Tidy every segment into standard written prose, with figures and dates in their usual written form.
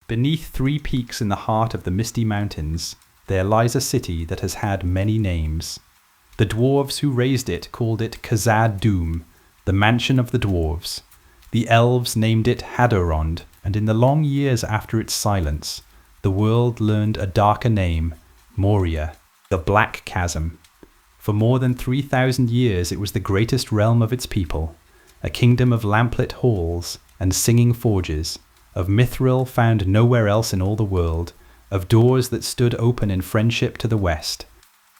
Beneath 3 peaks in the heart of the Misty Mountains, there lies a city that has had many names. The Dwarves who raised it called it Khazad-dûm, the mansion of the Dwarves. The Elves named it Hadorond, and in the long years after its silence, the world learned a darker name, Moria, the Black Chasm. For more than 3,000 years it was the greatest realm of its people, a kingdom of lamplit halls and singing forges, of mithril found nowhere else in all the world, of doors that stood open in friendship to the west.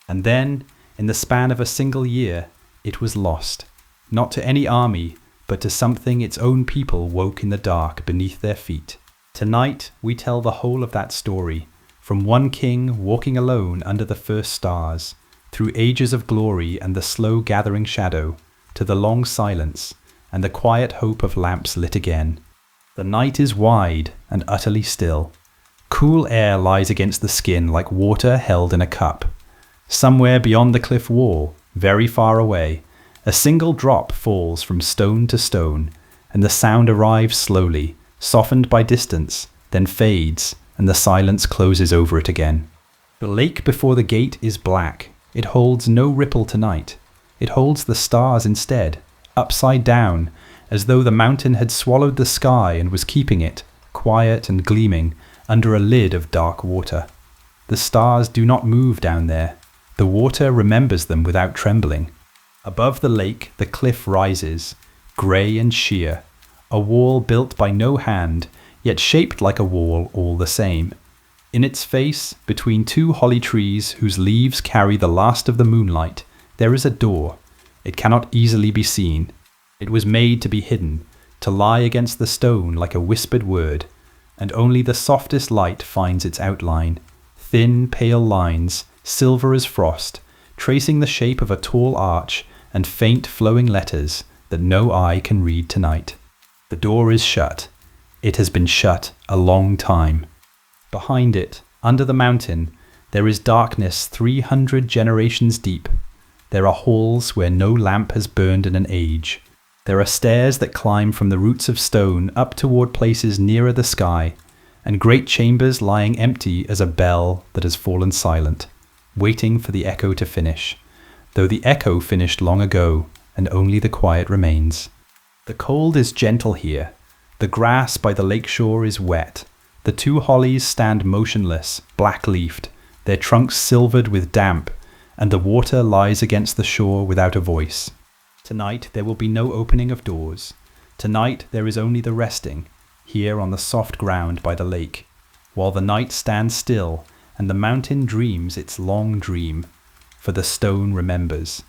And then, in the span of a single year, it was lost, not to any army, but to something its own people woke in the dark beneath their feet. Tonight we tell the whole of that story, from one king walking alone under the first stars, through ages of glory and the slow gathering shadow, to the long silence and the quiet hope of lamps lit again. The night is wide and utterly still. Cool air lies against the skin like water held in a cup. Somewhere beyond the cliff wall, very far away, a single drop falls from stone to stone, and the sound arrives slowly, softened by distance, then fades, and the silence closes over it again. The lake before the gate is black. It holds no ripple tonight. It holds the stars instead, upside down, as though the mountain had swallowed the sky and was keeping it, quiet and gleaming, under a lid of dark water. The stars do not move down there. The water remembers them without trembling. Above the lake the cliff rises, grey and sheer, a wall built by no hand, yet shaped like a wall all the same. In its face, between 2 holly trees whose leaves carry the last of the moonlight, there is a door. It cannot easily be seen. It was made to be hidden, to lie against the stone like a whispered word, and only the softest light finds its outline, thin, pale lines, silver as frost, tracing the shape of a tall arch and faint flowing letters that no eye can read tonight. The door is shut. It has been shut a long time. Behind it, under the mountain, there is darkness 300 generations deep. There are halls where no lamp has burned in an age. There are stairs that climb from the roots of stone up toward places nearer the sky, and great chambers lying empty as a bell that has fallen silent, waiting for the echo to finish, though the echo finished long ago, and only the quiet remains. The cold is gentle here. The grass by the lake shore is wet. The 2 hollies stand motionless, black-leafed, their trunks silvered with damp, and the water lies against the shore without a voice. Tonight there will be no opening of doors. Tonight there is only the resting, here on the soft ground by the lake, while the night stands still and the mountain dreams its long dream, for the stone remembers.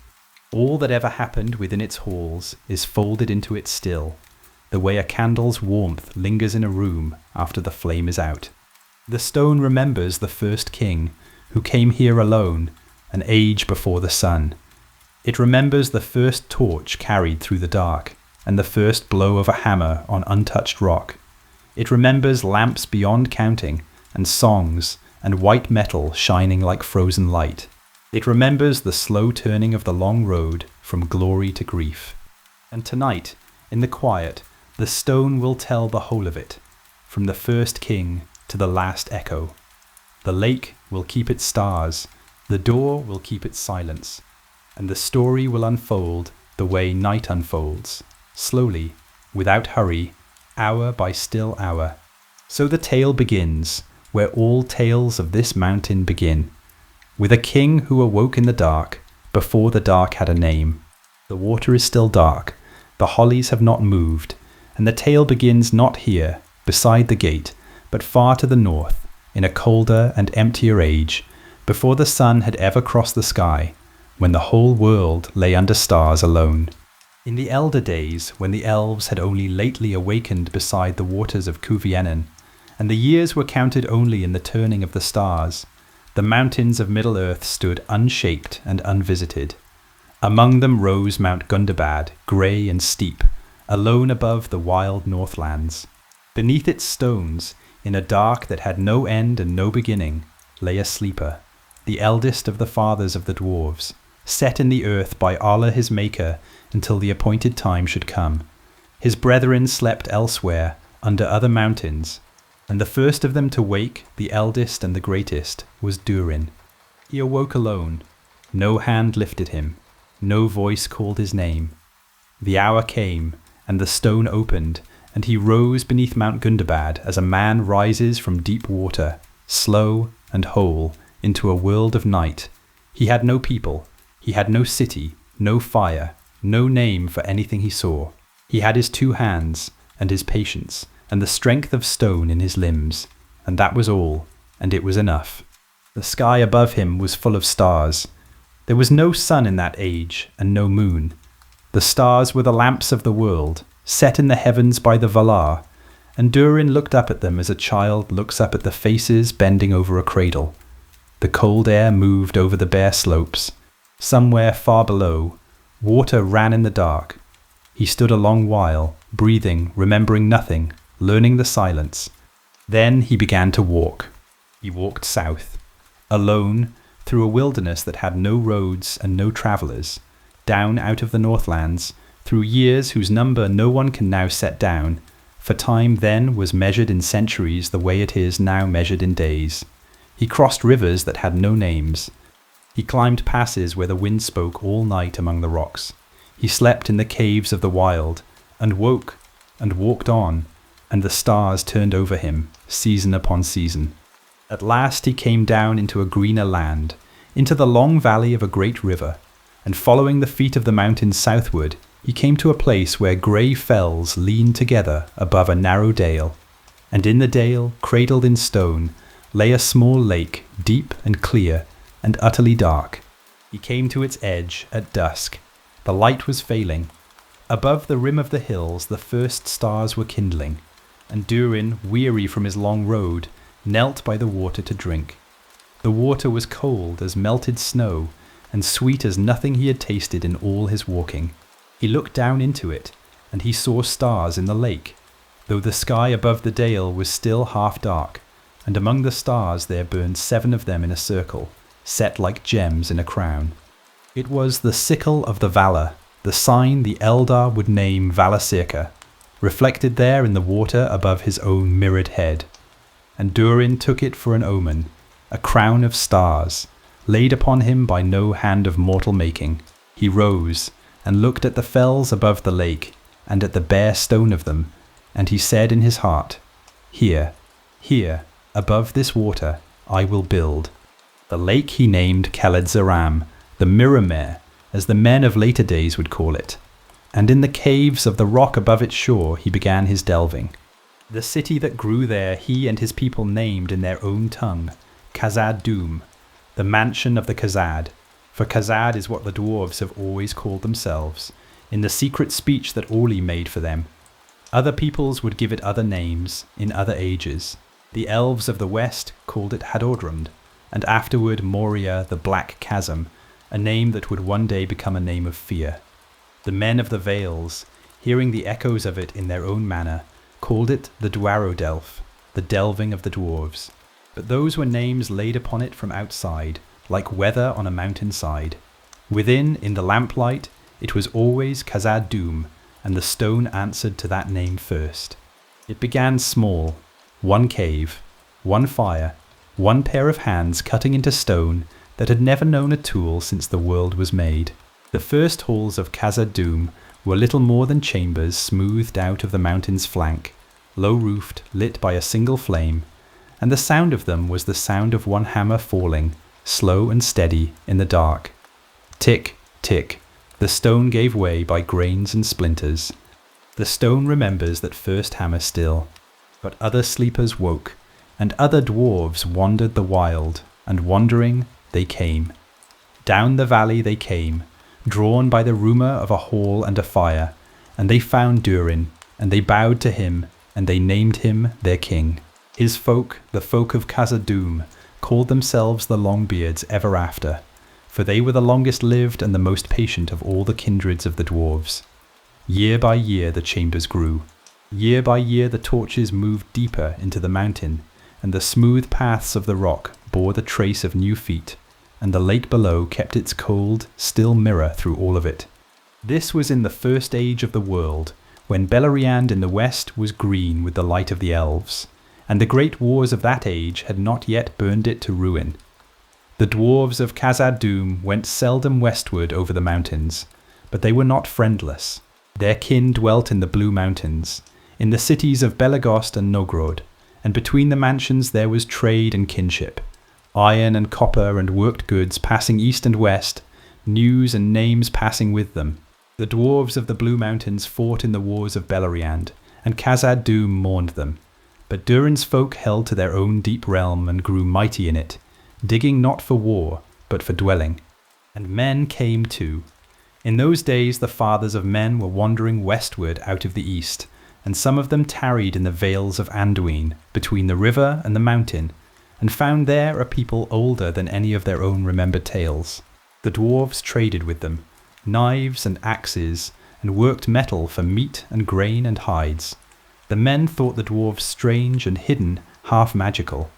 All that ever happened within its halls is folded into it still, the way a candle's warmth lingers in a room after the flame is out. The stone remembers the first king, who came here alone, an age before the sun. It remembers the first torch carried through the dark, and the first blow of a hammer on untouched rock. It remembers lamps beyond counting, and songs, and white metal shining like frozen light. It remembers the slow turning of the long road from glory to grief. And tonight, in the quiet, the stone will tell the whole of it, from the first king to the last echo. The lake will keep its stars, the door will keep its silence, and the story will unfold the way night unfolds, slowly, without hurry, hour by still hour. So the tale begins, where all tales of this mountain begin, with a king who awoke in the dark, before the dark had a name. The water is still dark, the hollies have not moved, and the tale begins not here, beside the gate, but far to the north, in a colder and emptier age, before the sun had ever crossed the sky, when the whole world lay under stars alone. In the elder days, when the elves had only lately awakened beside the waters of Cuvienen, and the years were counted only in the turning of the stars, the mountains of Middle-earth stood unshaped and unvisited. Among them rose Mount Gundabad, grey and steep, alone above the wild northlands. Beneath its stones, in a dark that had no end and no beginning, lay a sleeper, the eldest of the fathers of the dwarves, set in the earth by Allah his maker until the appointed time should come. His brethren slept elsewhere, under other mountains. And the first of them to wake, the eldest and the greatest, was Durin. He awoke alone. No hand lifted him. No voice called his name. The hour came, and the stone opened, and he rose beneath Mount Gundabad as a man rises from deep water, slow and whole, into a world of night. He had no people. He had no city, no fire, no name for anything he saw. He had his 2 hands, and his patience, and the strength of stone in his limbs, and that was all, and it was enough. The sky above him was full of stars. There was no sun in that age, and no moon. The stars were the lamps of the world, set in the heavens by the Valar, and Durin looked up at them as a child looks up at the faces bending over a cradle. The cold air moved over the bare slopes. Somewhere far below, water ran in the dark. He stood a long while, breathing, remembering nothing, learning the silence. Then he began to walk. He walked south, alone, through a wilderness that had no roads and no travellers, down out of the Northlands, through years whose number no one can now set down, for time then was measured in centuries the way it is now measured in days. He crossed rivers that had no names. He climbed passes where the wind spoke all night among the rocks. He slept in the caves of the wild, and woke, and walked on, and the stars turned over him, season upon season. At last he came down into a greener land, into the long valley of a great river, and following the feet of the mountains southward, he came to a place where grey fells leaned together above a narrow dale, and in the dale, cradled in stone, lay a small lake, deep and clear, and utterly dark. He came to its edge at dusk. The light was failing. Above the rim of the hills the first stars were kindling, and Durin, weary from his long road, knelt by the water to drink. The water was cold as melted snow, and sweet as nothing he had tasted in all his walking. He looked down into it, and he saw stars in the lake, though the sky above the dale was still half dark, and among the stars there burned 7 of them in a circle, set like gems in a crown. It was the sickle of the Valar, the sign the Eldar would name Valasirka, reflected there in the water above his own mirrored head. And Durin took it for an omen, a crown of stars, laid upon him by no hand of mortal making. He rose, and looked at the fells above the lake, and at the bare stone of them, and he said in his heart, Here, above this water, I will build. The lake he named Khazad-dûm, the Mirrormere, as the men of later days would call it, and in the caves of the rock above its shore he began his delving. The city that grew there he and his people named in their own tongue, Khazad-dûm, the mansion of the Khazad, for Khazad is what the Dwarves have always called themselves, in the secret speech that Orly made for them. Other peoples would give it other names, in other ages. The Elves of the West called it Hadodrund, and afterward Moria the Black Chasm, a name that would one day become a name of fear. The men of the Vales, hearing the echoes of it in their own manner, called it the Dwarodelf, the delving of the dwarves. But those were names laid upon it from outside, like weather on a mountainside. Within, in the lamplight, it was always Khazad-dûm, and the stone answered to that name first. It began small, 1 cave, 1 fire, 1 pair of hands cutting into stone that had never known a tool since the world was made. The first halls of Khazad-dûm were little more than chambers smoothed out of the mountain's flank, low-roofed, lit by a single flame, and the sound of them was the sound of 1 hammer falling, slow and steady, in the dark. Tick, tick, the stone gave way by grains and splinters. The stone remembers that first hammer still. But other sleepers woke, and other dwarves wandered the wild, and wandering, they came. Down the valley they came, drawn by the rumour of a hall and a fire, and they found Durin, and they bowed to him, and they named him their king. His folk, the folk of Khazad-dûm, called themselves the Longbeards ever after, for they were the longest lived and the most patient of all the kindreds of the dwarves. Year by year the chambers grew. Year by year the torches moved deeper into the mountain, and the smooth paths of the rock bore the trace of new feet, and the lake below kept its cold, still mirror through all of it. This was in the first age of the world, when Beleriand in the west was green with the light of the elves, and the great wars of that age had not yet burned it to ruin. The dwarves of Khazad-dûm went seldom westward over the mountains, but they were not friendless. Their kin dwelt in the Blue Mountains, in the cities of Belagost and Nogrod, and between the mansions there was trade and kinship, iron and copper and worked goods passing east and west, news and names passing with them. The dwarves of the Blue Mountains fought in the wars of Beleriand, and Khazad-dûm mourned them. But Durin's folk held to their own deep realm and grew mighty in it, digging not for war, but for dwelling. And men came too. In those days the fathers of men were wandering westward out of the east, and some of them tarried in the vales of Anduin, between the river and the mountain, and found there a people older than any of their own remembered tales. The dwarves traded with them, knives and axes, and worked metal for meat and grain and hides. The men thought the dwarves strange and hidden, half magical.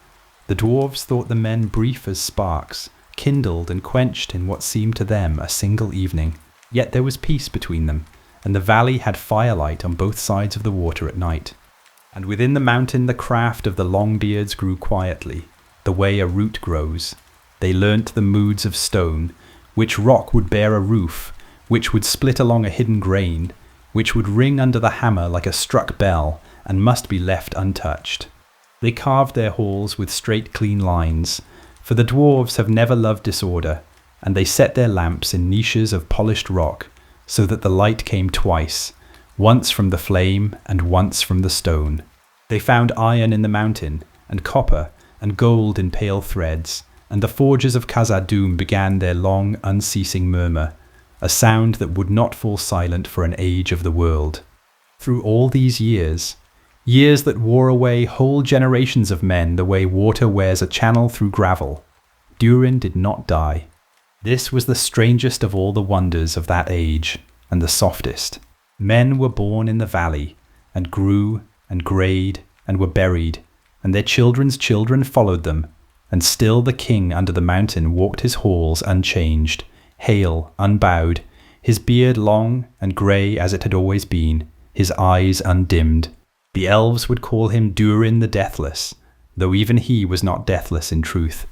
The dwarves thought the men brief as sparks, kindled and quenched in what seemed to them a single evening. Yet there was peace between them, and the valley had firelight on both sides of the water at night. And within the mountain the craft of the Longbeards grew quietly, the way a root grows. They learnt the moods of stone, which rock would bear a roof, which would split along a hidden grain, which would ring under the hammer like a struck bell, and must be left untouched. They carved their halls with straight clean lines, for the dwarves have never loved disorder, and they set their lamps in niches of polished rock, so that the light came twice, once from the flame and once from the stone. They found iron in the mountain, and copper, and gold in pale threads, and the forges of Khazad-dûm began their long, unceasing murmur, a sound that would not fall silent for an age of the world. Through all these years that wore away whole generations of men the way water wears a channel through gravel, Durin did not die. This was the strangest of all the wonders of that age, and the softest. Men were born in the valley, and grew, and greyed, and were buried, and their children's children followed them, and still the king under the mountain walked his halls unchanged, hale, unbowed, his beard long and grey as it had always been, his eyes undimmed. The elves would call him Durin the Deathless, though even he was not deathless in truth.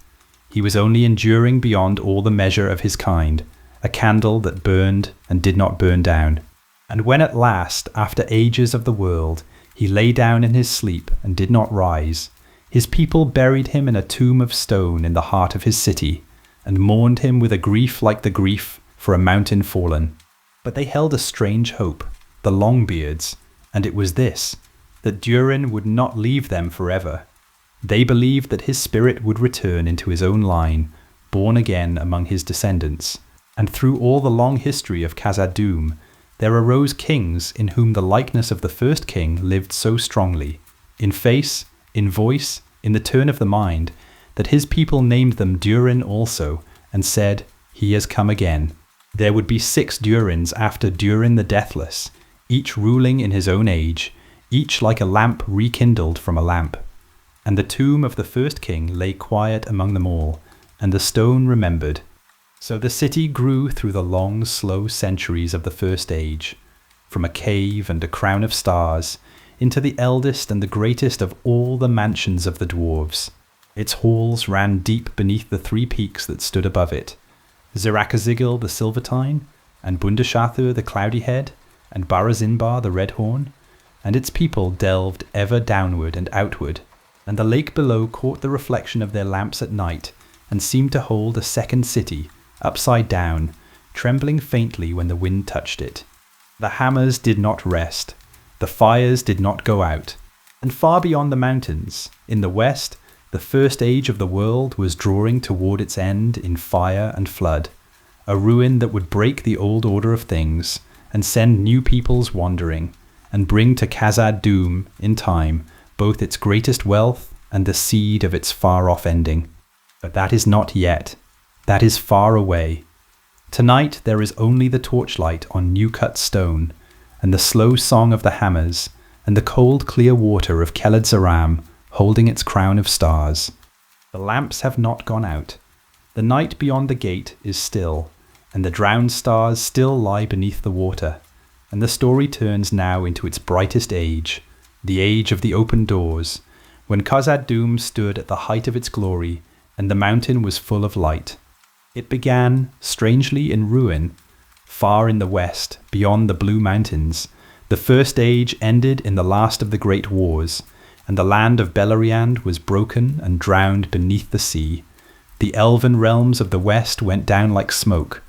He was only enduring beyond all the measure of his kind, a candle that burned and did not burn down. And when at last, after ages of the world, he lay down in his sleep and did not rise, his people buried him in a tomb of stone in the heart of his city, and mourned him with a grief like the grief for a mountain fallen. But they held a strange hope, the Longbeards, and it was this, that Durin would not leave them forever. They believed that his spirit would return into his own line, born again among his descendants. And through all the long history of Khazad-dûm, there arose kings in whom the likeness of the first king lived so strongly, in face, in voice, in the turn of the mind, that his people named them Durin also, and said, "He has come again." There would be 6 Durins after Durin the Deathless, each ruling in his own age, each like a lamp rekindled from a lamp. And the tomb of the first king lay quiet among them all, and the stone remembered. So the city grew through the long, slow centuries of the first age, from a cave and a crown of stars, into the eldest and the greatest of all the mansions of the dwarves. Its halls ran deep beneath the 3 peaks that stood above it, Zirakazigil the Silvertine, and Bundashathur the Cloudy Head, and Barazinbar the Red Horn, and its people delved ever downward and outward, and the lake below caught the reflection of their lamps at night, and seemed to hold a second city, upside down, trembling faintly when the wind touched it. The hammers did not rest, the fires did not go out, and far beyond the mountains, in the west, the first age of the world was drawing toward its end in fire and flood, a ruin that would break the old order of things, and send new peoples wandering, and bring to Khazad-dûm, in time, both its greatest wealth and the seed of its far-off ending. But that is not yet. That is far away. Tonight there is only the torchlight on new-cut stone, and the slow song of the hammers, and the cold clear water of Keled-Zaram holding its crown of stars. The lamps have not gone out. The night beyond the gate is still, and the drowned stars still lie beneath the water, and the story turns now into its brightest age, the age of the open doors, when Khazad-dûm stood at the height of its glory, and the mountain was full of light. It began, strangely, in ruin, far in the west, beyond the Blue Mountains. The first age ended in the last of the great wars, and the land of Beleriand was broken and drowned beneath the sea. The elven realms of the west went down like smoke,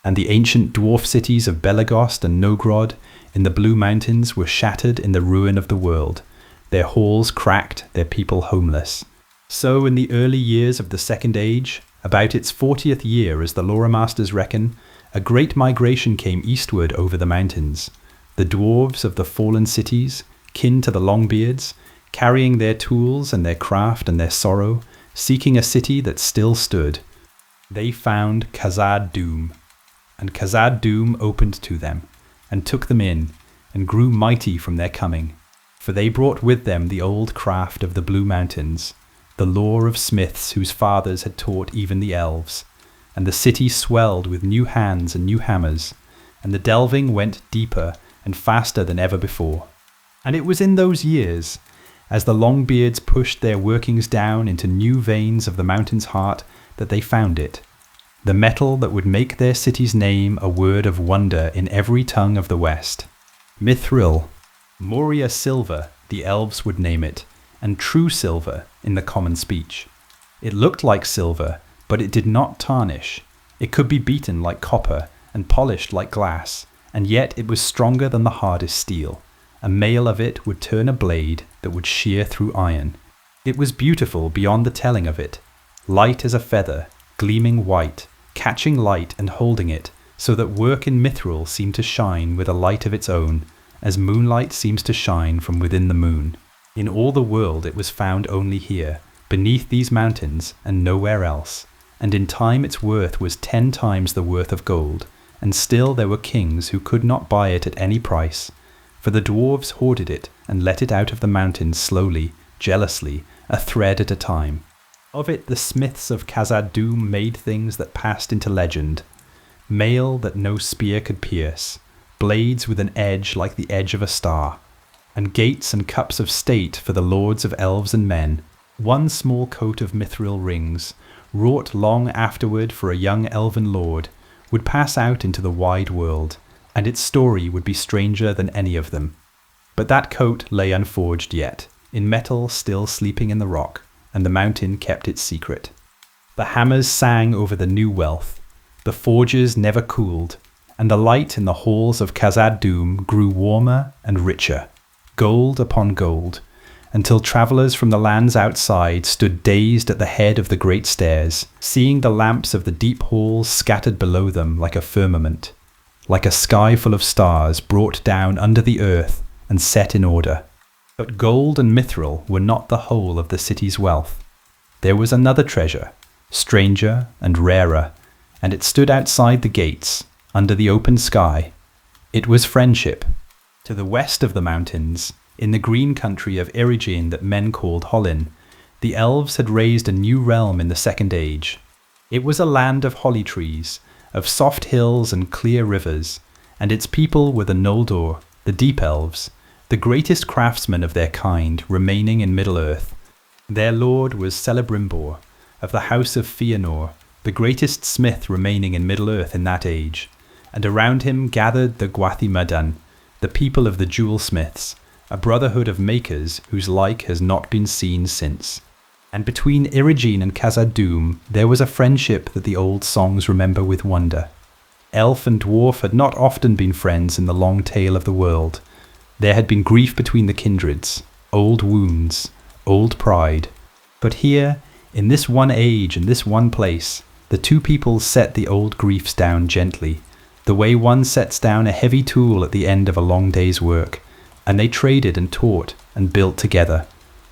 and the ancient dwarf cities of Belegost and Nogrod in the Blue Mountains were shattered in the ruin of the world, their halls cracked, their people homeless. So in the early years of the Second Age, about its 40th year as the lore masters reckon, a great migration came eastward over the mountains. The dwarves of the fallen cities, kin to the Longbeards, carrying their tools and their craft and their sorrow, seeking a city that still stood. They found Khazad-dûm, and Khazad-dûm opened to them, and took them in, and grew mighty from their coming. For they brought with them the old craft of the Blue Mountains, the lore of smiths whose fathers had taught even the elves, and the city swelled with new hands and new hammers, and the delving went deeper and faster than ever before. And it was in those years, as the Longbeards pushed their workings down into new veins of the mountain's heart, that they found it, the metal that would make their city's name a word of wonder in every tongue of the west. Mithril, Moria silver, the elves would name it, and true silver in the common speech. It looked like silver, but it did not tarnish. It could be beaten like copper and polished like glass, and yet it was stronger than the hardest steel. A mail of it would turn a blade that would shear through iron. It was beautiful beyond the telling of it, light as a feather, gleaming white, catching light and holding it, so that work in mithril seemed to shine with a light of its own, as moonlight seems to shine from within the moon. In all the world it was found only here, beneath these mountains, and nowhere else, and in time its worth was 10 times the worth of gold, and still there were kings who could not buy it at any price, for the dwarves hoarded it and let it out of the mountains slowly, jealously, a thread at a time. Of it the smiths of Khazad-dûm made things that passed into legend, mail that no spear could pierce, blades with an edge like the edge of a star, and gates and cups of state for the lords of elves and men, one small coat of mithril rings, wrought long afterward for a young elven lord, would pass out into the wide world, and its story would be stranger than any of them. But that coat lay unforged yet, in metal still sleeping in the rock, and the mountain kept its secret. The hammers sang over the new wealth, the forges never cooled, and the light in the halls of Khazad-dûm grew warmer and richer, gold upon gold, until travellers from the lands outside stood dazed at the head of the great stairs, seeing the lamps of the deep halls scattered below them like a firmament, like a sky full of stars brought down under the earth and set in order. But gold and mithril were not the whole of the city's wealth. There was another treasure, stranger and rarer, and it stood outside the gates, under the open sky. It was friendship. To the west of the mountains, in the green country of Eregion that men called Hollin, the elves had raised a new realm in the Second Age. It was a land of holly trees, of soft hills and clear rivers, and its people were the Noldor, the Deep Elves, the greatest craftsmen of their kind remaining in Middle-earth. Their lord was Celebrimbor, of the house of Fëanor, the greatest smith remaining in Middle-earth in that age, and around him gathered the Gwathi-Madain, the people of the jewel-smiths, a brotherhood of makers whose like has not been seen since. And between Eregion and Khazad-dûm there was a friendship that the old songs remember with wonder. Elf and dwarf had not often been friends in the long tale of the world. There had been grief between the kindreds, old wounds, old pride. But here, in this one age and this one place, the two peoples set the old griefs down gently, the way one sets down a heavy tool at the end of a long day's work, and they traded and taught and built together.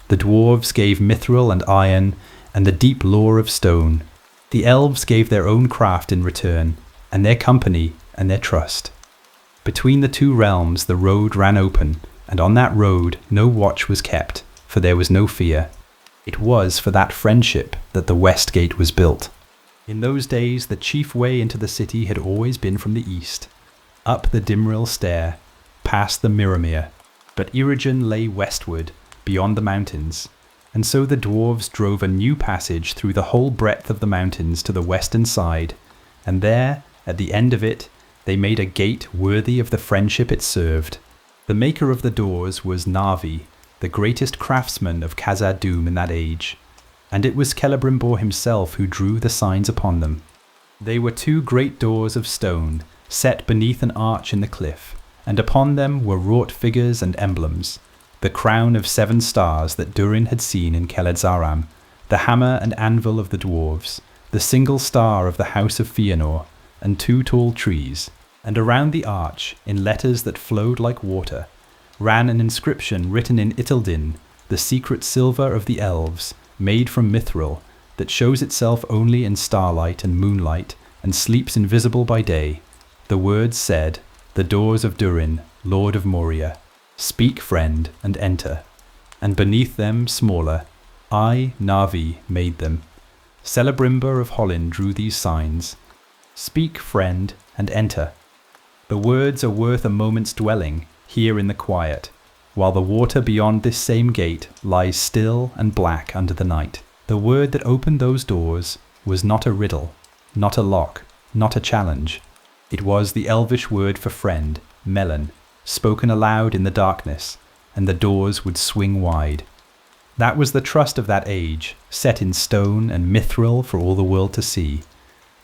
The dwarves gave mithril and iron and the deep lore of stone. The elves gave their own craft in return, and their company and their trust. Between the two realms the road ran open, and on that road no watch was kept, for there was no fear. It was for that friendship that the West Gate was built. In those days the chief way into the city had always been from the east, up the Dimril stair, past the Mirrormere, but Eregion lay westward, beyond the mountains, and so the dwarves drove a new passage through the whole breadth of the mountains to the western side, and there, at the end of it, they made a gate worthy of the friendship it served. The maker of the doors was Narvi, the greatest craftsman of Khazad-dûm in that age, and it was Celebrimbor himself who drew the signs upon them. They were 2 great doors of stone, set beneath an arch in the cliff, and upon them were wrought figures and emblems, the crown of 7 stars that Durin had seen in Keled-Zaram, the hammer and anvil of the dwarves, the single star of the house of Fëanor, and 2 tall trees. And around the arch, in letters that flowed like water, ran an inscription written in Ítildin, the secret silver of the elves, made from mithril, that shows itself only in starlight and moonlight, and sleeps invisible by day. The words said, "The Doors of Durin, Lord of Moria. Speak, friend, and enter." And beneath them, smaller, I, Narvi, made them. Celebrimbor of Hollin drew these signs. Speak, friend, and enter. The words are worth a moment's dwelling, here in the quiet, while the water beyond this same gate lies still and black under the night. The word that opened those doors was not a riddle, not a lock, not a challenge. It was the elvish word for friend, melon, spoken aloud in the darkness, and the doors would swing wide. That was the trust of that age, set in stone and mithril for all the world to see,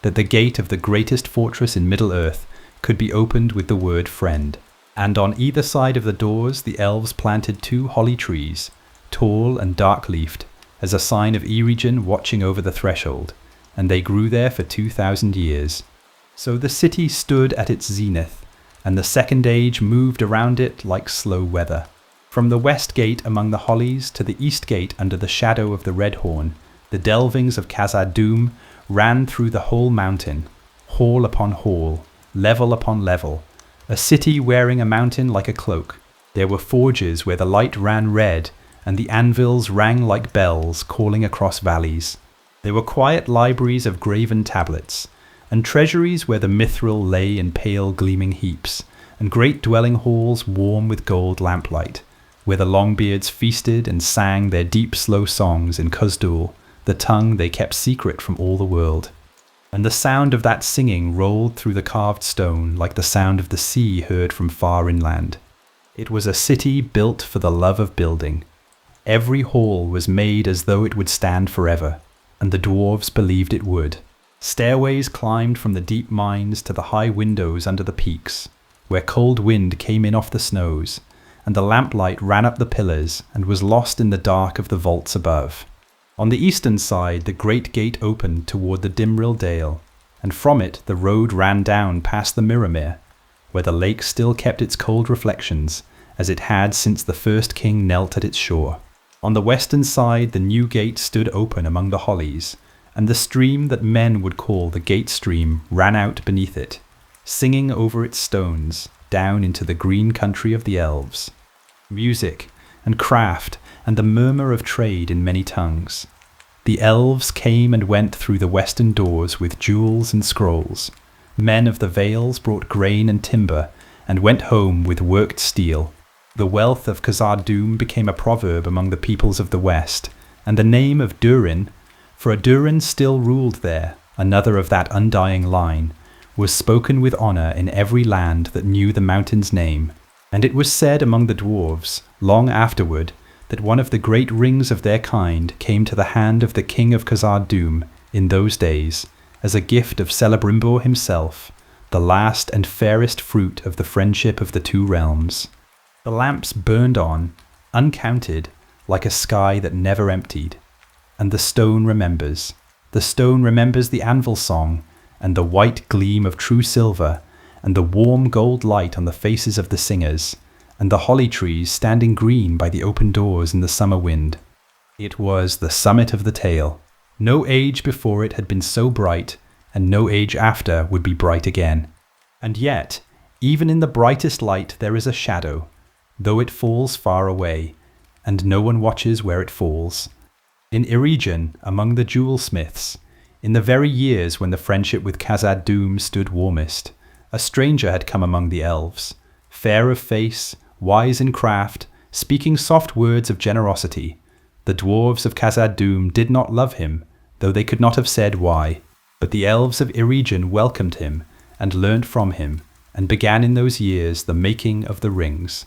that the gate of the greatest fortress in Middle-earth could be opened with the word friend. And on either side of the doors the elves planted 2 holly trees, tall and dark-leafed, as a sign of Eregion watching over the threshold, and they grew there for 2,000 years. So the city stood at its zenith, and the second age moved around it like slow weather. From the west gate among the hollies to the east gate under the shadow of the red horn, the delvings of Khazad-dûm ran through the whole mountain, hall upon hall, level upon level, a city wearing a mountain like a cloak. There were forges where the light ran red, and the anvils rang like bells calling across valleys. There were quiet libraries of graven tablets, and treasuries where the mithril lay in pale gleaming heaps, and great dwelling halls warm with gold lamplight, where the Longbeards feasted and sang their deep slow songs in Khazad-dûm, the tongue they kept secret from all the world. And the sound of that singing rolled through the carved stone like the sound of the sea heard from far inland. It was a city built for the love of building. Every hall was made as though it would stand forever, and the dwarves believed it would. Stairways climbed from the deep mines to the high windows under the peaks, where cold wind came in off the snows, and the lamplight ran up the pillars and was lost in the dark of the vaults above. On the eastern side the great gate opened toward the Dimril Dale, and from it the road ran down past the Mirrormere, where the lake still kept its cold reflections, as it had since the first king knelt at its shore. On the western side the new gate stood open among the hollies, and the stream that men would call the Gate Stream ran out beneath it, singing over its stones, down into the green country of the elves. Music and craft and the murmur of trade in many tongues. The elves came and went through the western doors with jewels and scrolls. Men of the vales brought grain and timber, and went home with worked steel. The wealth of Khazad-dûm became a proverb among the peoples of the west, and the name of Durin, for a Durin still ruled there, another of that undying line, was spoken with honour in every land that knew the mountain's name. And it was said among the dwarves, long afterward, that one of the great rings of their kind came to the hand of the king of Khazad-dûm in those days, as a gift of Celebrimbor himself, the last and fairest fruit of the friendship of the 2 realms. The lamps burned on, uncounted, like a sky that never emptied. And the stone remembers. The stone remembers the anvil song, and the white gleam of true silver, and the warm gold light on the faces of the singers, and the holly trees standing green by the open doors in the summer wind. It was the summit of the tale. No age before it had been so bright, and no age after would be bright again. And yet, even in the brightest light there is a shadow, though it falls far away, and no one watches where it falls. In Eregion, among the jewel-smiths, in the very years when the friendship with Khazad-dûm stood warmest, a stranger had come among the elves, fair of face, wise in craft, speaking soft words of generosity, The dwarves of Khazad-dûm did not love him, though they could not have said why. But the Elves of Eregion welcomed him, and learnt from him, and began in those years the making of the rings.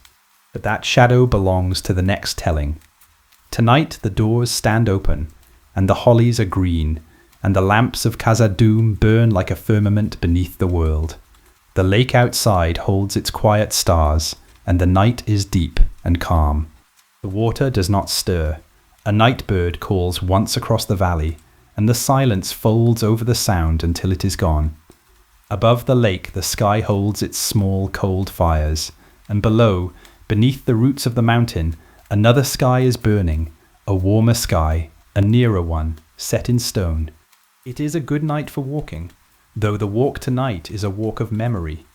But that shadow belongs to the next telling. Tonight the doors stand open, and the hollies are green, and the lamps of Khazad-dûm burn like a firmament beneath the world. The lake outside holds its quiet stars, and the night is deep and calm. The water does not stir. A night bird calls once across the valley, and the silence folds over the sound until it is gone. Above the lake the sky holds its small cold fires, and below, beneath the roots of the mountain, another sky is burning, a warmer sky, a nearer one, set in stone. It is a good night for walking, though the walk tonight is a walk of memory.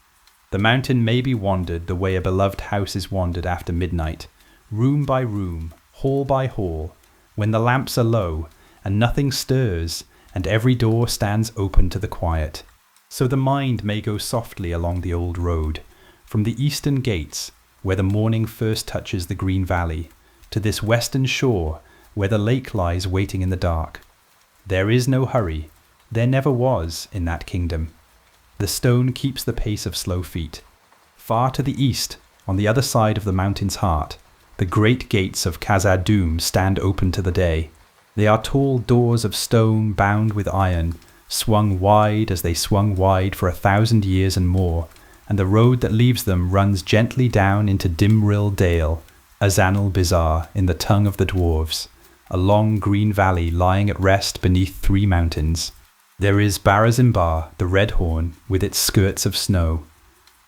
The mountain may be wandered the way a beloved house is wandered after midnight, room by room, hall by hall, when the lamps are low, and nothing stirs, and every door stands open to the quiet. So the mind may go softly along the old road, from the eastern gates, where the morning first touches the green valley, to this western shore, where the lake lies waiting in the dark. There is no hurry. There never was in that kingdom. The stone keeps the pace of slow feet. Far to the east, on the other side of the mountain's heart, the great gates of Khazad-dûm stand open to the day. They are tall doors of stone bound with iron, swung wide as they swung wide for 1,000 years and more, and the road that leaves them runs gently down into Dimrill Dale, Azanul-Bizar in the tongue of the Dwarves, a long green valley lying at rest beneath 3 mountains. There is Barazinbar, the Red Horn, with its skirts of snow.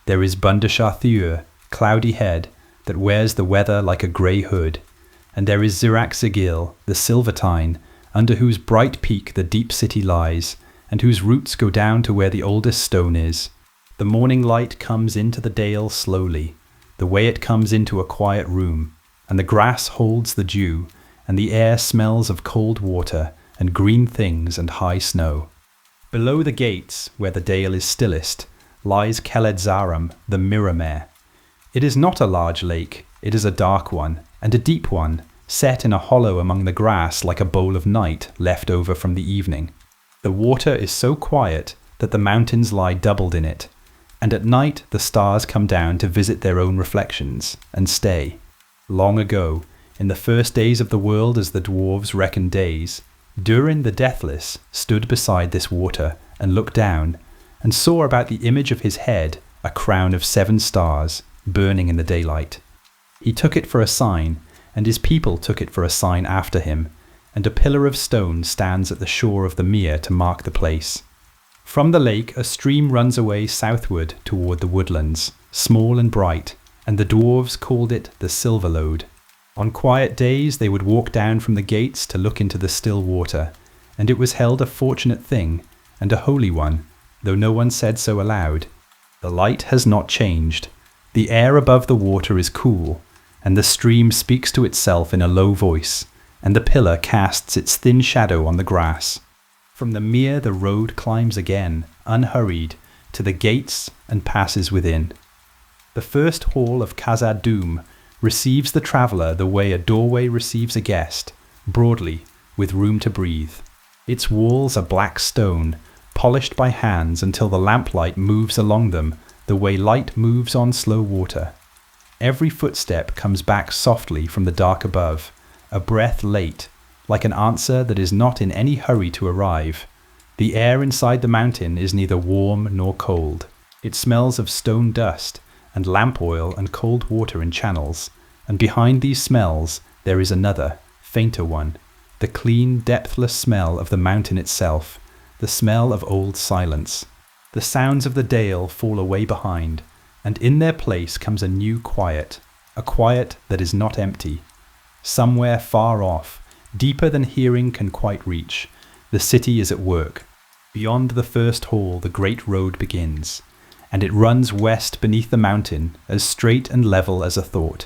There is Bundasharthur, cloudy head, that wears the weather like a grey hood. And there is Zirak-Zigil, the Silvertine, under whose bright peak the deep city lies, and whose roots go down to where the oldest stone is. The morning light comes into the dale slowly, the way it comes into a quiet room, and the grass holds the dew, and the air smells of cold water, and green things and high snow. Below the gates, where the dale is stillest, lies Celebrimborm, the Mirrormere. It is not a large lake, it is a dark one, and a deep one, set in a hollow among the grass like a bowl of night left over from the evening. The water is so quiet that the mountains lie doubled in it, and at night the stars come down to visit their own reflections, and stay. Long ago, in the first days of the world as the dwarves reckoned days, Durin the Deathless stood beside this water and looked down, and saw about the image of his head a crown of 7 stars, burning in the daylight. He took it for a sign, and his people took it for a sign after him, and a pillar of stone stands at the shore of the mere to mark the place. From the lake a stream runs away southward toward the woodlands, small and bright, and the dwarves called it the Silver Lode. On quiet days they would walk down from the gates to look into the still water, and it was held a fortunate thing, and a holy one, though no one said so aloud. The light has not changed. The air above the water is cool, and the stream speaks to itself in a low voice, and the pillar casts its thin shadow on the grass. From the mere the road climbs again, unhurried, to the gates and passes within. The first hall of Khazad-dûm receives the traveller the way a doorway receives a guest, broadly, with room to breathe. Its walls are black stone, polished by hands until the lamplight moves along them the way light moves on slow water. Every footstep comes back softly from the dark above, a breath late, like an answer that is not in any hurry to arrive. The air inside the mountain is neither warm nor cold. It smells of stone dust, and lamp oil and cold water in channels, and behind these smells there is another, fainter one, the clean, depthless smell of the mountain itself, the smell of old silence. The sounds of the dale fall away behind, and in their place comes a new quiet, a quiet that is not empty. Somewhere far off, deeper than hearing can quite reach, the city is at work. Beyond the first hall the great road begins, and it runs west beneath the mountain as straight and level as a thought.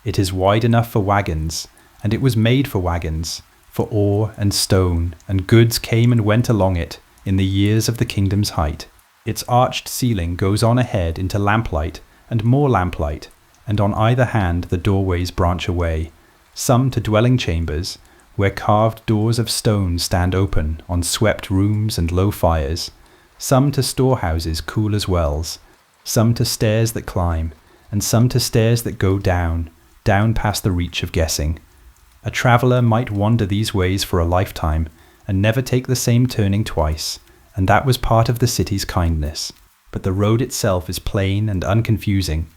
It is wide enough for wagons, and it was made for wagons, for ore and stone, and goods came and went along it in the years of the kingdom's height. Its arched ceiling goes on ahead into lamplight and more lamplight, and on either hand the doorways branch away, some to dwelling chambers, where carved doors of stone stand open on swept rooms and low fires, some to storehouses cool as wells, some to stairs that climb, and some to stairs that go down past the reach of guessing. A traveller might wander these ways for a lifetime, and never take the same turning twice, and that was part of the city's kindness. But the road itself is plain and unconfusing,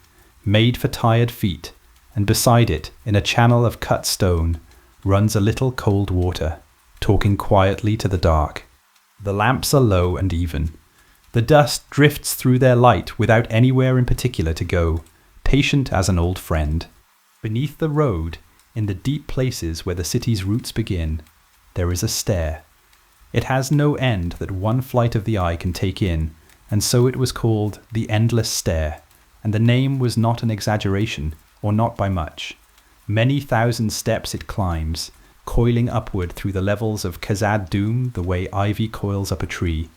made for tired feet, and beside it, in a channel of cut stone, runs a little cold water, talking quietly to the dark. The lamps are low and even. The dust drifts through their light without anywhere in particular to go, patient as an old friend. Beneath the road, in the deep places where the city's roots begin, there is a stair. It has no end that one flight of the eye can take in, and so it was called the Endless Stair, and the name was not an exaggeration, or not by much. Many thousand steps it climbs, coiling upward through the levels of Khazad-dûm the way ivy coils up a tree,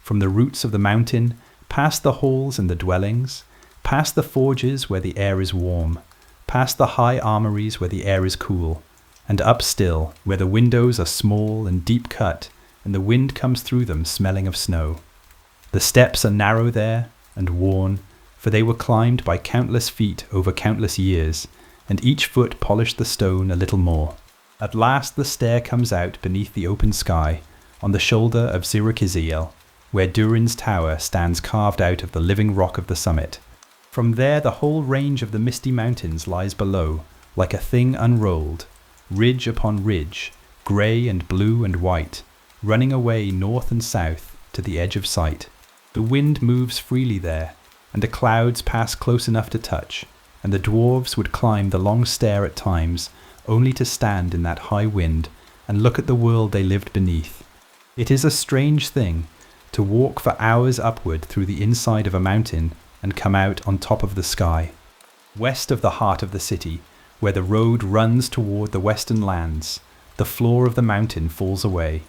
from the roots of the mountain, past the halls and the dwellings, past the forges where the air is warm, past the high armories where the air is cool, and up still, where the windows are small and deep cut, and the wind comes through them smelling of snow. The steps are narrow there, and worn, for they were climbed by countless feet over countless years, and each foot polished the stone a little more. At last the stair comes out beneath the open sky, on the shoulder of Zirakiziel, where Durin's tower stands carved out of the living rock of the summit. From there the whole range of the Misty Mountains lies below, like a thing unrolled, ridge upon ridge, grey and blue and white, running away north and south to the edge of sight. The wind moves freely there, and the clouds pass close enough to touch, and the dwarves would climb the long stair at times, only to stand in that high wind and look at the world they lived beneath. It is a strange thing to walk for hours upward through the inside of a mountain and come out on top of the sky. West of the heart of the city, where the road runs toward the western lands, the floor of the mountain falls away.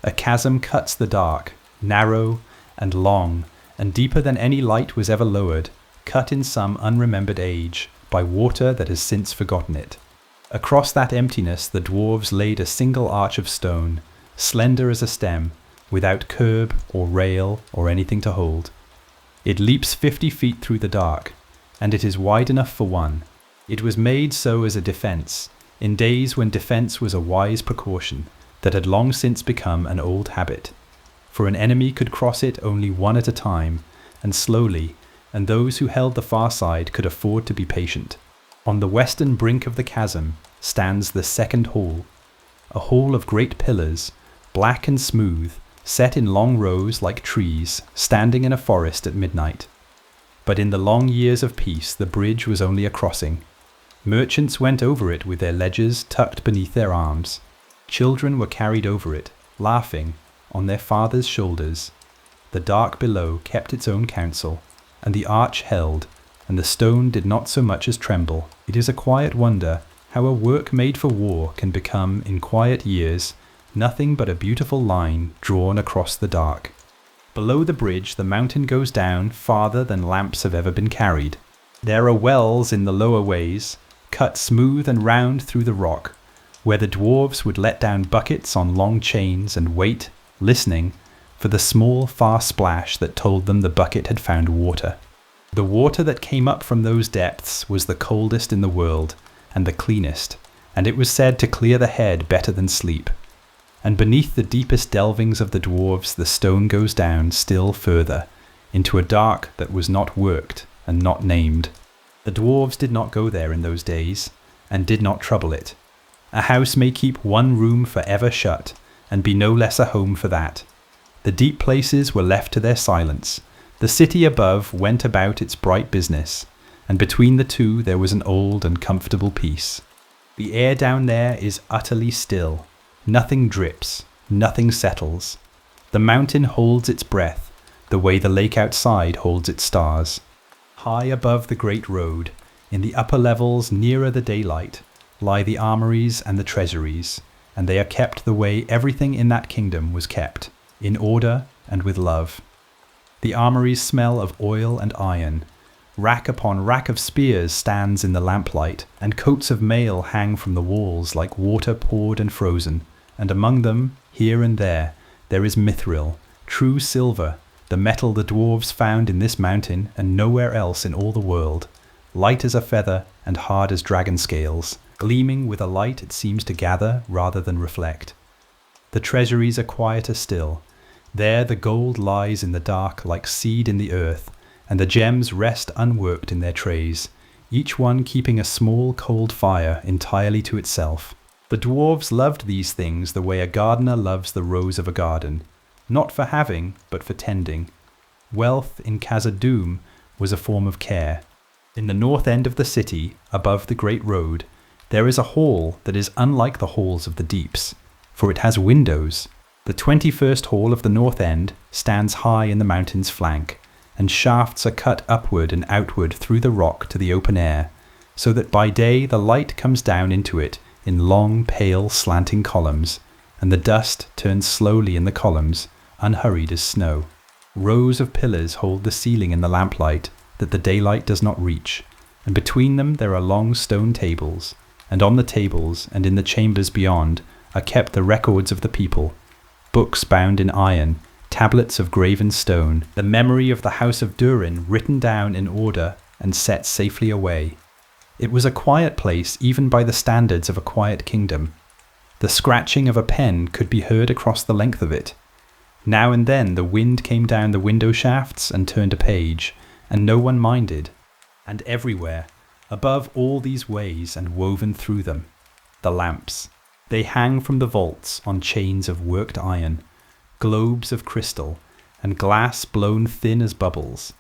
A chasm cuts the dark, narrow and long, and deeper than any light was ever lowered, cut in some unremembered age, by water that has since forgotten it. Across that emptiness the dwarves laid a single arch of stone, slender as a stem, without curb or rail or anything to hold. It leaps 50 feet through the dark, and it is wide enough for one. It was made so as a defence, in days when defence was a wise precaution that had long since become an old habit. For an enemy could cross it only one at a time, and slowly, and those who held the far side could afford to be patient. On the western brink of the chasm stands the second hall, a hall of great pillars, black and smooth, set in long rows like trees, standing in a forest at midnight. But in the long years of peace the bridge was only a crossing. Merchants went over it with their ledgers tucked beneath their arms. Children were carried over it, laughing, on their fathers' shoulders. The dark below kept its own counsel, and the arch held, and the stone did not so much as tremble. It is a quiet wonder how a work made for war can become, in quiet years, nothing but a beautiful line drawn across the dark. Below the bridge the mountain goes down farther than lamps have ever been carried. There are wells in the lower ways, cut smooth and round through the rock, where the dwarves would let down buckets on long chains and wait, listening, for the small far splash that told them the bucket had found water. The water that came up from those depths was the coldest in the world, and the cleanest, and it was said to clear the head better than sleep. And beneath the deepest delvings of the dwarves the stone goes down still further, into a dark that was not worked and not named. The dwarves did not go there in those days, and did not trouble it. A house may keep one room forever shut, and be no less a home for that. The deep places were left to their silence. The city above went about its bright business, and between the two there was an old and comfortable peace. The air down there is utterly still. Nothing drips, nothing settles. The mountain holds its breath, the way the lake outside holds its stars. High above the great road, in the upper levels nearer the daylight, lie the armories and the treasuries, and they are kept the way everything in that kingdom was kept, in order and with love. The armories smell of oil and iron. Rack upon rack of spears stands in the lamplight, and coats of mail hang from the walls like water poured and frozen, and among them, here and there is mithril, true silver, the metal the dwarves found in this mountain and nowhere else in all the world, light as a feather and hard as dragon scales, gleaming with a light it seems to gather rather than reflect. The treasuries are quieter still. There the gold lies in the dark like seed in the earth, and the gems rest unworked in their trays, each one keeping a small cold fire entirely to itself. The dwarves loved these things the way a gardener loves the rose of a garden, not for having, but for tending. Wealth in Khazad-dûm was a form of care. In the north end of the city, above the great road, there is a hall that is unlike the halls of the deeps, for it has windows. The 21st hall of the north end stands high in the mountain's flank, and shafts are cut upward and outward through the rock to the open air, so that by day the light comes down into it in long, pale, slanting columns, and the dust turns slowly in the columns, unhurried as snow. Rows of pillars hold the ceiling in the lamplight that the daylight does not reach, and between them there are long stone tables, and on the tables and in the chambers beyond are kept the records of the people, books bound in iron, tablets of graven stone, the memory of the House of Durin written down in order and set safely away. It was a quiet place even by the standards of a quiet kingdom. The scratching of a pen could be heard across the length of it. Now and then the wind came down the window shafts and turned a page, and no one minded. And everywhere, above all these ways and woven through them, the lamps. They hang from the vaults on chains of worked iron, globes of crystal, and glass blown thin as bubbles,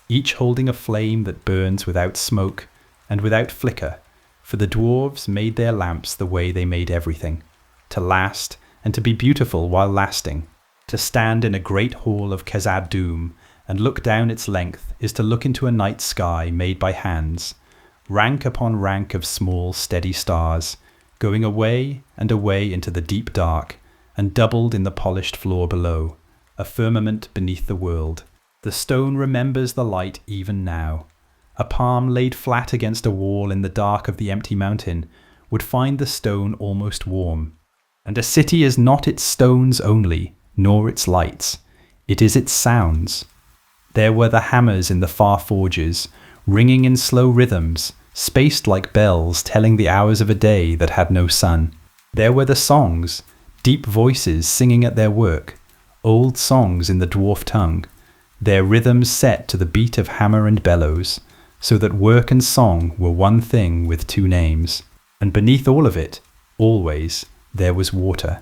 each holding a flame that burns without smoke and without flicker, for the dwarves made their lamps the way they made everything, to last and to be beautiful while lasting. To stand in a great hall of Khazad-dûm and look down its length is to look into a night sky made by hands, rank upon rank of small steady stars, going away and away into the deep dark, and doubled in the polished floor below, a firmament beneath the world. The stone remembers the light even now. A palm laid flat against a wall in the dark of the empty mountain would find the stone almost warm. And a city is not its stones only, nor its lights. It is its sounds. There were the hammers in the far forges, ringing in slow rhythms, spaced like bells telling the hours of a day that had no sun. There were the songs, deep voices singing at their work, old songs in the dwarf tongue, their rhythms set to the beat of hammer and bellows, so that work and song were one thing with two names. And beneath all of it, always, there was water.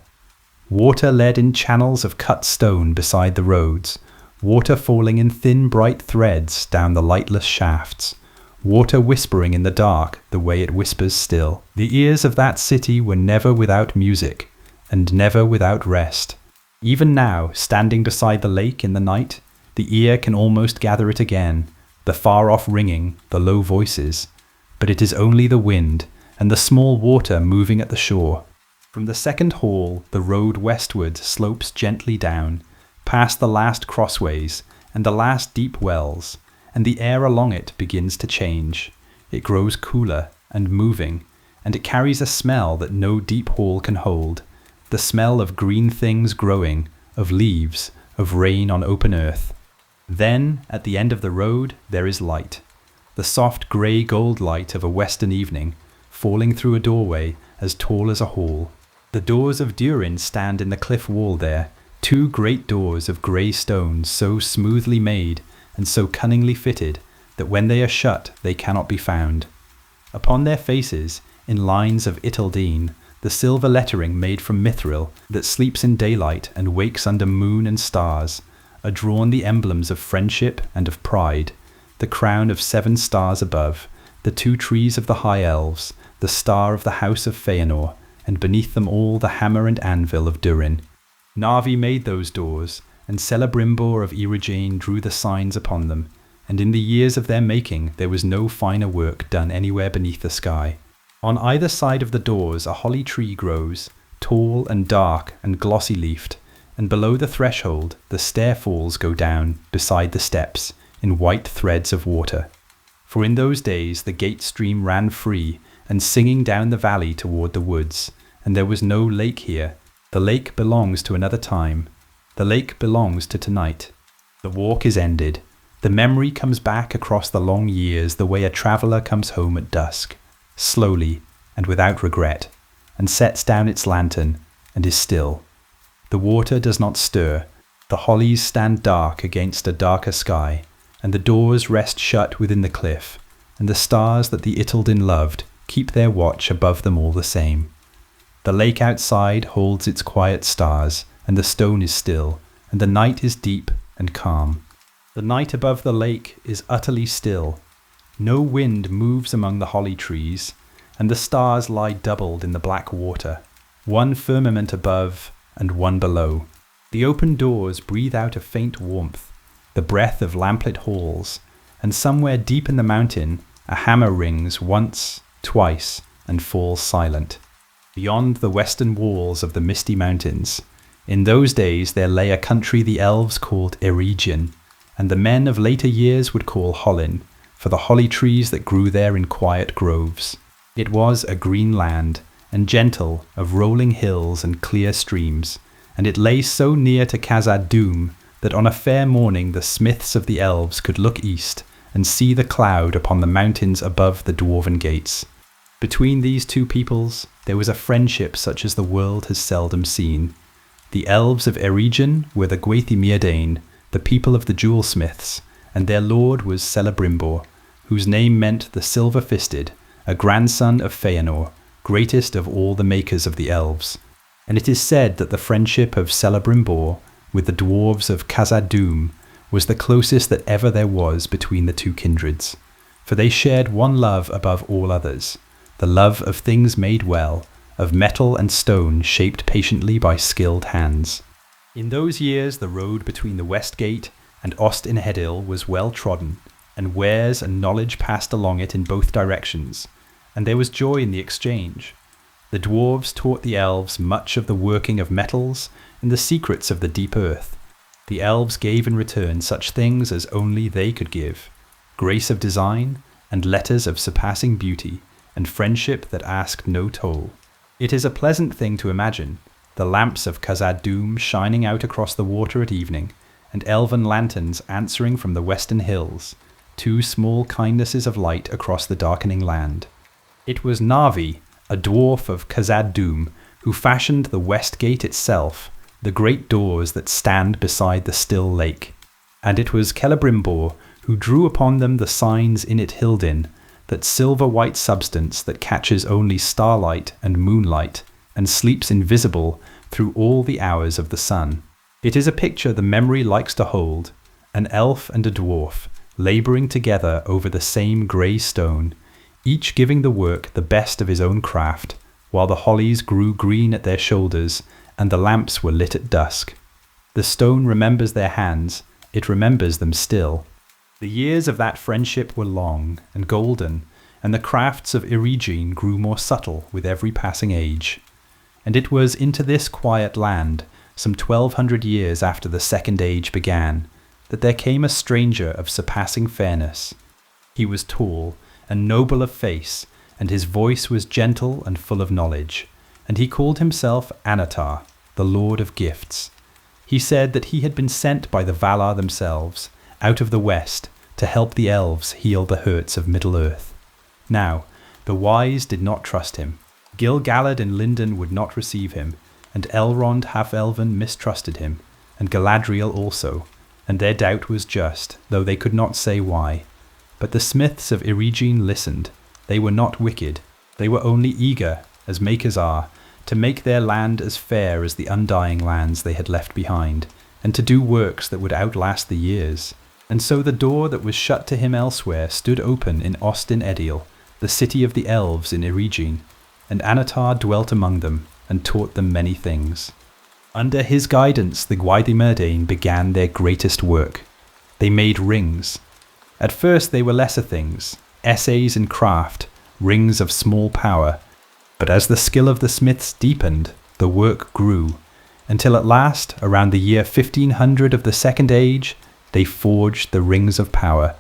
Water led in channels of cut stone beside the roads, water falling in thin bright threads down the lightless shafts, water whispering in the dark the way it whispers still. The ears of that city were never without music, and never without rest. Even now, standing beside the lake in the night, the ear can almost gather it again, the far-off ringing, the low voices, but it is only the wind and the small water moving at the shore. From the second hall, the road westward slopes gently down, past the last crossways and the last deep wells, and the air along it begins to change. It grows cooler and moving, and it carries a smell that no deep hall can hold, the smell of green things growing, of leaves, of rain on open earth. Then, at the end of the road, there is light, the soft grey gold light of a western evening, falling through a doorway as tall as a hall. The Doors of Durin stand in the cliff wall there, two great doors of grey stones so smoothly made and so cunningly fitted that when they are shut they cannot be found. Upon their faces, in lines of Iteldine, the silver lettering made from mithril that sleeps in daylight and wakes under moon and stars, are drawn the emblems of friendship and of pride, the crown of 7 stars above, the 2 trees of the high elves, the star of the house of Feanor, and beneath them all the hammer and anvil of Durin. Narvi made those doors, and Celebrimbor of Eregion drew the signs upon them, and in the years of their making there was no finer work done anywhere beneath the sky. On either side of the doors a holly tree grows, tall and dark and glossy-leafed, and below the threshold the stair falls go down beside the steps in white threads of water. For in those days the gate stream ran free and singing down the valley toward the woods, and there was no lake here. The lake belongs to another time. The lake belongs to tonight. The walk is ended. The memory comes back across the long years the way a traveller comes home at dusk, slowly and without regret, and sets down its lantern and is still. The water does not stir. The hollies stand dark against a darker sky, and the doors rest shut within the cliff, and the stars that the Itildin loved keep their watch above them all the same. The lake outside holds its quiet stars, and the stone is still, and the night is deep and calm. The night above the lake is utterly still. No wind moves among the holly trees, and the stars lie doubled in the black water, one firmament above and one below. The open doors breathe out a faint warmth, the breath of lamplit halls, and somewhere deep in the mountain a hammer rings once, twice, and falls silent. Beyond the western walls of the Misty Mountains, in those days there lay a country the elves called Eregion, and the men of later years would call Hollin, for the holly trees that grew there in quiet groves. It was a green land, and gentle, of rolling hills and clear streams, and it lay so near to Khazad-dûm that on a fair morning the smiths of the elves could look east and see the cloud upon the mountains above the dwarven gates. Between these two peoples there was a friendship such as the world has seldom seen. The Elves of Eregion were the Gwaithimyrdain, the people of the jewel-smiths, and their lord was Celebrimbor, whose name meant the silver-fisted, a grandson of Feanor, greatest of all the makers of the elves. And it is said that the friendship of Celebrimbor with the dwarves of Khazad-dûm was the closest that ever there was between the two kindreds, for they shared one love above all others, the love of things made well, of metal and stone shaped patiently by skilled hands. In those years the road between the West Gate and Ost-in-Hedil was well trodden, and wares and knowledge passed along it in both directions, and there was joy in the exchange. The dwarves taught the elves much of the working of metals and the secrets of the deep earth. The elves gave in return such things as only they could give, grace of design, and letters of surpassing beauty, and friendship that asked no toll. It is a pleasant thing to imagine, the lamps of Khazad-dûm shining out across the water at evening, and elven lanterns answering from the western hills, two small kindnesses of light across the darkening land. It was Narvi, a dwarf of Khazad-dûm, who fashioned the West Gate itself, the great doors that stand beside the still lake. And it was Celebrimbor who drew upon them the signs in it Hildin, that silver-white substance that catches only starlight and moonlight, and sleeps invisible through all the hours of the sun. It is a picture the memory likes to hold, an elf and a dwarf, labouring together over the same grey stone, each giving the work the best of his own craft, while the hollies grew green at their shoulders and the lamps were lit at dusk. The stone remembers their hands, it remembers them still. The years of that friendship were long and golden, and the crafts of Eregion grew more subtle with every passing age. And it was into this quiet land, some 1200 years after the Second Age began, that there came a stranger of surpassing fairness. He was tall and noble of face, and his voice was gentle and full of knowledge, and he called himself Anatar, the Lord of Gifts. He said that he had been sent by the Valar themselves, out of the west, to help the elves heal the hurts of Middle-earth. Now, the wise did not trust him. Gil-galad and Lindon would not receive him, and Elrond half-elven mistrusted him, and Galadriel also, and their doubt was just, though they could not say why. But the smiths of Eregion listened. They were not wicked. They were only eager, as makers are, to make their land as fair as the undying lands they had left behind, and to do works that would outlast the years. And so the door that was shut to him elsewhere stood open in Ost-in-Edil, the city of the elves in Eregion, and Anatar dwelt among them, and taught them many things. Under his guidance the Gwaithimyrdain began their greatest work. They made rings. At first they were lesser things, essays in craft, rings of small power, but as the skill of the smiths deepened, the work grew, until at last, around the year 1500 of the Second Age, they forged the rings of power,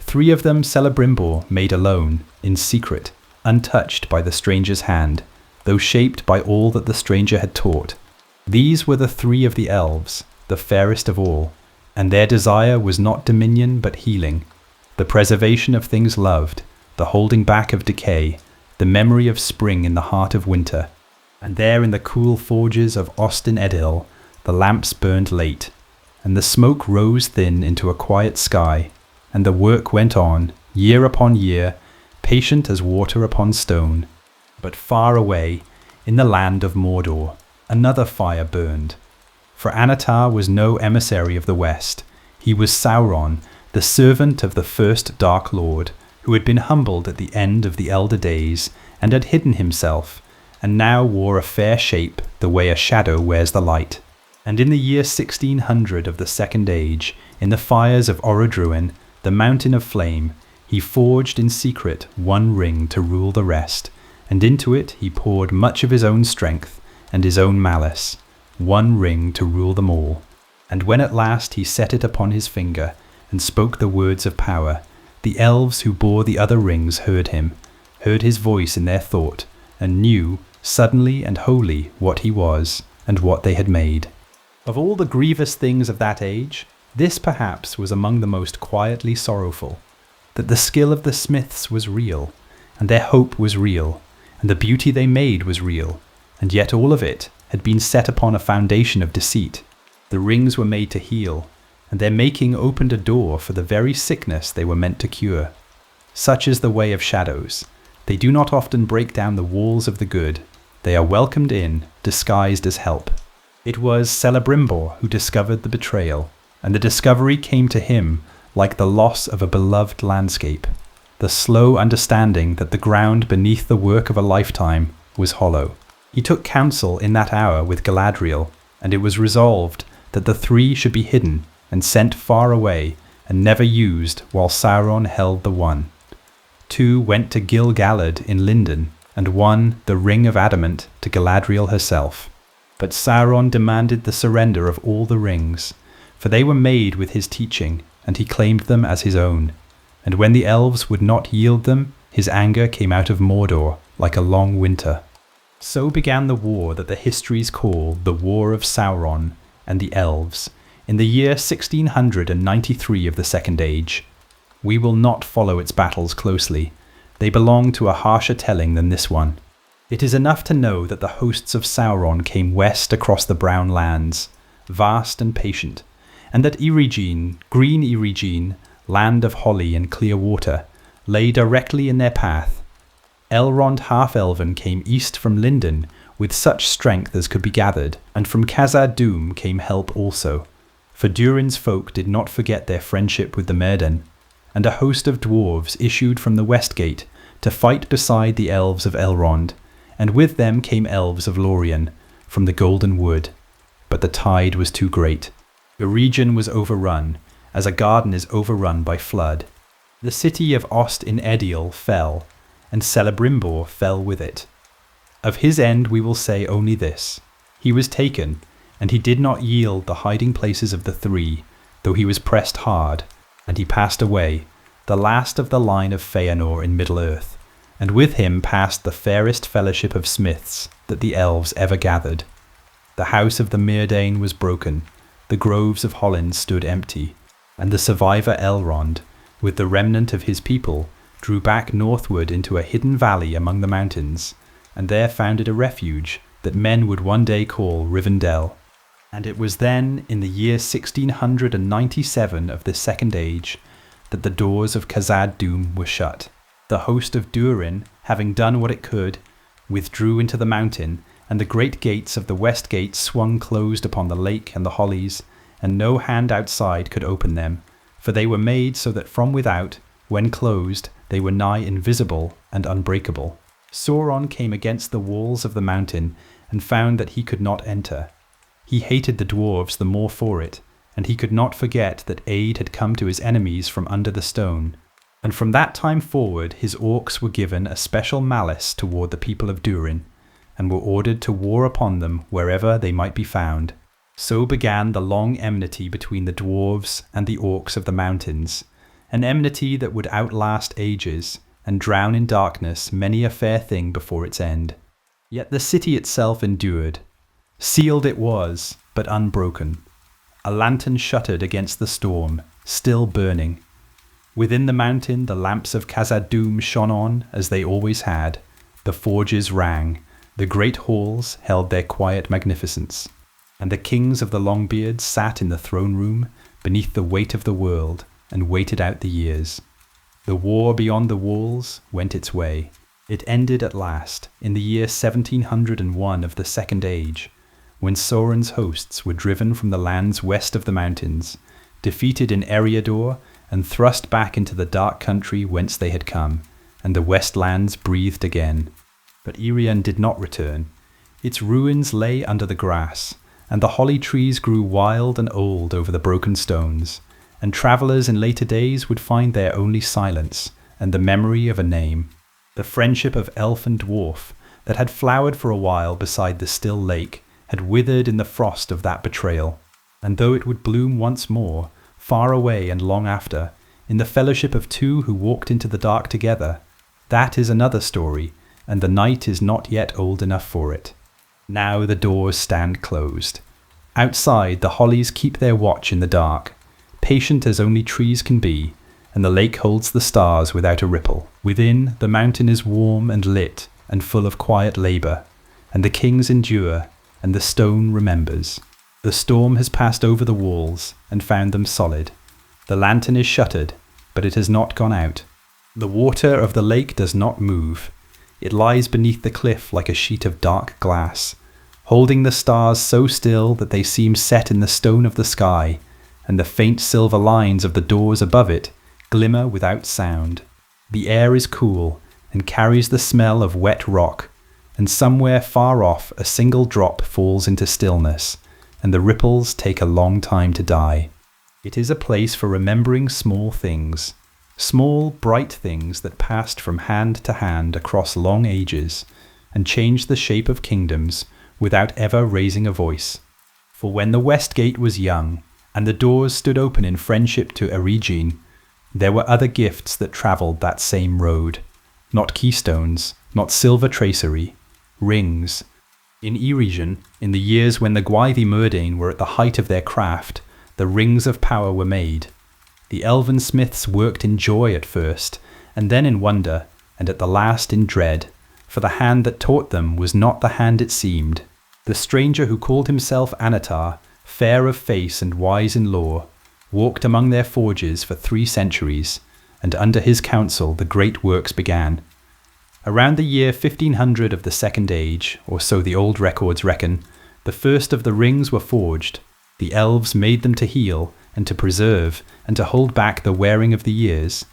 3 of them Celebrimbor made alone, in secret, untouched by the stranger's hand, though shaped by all that the stranger had taught. These were the 3 of the elves, the fairest of all, and their desire was not dominion but healing, the preservation of things loved, the holding back of decay, the memory of spring in the heart of winter. And there in the cool forges of Ostin Edil, the lamps burned late, and the smoke rose thin into a quiet sky, and the work went on, year upon year, patient as water upon stone. But far away, in the land of Mordor, another fire burned. For Anatar was no emissary of the West. He was Sauron, the servant of the first Dark Lord, who had been humbled at the end of the elder days, and had hidden himself, and now wore a fair shape the way a shadow wears the light. And in the year 1600 of the Second Age, in the fires of Orodruin, the mountain of flame, he forged in secret one ring to rule the rest, and into it he poured much of his own strength and his own malice, one ring to rule them all. And when at last he set it upon his finger, and spoke the words of power, the elves who bore the other rings heard him, heard his voice in their thought, and knew, suddenly and wholly, what he was, and what they had made. Of all the grievous things of that age, this perhaps was among the most quietly sorrowful, that the skill of the smiths was real, and their hope was real, and the beauty they made was real, and yet all of it had been set upon a foundation of deceit. The rings were made to heal, and their making opened a door for the very sickness they were meant to cure. Such is the way of shadows. They do not often break down the walls of the good. They are welcomed in, disguised as help. It was Celebrimbor who discovered the betrayal, and the discovery came to him like the loss of a beloved landscape, the slow understanding that the ground beneath the work of a lifetime was hollow. He took counsel in that hour with Galadriel, and it was resolved that the 3 should be hidden and sent far away and never used while Sauron held the one. 2 went to Gil-galad in Lindon, and 1, the Ring of Adamant, to Galadriel herself. But Sauron demanded the surrender of all the rings, for they were made with his teaching, and he claimed them as his own. And when the elves would not yield them, his anger came out of Mordor like a long winter. So began the war that the histories call the War of Sauron and the Elves, in the year 1693 of the Second Age. We will not follow its battles closely. They belong to a harsher telling than this one. It is enough to know that the hosts of Sauron came west across the brown lands, vast and patient, and that Eregion, green Eregion, land of holly and clear water, lay directly in their path. Elrond Half-Elven came east from Lindon with such strength as could be gathered, and from Khazad-dûm came help also. For Durin's folk did not forget their friendship with the Myrden, and a host of dwarves issued from the west gate to fight beside the elves of Elrond, and with them came elves of Lorien from the Golden Wood. But the tide was too great. Eregion was overrun, as a garden is overrun by flood. The city of Ost-in-Edil fell, and Celebrimbor fell with it. Of his end we will say only this: he was taken, and he did not yield the hiding places of the 3, though he was pressed hard, and he passed away, the last of the line of Feanor in Middle-earth, and with him passed the fairest fellowship of smiths that the elves ever gathered. The house of the Myrdain was broken, the groves of Holland stood empty, and the survivor Elrond, with the remnant of his people, drew back northward into a hidden valley among the mountains, and there founded a refuge that men would one day call Rivendell. And it was then, in the year 1697 of the Second Age, that the doors of Khazad-dûm were shut. The host of Durin, having done what it could, withdrew into the mountain, and the great gates of the west gate swung closed upon the lake and the hollies, and no hand outside could open them, for they were made so that from without, when closed, they were nigh invisible and unbreakable. Sauron came against the walls of the mountain, and found that he could not enter. He hated the dwarves the more for it, and he could not forget that aid had come to his enemies from under the stone. And from that time forward his orcs were given a special malice toward the people of Durin, and were ordered to war upon them wherever they might be found. So began the long enmity between the dwarves and the orcs of the mountains, an enmity that would outlast ages and drown in darkness many a fair thing before its end. Yet the city itself endured. Sealed it was, but unbroken. A lantern shuttered against the storm, still burning. Within the mountain the lamps of Khazad-dûm shone on as they always had. The forges rang, the great halls held their quiet magnificence, and the kings of the Longbeards sat in the throne room beneath the weight of the world and waited out the years. The war beyond the walls went its way. It ended at last in the year 1701 of the Second Age, when Sauron's hosts were driven from the lands west of the mountains, defeated in Eriador, and thrust back into the dark country whence they had come, and the Westlands breathed again. But Eregion did not return. Its ruins lay under the grass, and the holly trees grew wild and old over the broken stones, and travellers in later days would find there only silence and the memory of a name, the friendship of elf and dwarf that had flowered for a while beside the still lake had withered in the frost of that betrayal, and though it would bloom once more, far away and long after, in the fellowship of two who walked into the dark together, that is another story, and the night is not yet old enough for it. Now the doors stand closed. Outside the hollies keep their watch in the dark, patient as only trees can be, and the lake holds the stars without a ripple. Within, the mountain is warm and lit and full of quiet labour, and the kings endure, and the stone remembers. The storm has passed over the walls and found them solid. The lantern is shuttered, but it has not gone out. The water of the lake does not move. It lies beneath the cliff like a sheet of dark glass, holding the stars so still that they seem set in the stone of the sky, and the faint silver lines of the doors above it glimmer without sound. The air is cool and carries the smell of wet rock, and somewhere far off a single drop falls into stillness, and the ripples take a long time to die. It is a place for remembering small things, small bright things that passed from hand to hand across long ages, and changed the shape of kingdoms without ever raising a voice. For when the West Gate was young, and the doors stood open in friendship to Eregion, there were other gifts that travelled that same road. Not keystones, not silver tracery, rings. In Eregion, in the years when the Gwaithí Myrdain were at the height of their craft, the rings of power were made. The Elven-smiths worked in joy at first, and then in wonder, and at the last in dread, for the hand that taught them was not the hand it seemed. The stranger who called himself Anatar, fair of face and wise in lore, walked among their forges for 3 centuries, and under his counsel the great works began. Around the year 1500 of the Second Age, or so the old records reckon, the first of the rings were forged. The elves made them to heal, and to preserve, and to hold back the wearing of the years.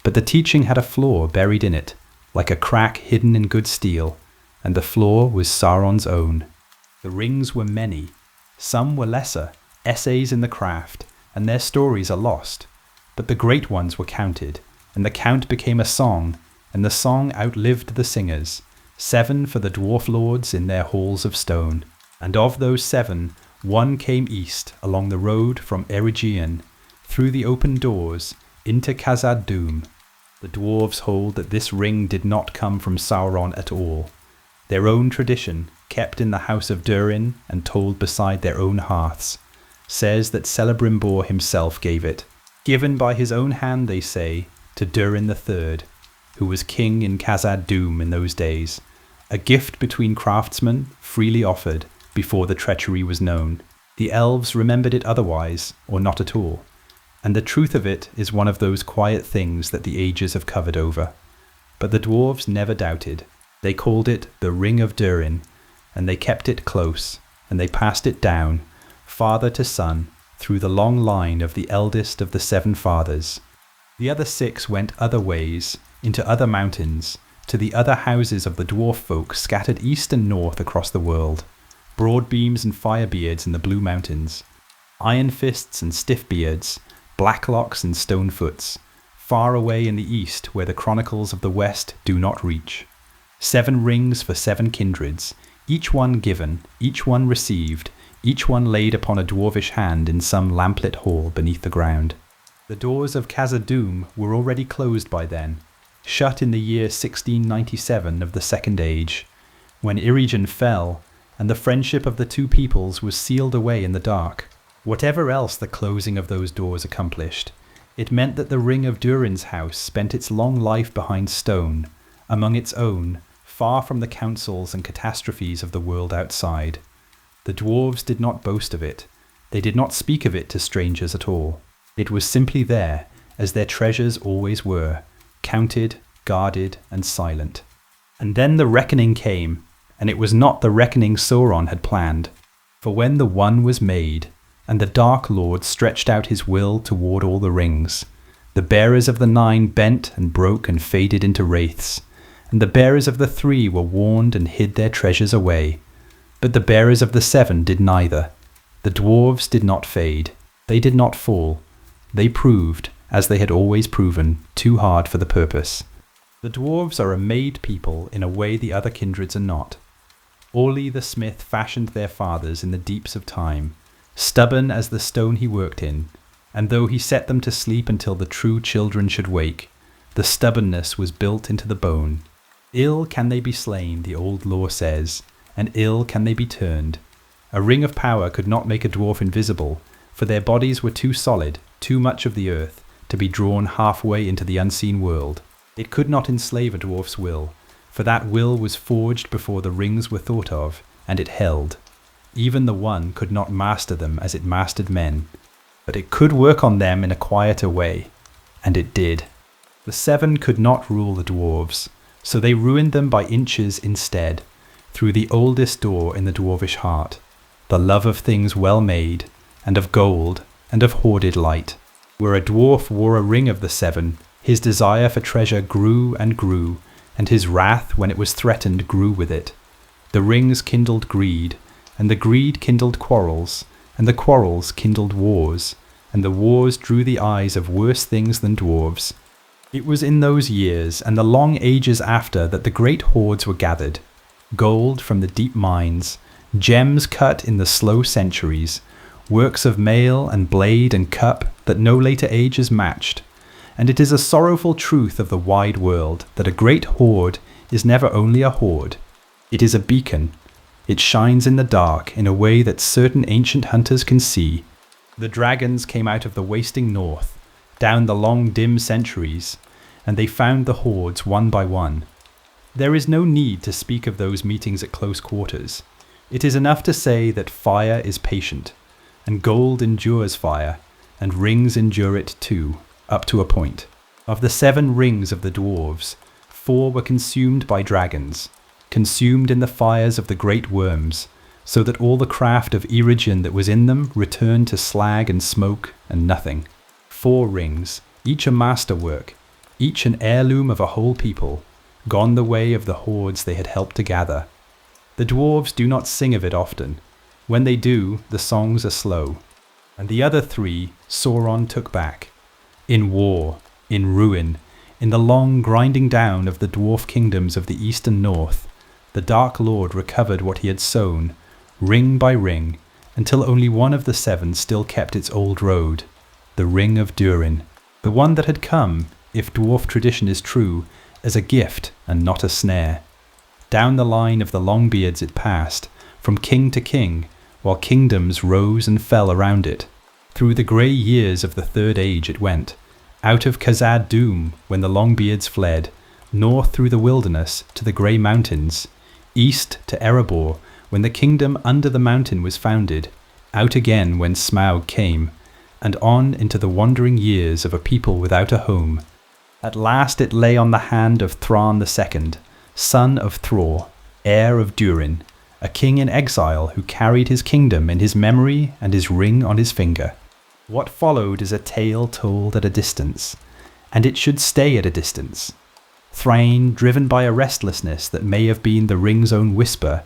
But the teaching had a flaw buried in it, like a crack hidden in good steel, and the flaw was Sauron's own. The rings were many. Some were lesser, essays in the craft, and their stories are lost. But the great ones were counted, and the count became a song, and the song outlived the singers, 7 for the dwarf lords in their halls of stone. And of those 7, 1 came east along the road from Eregion, through the open doors, into Khazad-dûm. The dwarves hold that this ring did not come from Sauron at all. Their own tradition, kept in the house of Durin and told beside their own hearths, says that Celebrimbor himself gave it, given by his own hand, they say, to Durin the Third, who was king in Khazad-dûm in those days, a gift between craftsmen, freely offered, before the treachery was known. The elves remembered it otherwise, or not at all, and the truth of it is one of those quiet things that the ages have covered over. But the dwarves never doubted. They called it the Ring of Durin, and they kept it close, and they passed it down, father to son, through the long line of the eldest of the 7 fathers. The other 6 went other ways, into other mountains, to the other houses of the dwarf folk scattered east and north across the world. Broadbeams and firebeards in the Blue Mountains, iron fists and stiff beards, blacklocks and stonefoots, far away in the east where the chronicles of the west do not reach. 7 rings for 7 kindreds, each one given, each one received, each one laid upon a dwarvish hand in some lamplit hall beneath the ground. The doors of Khazad-dûm were already closed by then, shut in the year 1697 of the Second Age, when Eregion fell, and the friendship of the two peoples was sealed away in the dark. Whatever else the closing of those doors accomplished, it meant that the Ring of Durin's house spent its long life behind stone, among its own, far from the councils and catastrophes of the world outside. The dwarves did not boast of it. They did not speak of it to strangers at all. It was simply there, as their treasures always were, counted, guarded, and silent. And then the reckoning came, and it was not the reckoning Sauron had planned. For when the One was made, and the Dark Lord stretched out his will toward all the rings, the bearers of the Nine bent and broke and faded into wraiths, and the bearers of the Three were warned and hid their treasures away. But the bearers of the Seven did neither. The dwarves did not fade. They did not fall. They proved, as they had always proven, too hard for the purpose. The dwarves are a made people in a way the other kindreds are not. Orli the smith fashioned their fathers in the deeps of time, stubborn as the stone he worked in, and though he set them to sleep until the true children should wake, the stubbornness was built into the bone. Ill can they be slain, the old lore says, and ill can they be turned. A ring of power could not make a dwarf invisible, for their bodies were too solid, too much of the earth, to be drawn halfway into the unseen world. It could not enslave a dwarf's will, for that will was forged before the rings were thought of, and it held. Even the One could not master them as it mastered men, but it could work on them in a quieter way, and it did. The Seven could not rule the dwarves, so they ruined them by inches instead, through the oldest door in the dwarvish heart, the love of things well made, and of gold, and of hoarded light. Where a dwarf wore a ring of the Seven, his desire for treasure grew, and his wrath when it was threatened grew with it. The rings kindled greed, and the greed kindled quarrels, and the quarrels kindled wars, and the wars drew the eyes of worse things than dwarves. It was in those years and the long ages after that the great hoards were gathered. Gold from the deep mines, gems cut in the slow centuries, works of mail and blade and cup that no later ages matched. And it is a sorrowful truth of the wide world that a great hoard is never only a hoard. It is a beacon. It shines in the dark in a way that certain ancient hunters can see. The dragons came out of the wasting north, down the long dim centuries, and they found the hoards one by one. There is no need to speak of those meetings at close quarters. It is enough to say that fire is patient, and gold endures fire, and rings endure it too, up to a point. Of the 7 rings of the dwarves, 4 were consumed by dragons, consumed in the fires of the great worms, so that all the craft of Eregion that was in them returned to slag and smoke and nothing. 4 rings, each a masterwork, each an heirloom of a whole people, gone the way of the hoards they had helped to gather. The dwarves do not sing of it often. When they do, the songs are slow. And the other 3 Sauron took back. In war, in ruin, in the long grinding down of the dwarf kingdoms of the east and north, the Dark Lord recovered what he had sown, ring by ring, until only one of the 7 still kept its old road, the Ring of Durin, the one that had come, if dwarf tradition is true, as a gift and not a snare. Down the line of the Longbeards it passed, from king to king, while kingdoms rose and fell around it. Through the grey years of the Third Age it went, out of Khazad-dûm when the Longbeards fled, north through the wilderness to the grey mountains, east to Erebor when the kingdom under the mountain was founded, out again when Smaug came, and on into the wandering years of a people without a home. At last it lay on the hand of Thrawn II, son of Thror, heir of Durin, a king in exile who carried his kingdom in his memory and his ring on his finger. What followed is a tale told at a distance, and it should stay at a distance. Thrain, driven by a restlessness that may have been the ring's own whisper,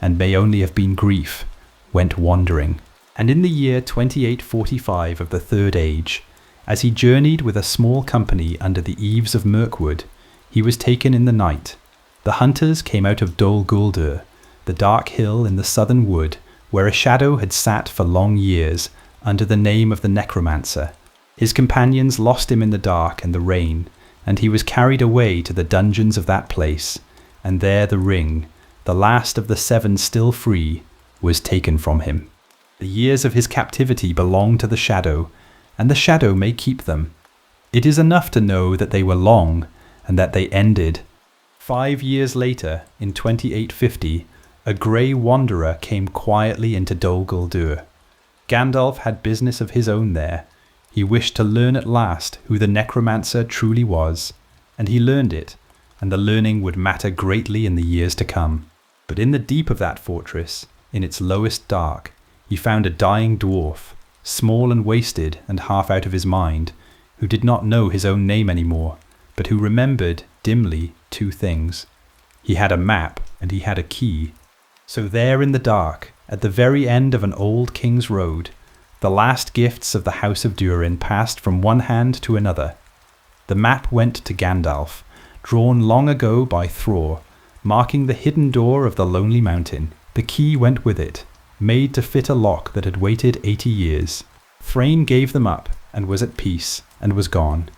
and may only have been grief, went wandering. And in the year 2845 of the Third Age, as he journeyed with a small company under the eaves of Mirkwood, he was taken in the night. The hunters came out of Dol Guldur, the dark hill in the southern wood, where a shadow had sat for long years, under the name of the Necromancer. His companions lost him in the dark and the rain, and he was carried away to the dungeons of that place, and there the ring, the last of the 7 still free, was taken from him. The years of his captivity belong to the shadow, and the shadow may keep them. It is enough to know that they were long, and that they ended. 5 years later, in 2850, a grey wanderer came quietly into Dol Guldur. Gandalf had business of his own there. He wished to learn at last who the necromancer truly was, and he learned it, and the learning would matter greatly in the years to come. But in the deep of that fortress, in its lowest dark, he found a dying dwarf, small and wasted and half out of his mind, who did not know his own name anymore, but who remembered, dimly, 2 things. He had a map, and he had a key. So there in the dark, at the very end of an old king's road, the last gifts of the House of Durin passed from one hand to another. The map went to Gandalf, drawn long ago by Thror, marking the hidden door of the Lonely Mountain. The key went with it, made to fit a lock that had waited 80 years. Thrain gave them up, and was at peace, and was gone.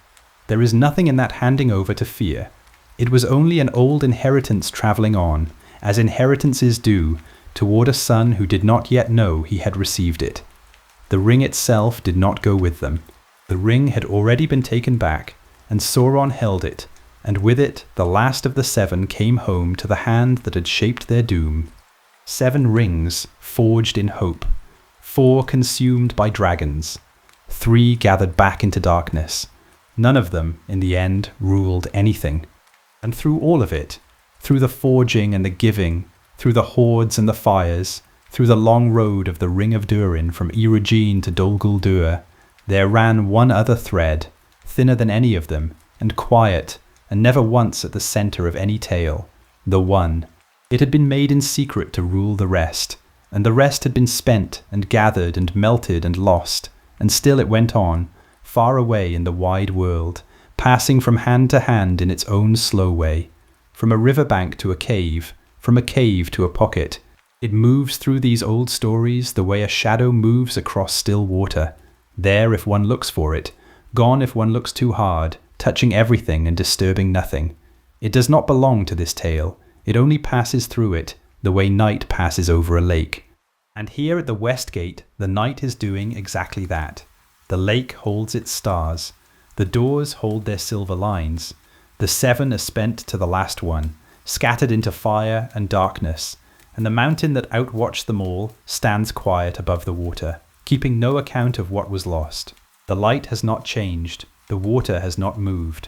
There is nothing in that handing over to fear. It was only an old inheritance travelling on, as inheritances do, toward a son who did not yet know he had received it. The ring itself did not go with them. The ring had already been taken back, and Sauron held it, and with it the last of the 7 came home to the hand that had shaped their doom. 7 rings forged in hope, 4 consumed by dragons, 3 gathered back into darkness. None of them, in the end, ruled anything. And through all of it, through the forging and the giving, through the hordes and the fires, through the long road of the Ring of Durin from Eregion to Dol Guldur, there ran one other thread, thinner than any of them, and quiet, and never once at the centre of any tale. The One. It had been made in secret to rule the rest, and the rest had been spent and gathered and melted and lost, and still it went on, far away in the wide world, passing from hand to hand in its own slow way, from a riverbank to a cave, from a cave to a pocket. It moves through these old stories the way a shadow moves across still water, there if one looks for it, gone if one looks too hard, touching everything and disturbing nothing. It does not belong to this tale, it only passes through it, the way night passes over a lake. And here at the West Gate, the night is doing exactly that. The lake holds its stars, the doors hold their silver lines, the 7 are spent to the last one, scattered into fire and darkness, and the mountain that outwatched them all stands quiet above the water, keeping no account of what was lost. The light has not changed, the water has not moved.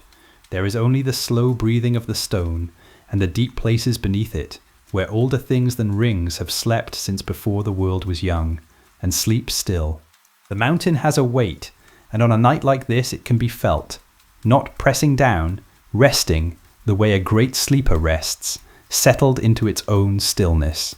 There is only the slow breathing of the stone, and the deep places beneath it, where older things than rings have slept since before the world was young, and sleep still. The mountain has a weight, and on a night like this it can be felt, not pressing down, resting, the way a great sleeper rests, settled into its own stillness.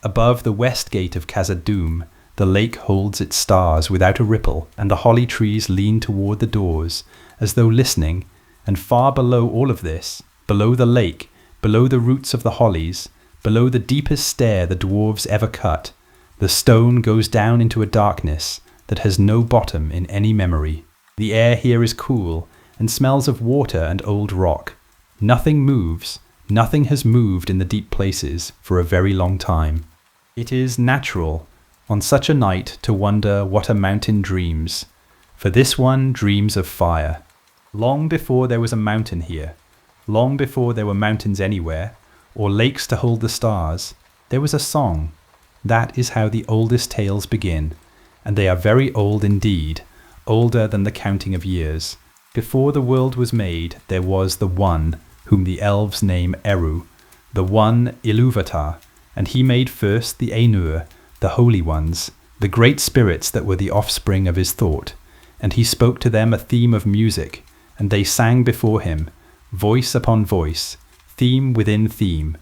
Above the west gate of Khazad-dûm, the lake holds its stars without a ripple, and the holly trees lean toward the doors, as though listening, and far below all of this, below the lake, below the roots of the hollies, below the deepest stair the dwarves ever cut, the stone goes down into a darkness that has no bottom in any memory. The air here is cool, and smells of water and old rock. Nothing moves, nothing has moved in the deep places for a very long time. It is natural, on such a night, to wonder what a mountain dreams, for this one dreams of fire. Long before there was a mountain here, long before there were mountains anywhere, or lakes to hold the stars, there was a song. That is how the oldest tales begin, and they are very old indeed, older than the counting of years. Before the world was made, there was the One, whom the elves name Eru, the One Ilúvatar, and he made first the Ainur, the Holy Ones, the great spirits that were the offspring of his thought, and he spoke to them a theme of music, and they sang before him, voice upon voice, theme within theme.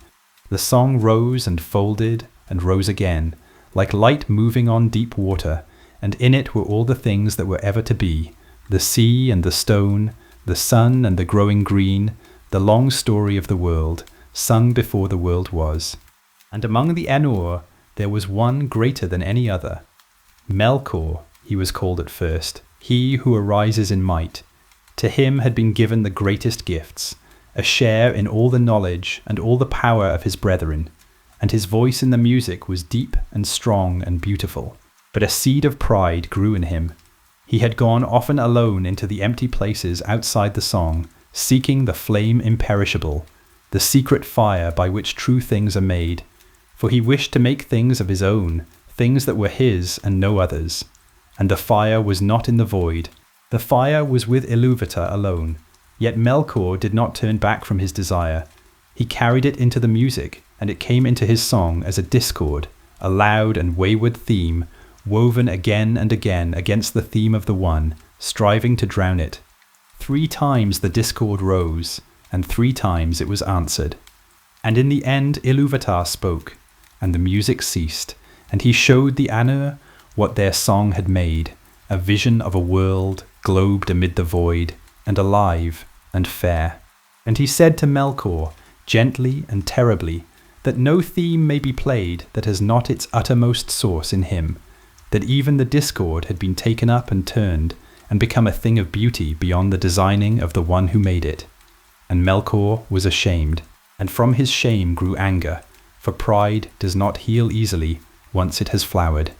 The song rose and folded and rose again, like light moving on deep water, and in it were all the things that were ever to be, the sea and the stone, the sun and the growing green, the long story of the world, sung before the world was. And among the Ainur there was one greater than any other. Melkor, he was called at first, he who arises in might. To him had been given the greatest gifts, a share in all the knowledge and all the power of his brethren, and his voice in the music was deep and strong and beautiful. But a seed of pride grew in him. He had gone often alone into the empty places outside the song, seeking the flame imperishable, the secret fire by which true things are made. For he wished to make things of his own, things that were his and no others. And the fire was not in the void. The fire was with Iluvatar alone. Yet Melkor did not turn back from his desire. He carried it into the music, and it came into his song as a discord, a loud and wayward theme, woven again and again against the theme of the one, striving to drown it. 3 times the discord rose, and 3 times it was answered. And in the end Iluvatar spoke, and the music ceased, and he showed the Ainur what their song had made, a vision of a world globed amid the void, and alive and fair. And he said to Melkor, gently and terribly, that no theme may be played that has not its uttermost source in him, that even the discord had been taken up and turned, and become a thing of beauty beyond the designing of the one who made it. And Melkor was ashamed, and from his shame grew anger, for pride does not heal easily once it has flowered.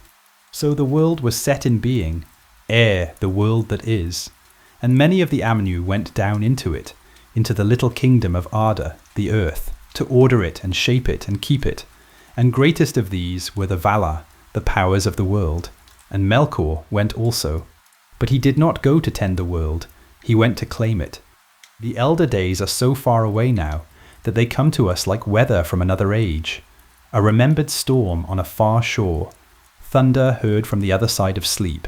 So the world was set in being, ere the world that is, and many of the Amanu went down into it, into the little kingdom of Arda, the earth, to order it and shape it and keep it, and greatest of these were the Valar, the powers of the world, and Melkor went also. But he did not go to tend the world, he went to claim it. The elder days are so far away now that they come to us like weather from another age, a remembered storm on a far shore, thunder heard from the other side of sleep.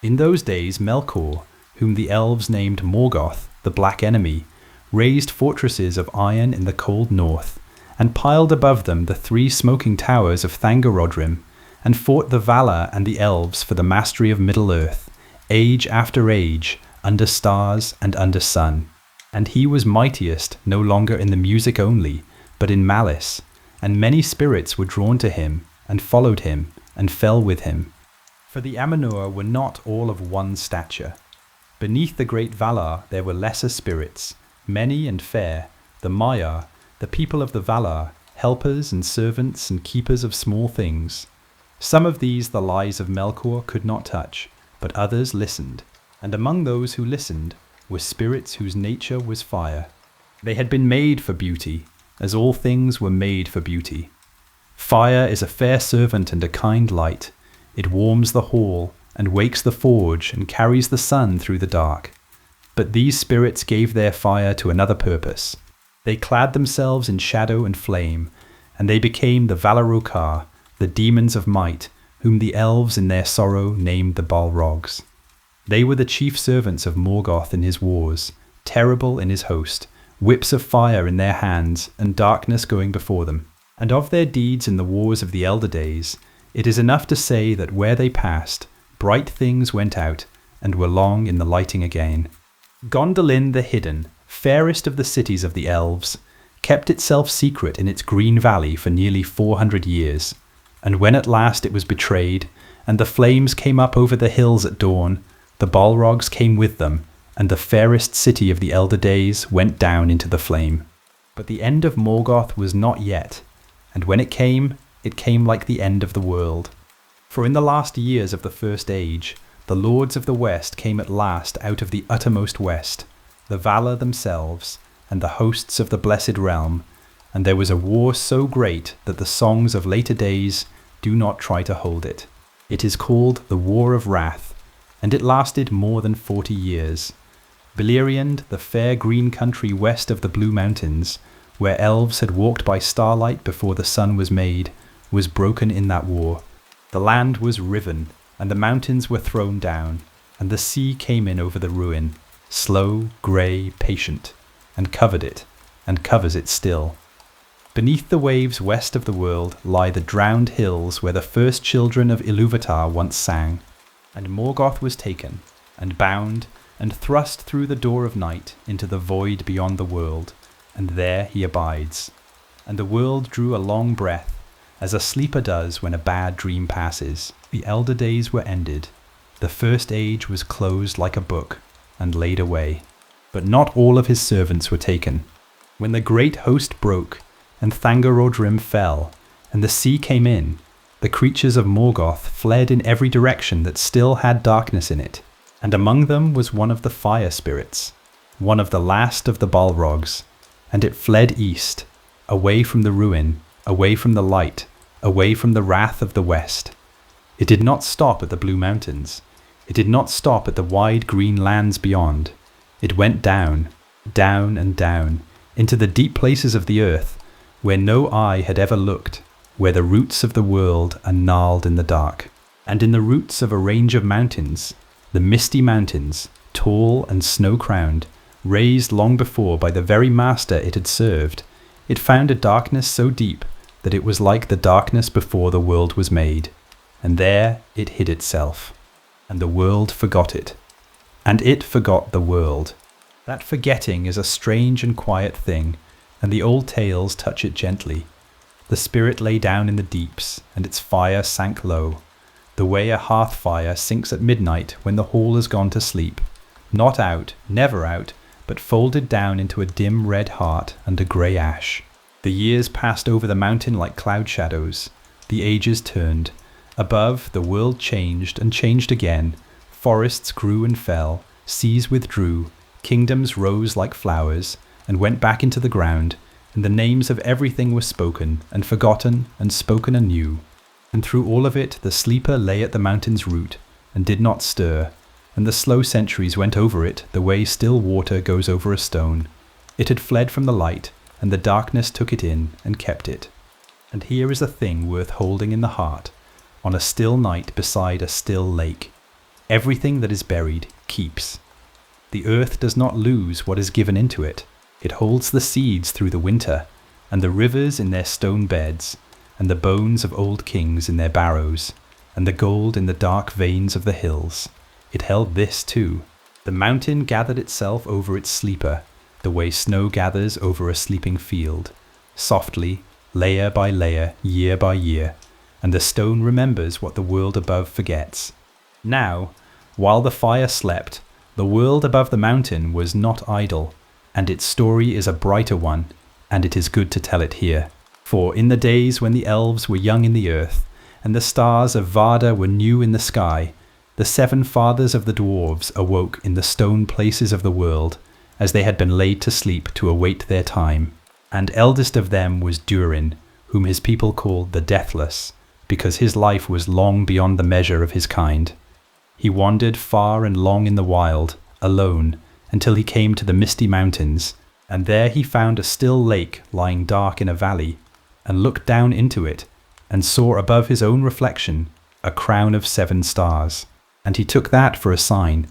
In those days Melkor, whom the elves named Morgoth, the Black Enemy, raised fortresses of iron in the cold north, and piled above them the 3 smoking towers of Thangorodrim, and fought the Valar and the elves for the mastery of Middle-earth, age after age, under stars and under sun. And he was mightiest no longer in the music only, but in malice, and many spirits were drawn to him, and followed him, and fell with him. For the Amanur were not all of one stature. Beneath the great Valar there were lesser spirits, many and fair, the Maiar, the people of the Valar, helpers and servants and keepers of small things. Some of these the lies of Melkor could not touch, but others listened, and among those who listened were spirits whose nature was fire. They had been made for beauty, as all things were made for beauty. Fire is a fair servant and a kind light. It warms the hall, and wakes the forge, and carries the sun through the dark. But these spirits gave their fire to another purpose. They clad themselves in shadow and flame, and they became the Valarokar, the demons of might, whom the elves in their sorrow named the Balrogs. They were the chief servants of Morgoth in his wars, terrible in his host, whips of fire in their hands, and darkness going before them. And of their deeds in the wars of the elder days, it is enough to say that where they passed, bright things went out, and were long in the lighting again. Gondolin the Hidden, fairest of the cities of the elves, kept itself secret in its green valley for nearly 400 years, and when at last it was betrayed, and the flames came up over the hills at dawn, the Balrogs came with them, and the fairest city of the elder days went down into the flame. But the end of Morgoth was not yet, and when it came like the end of the world. For in the last years of the First Age, the lords of the West came at last out of the uttermost West, the Valar themselves, and the hosts of the Blessed Realm, and there was a war so great that the songs of later days do not try to hold it. It is called the War of Wrath, and it lasted more than 40 years. Beleriand, the fair green country west of the Blue Mountains, where elves had walked by starlight before the sun was made, was broken in that war. The land was riven, and the mountains were thrown down, and the sea came in over the ruin, slow, grey, patient, and covered it, and covers it still. Beneath the waves west of the world lie the drowned hills where the first children of Iluvatar once sang. And Morgoth was taken, and bound, and thrust through the door of night into the void beyond the world, and there he abides. And the world drew a long breath, as a sleeper does when a bad dream passes. The elder days were ended, The first age was closed like a book and laid away. But not all of his servants were taken. When the great host broke, and Thangorodrim fell, and the sea came in, the creatures of Morgoth fled in every direction that still had darkness in it. And among them was one of the fire spirits, one of the last of the Balrogs, and it fled east, away from the ruin, away from the light, away from the wrath of the west. It did not stop at the Blue Mountains. It did not stop at the wide green lands beyond. It went down, down and down, into the deep places of the earth, where no eye had ever looked, where the roots of the world are gnarled in the dark. And in the roots of a range of mountains, the Misty Mountains, tall and snow-crowned, raised long before by the very master it had served, it found a darkness so deep that it was like the darkness before the world was made. And there it hid itself, and the world forgot it. And it forgot the world. That forgetting is a strange and quiet thing, and the old tales touch it gently. The spirit lay down in the deeps, and its fire sank low, the way a hearth fire sinks at midnight when the hall has gone to sleep, not out, never out, but folded down into a dim red heart under grey ash. The years passed over the mountain like cloud shadows. The ages turned. Above, the world changed and changed again. Forests grew and fell, seas withdrew, kingdoms rose like flowers and went back into the ground, and the names of everything were spoken and forgotten and spoken anew. And through all of it the sleeper lay at the mountain's root and did not stir, and the slow centuries went over it the way still water goes over a stone. It had fled from the light, and the darkness took it in and kept it. And here is a thing worth holding in the heart, on a still night beside a still lake. Everything that is buried keeps. The earth does not lose what is given into it. It holds the seeds through the winter, and the rivers in their stone beds, and the bones of old kings in their barrows, and the gold in the dark veins of the hills. It held this too. The mountain gathered itself over its sleeper, the way snow gathers over a sleeping field, softly, layer by layer, year by year, and the stone remembers what the world above forgets. Now, while the fire slept, the world above the mountain was not idle, and its story is a brighter one, and it is good to tell it here. For in the days when the elves were young in the earth, and the stars of Varda were new in the sky, the 7 fathers of the dwarves awoke in the stone places of the world, as they had been laid to sleep to await their time. And eldest of them was Durin, whom his people called the Deathless, because his life was long beyond the measure of his kind. He wandered far and long in the wild, alone, until he came to the Misty Mountains, and there he found a still lake lying dark in a valley, and looked down into it, and saw above his own reflection a crown of 7 stars. And he took that for a sign,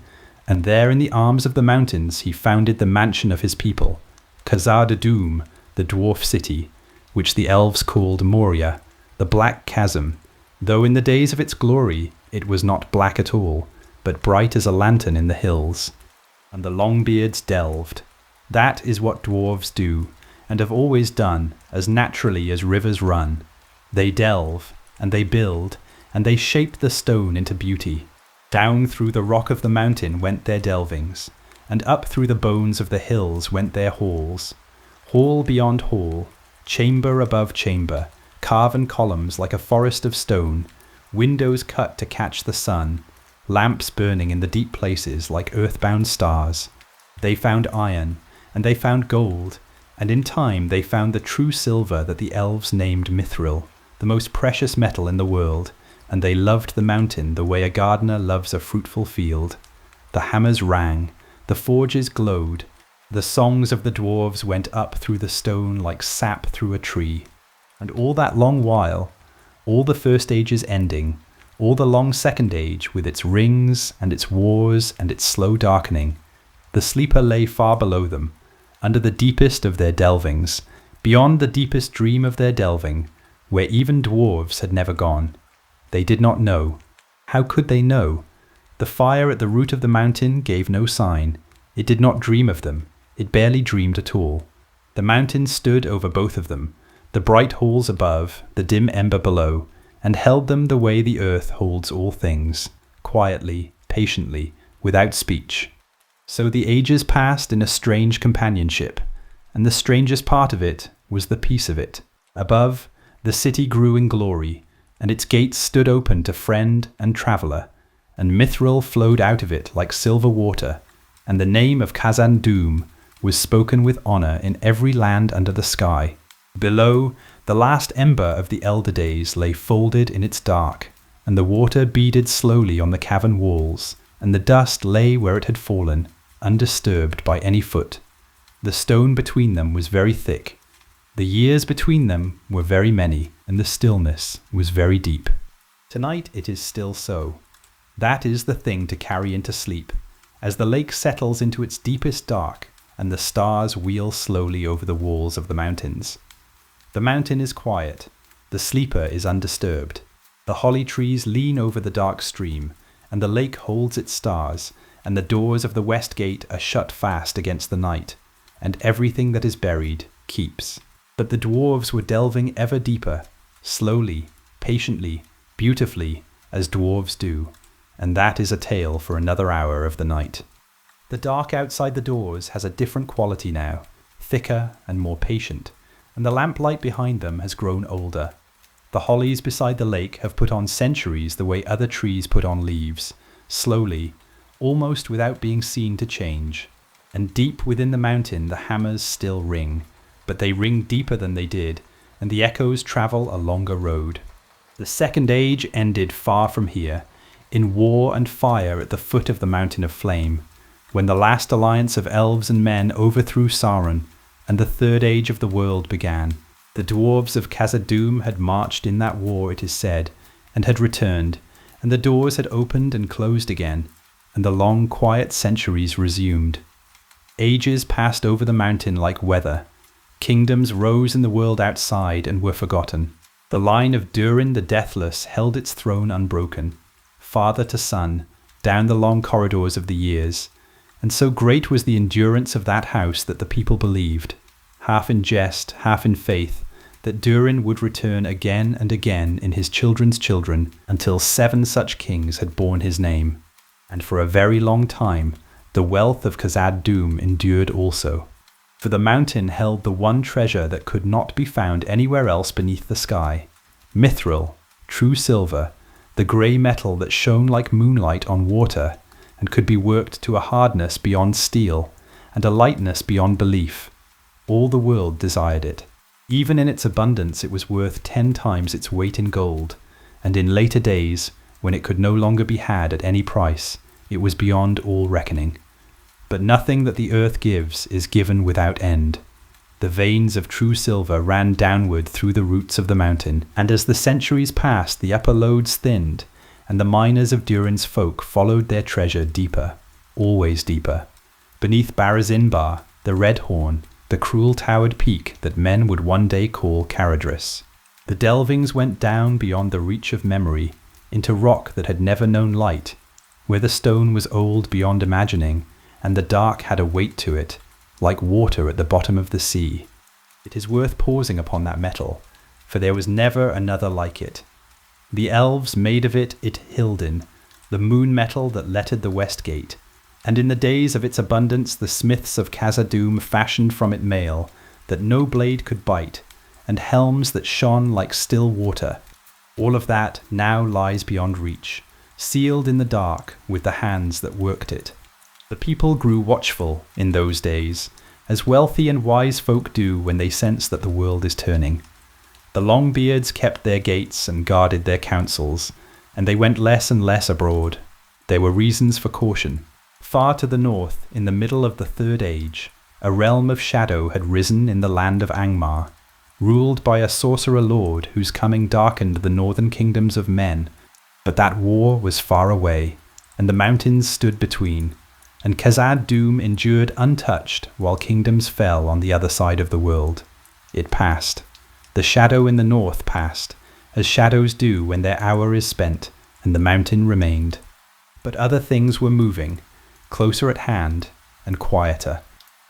and there in the arms of the mountains he founded the mansion of his people, Khazad-dûm, the dwarf city, which the elves called Moria, the Black Chasm, though in the days of its glory it was not black at all, but bright as a lantern in the hills. And the Longbeards delved. That is what dwarves do, and have always done, as naturally as rivers run. They delve, and they build, and they shape the stone into beauty. Down through the rock of the mountain went their delvings, and up through the bones of the hills went their halls. Hall beyond hall, chamber above chamber, carven columns like a forest of stone, windows cut to catch the sun, lamps burning in the deep places like earthbound stars. They found iron, and they found gold, and in time they found the true silver that the elves named mithril, the most precious metal in the world, and they loved the mountain the way a gardener loves a fruitful field. The hammers rang, the forges glowed, the songs of the dwarves went up through the stone like sap through a tree. And all that long while, all the first ages ending, all the long second age with its rings and its wars and its slow darkening, the sleeper lay far below them, under the deepest of their delvings, beyond the deepest dream of their delving, where even dwarves had never gone. They did not know. How could they know? The fire at the root of the mountain gave no sign. It did not dream of them. It barely dreamed at all. The mountain stood over both of them, the bright halls above, the dim ember below, and held them the way the earth holds all things, quietly patiently, without speech. So the ages passed in a strange companionship, and the strangest part of it was the peace of it. Above, the city grew in glory, and its gates stood open to friend and traveller, and mithril flowed out of it like silver water, and the name of Khazad-dûm was spoken with honour in every land under the sky. Below, the last ember of the elder days lay folded in its dark, and the water beaded slowly on the cavern walls, and the dust lay where it had fallen, undisturbed by any foot. The stone between them was very thick, the years between them were very many, and the stillness was very deep. Tonight it is still so. That is the thing to carry into sleep, as the lake settles into its deepest dark, and the stars wheel slowly over the walls of the mountains. The mountain is quiet, the sleeper is undisturbed. The holly trees lean over the dark stream, and the lake holds its stars, and the doors of the west gate are shut fast against the night, and everything that is buried keeps. But the dwarves were delving ever deeper, slowly, patiently, beautifully, as dwarves do, and that is a tale for another hour of the night. The dark outside the doors has a different quality now, thicker and more patient, and the lamplight behind them has grown older. The hollies beside the lake have put on centuries the way other trees put on leaves, slowly, almost without being seen to change. And deep within the mountain the hammers still ring, but they ring deeper than they did, and the echoes travel a longer road. The Second Age ended far from here, in war and fire at the foot of the Mountain of Flame, when the last alliance of elves and men overthrew Sauron, and the Third Age of the world began. The dwarves of Khazad-dûm had marched in that war, it is said, and had returned, and the doors had opened and closed again, and the long quiet centuries resumed. Ages passed over the mountain like weather. Kingdoms rose in the world outside and were forgotten. The line of Durin the Deathless held its throne unbroken, father to son, down the long corridors of the years, and so great was the endurance of that house that the people believed, half in jest, half in faith, that Durin would return again and again in his children's children until 7 such kings had borne his name. And for a very long time, the wealth of Khazad-dûm endured also. For the mountain held the one treasure that could not be found anywhere else beneath the sky, mithril, true silver, the grey metal that shone like moonlight on water, and could be worked to a hardness beyond steel, and a lightness beyond belief. All the world desired it. Even in its abundance it was worth 10 times its weight in gold, and in later days, when it could no longer be had at any price, it was beyond all reckoning. But nothing that the earth gives is given without end. The veins of true silver ran downward through the roots of the mountain, and as the centuries passed the upper lodes thinned, and the miners of Durin's folk followed their treasure deeper, always deeper, beneath Barazinbar, the Red Horn, the cruel-towered peak that men would one day call Caradhras. The delvings went down beyond the reach of memory, into rock that had never known light, where the stone was old beyond imagining, and the dark had a weight to it, like water at the bottom of the sea. It is worth pausing upon that metal, for there was never another like it. The elves made of it Hildin, the moon metal that lettered the west gate, and in the days of its abundance the smiths of Khazad-dûm fashioned from it mail that no blade could bite, and helms that shone like still water. All of that now lies beyond reach, sealed in the dark with the hands that worked it. The people grew watchful in those days, as wealthy and wise folk do when they sense that the world is turning. The Longbeards kept their gates and guarded their councils, and they went less and less abroad. There were reasons for caution. Far to the north, in the middle of the Third Age, a realm of shadow had risen in the land of Angmar, ruled by a sorcerer lord whose coming darkened the northern kingdoms of men. But that war was far away, and the mountains stood between, and Khazad-dûm endured untouched while kingdoms fell on the other side of the world. It passed. The shadow in the north passed, as shadows do when their hour is spent, and the mountain remained. But other things were moving, closer at hand and quieter.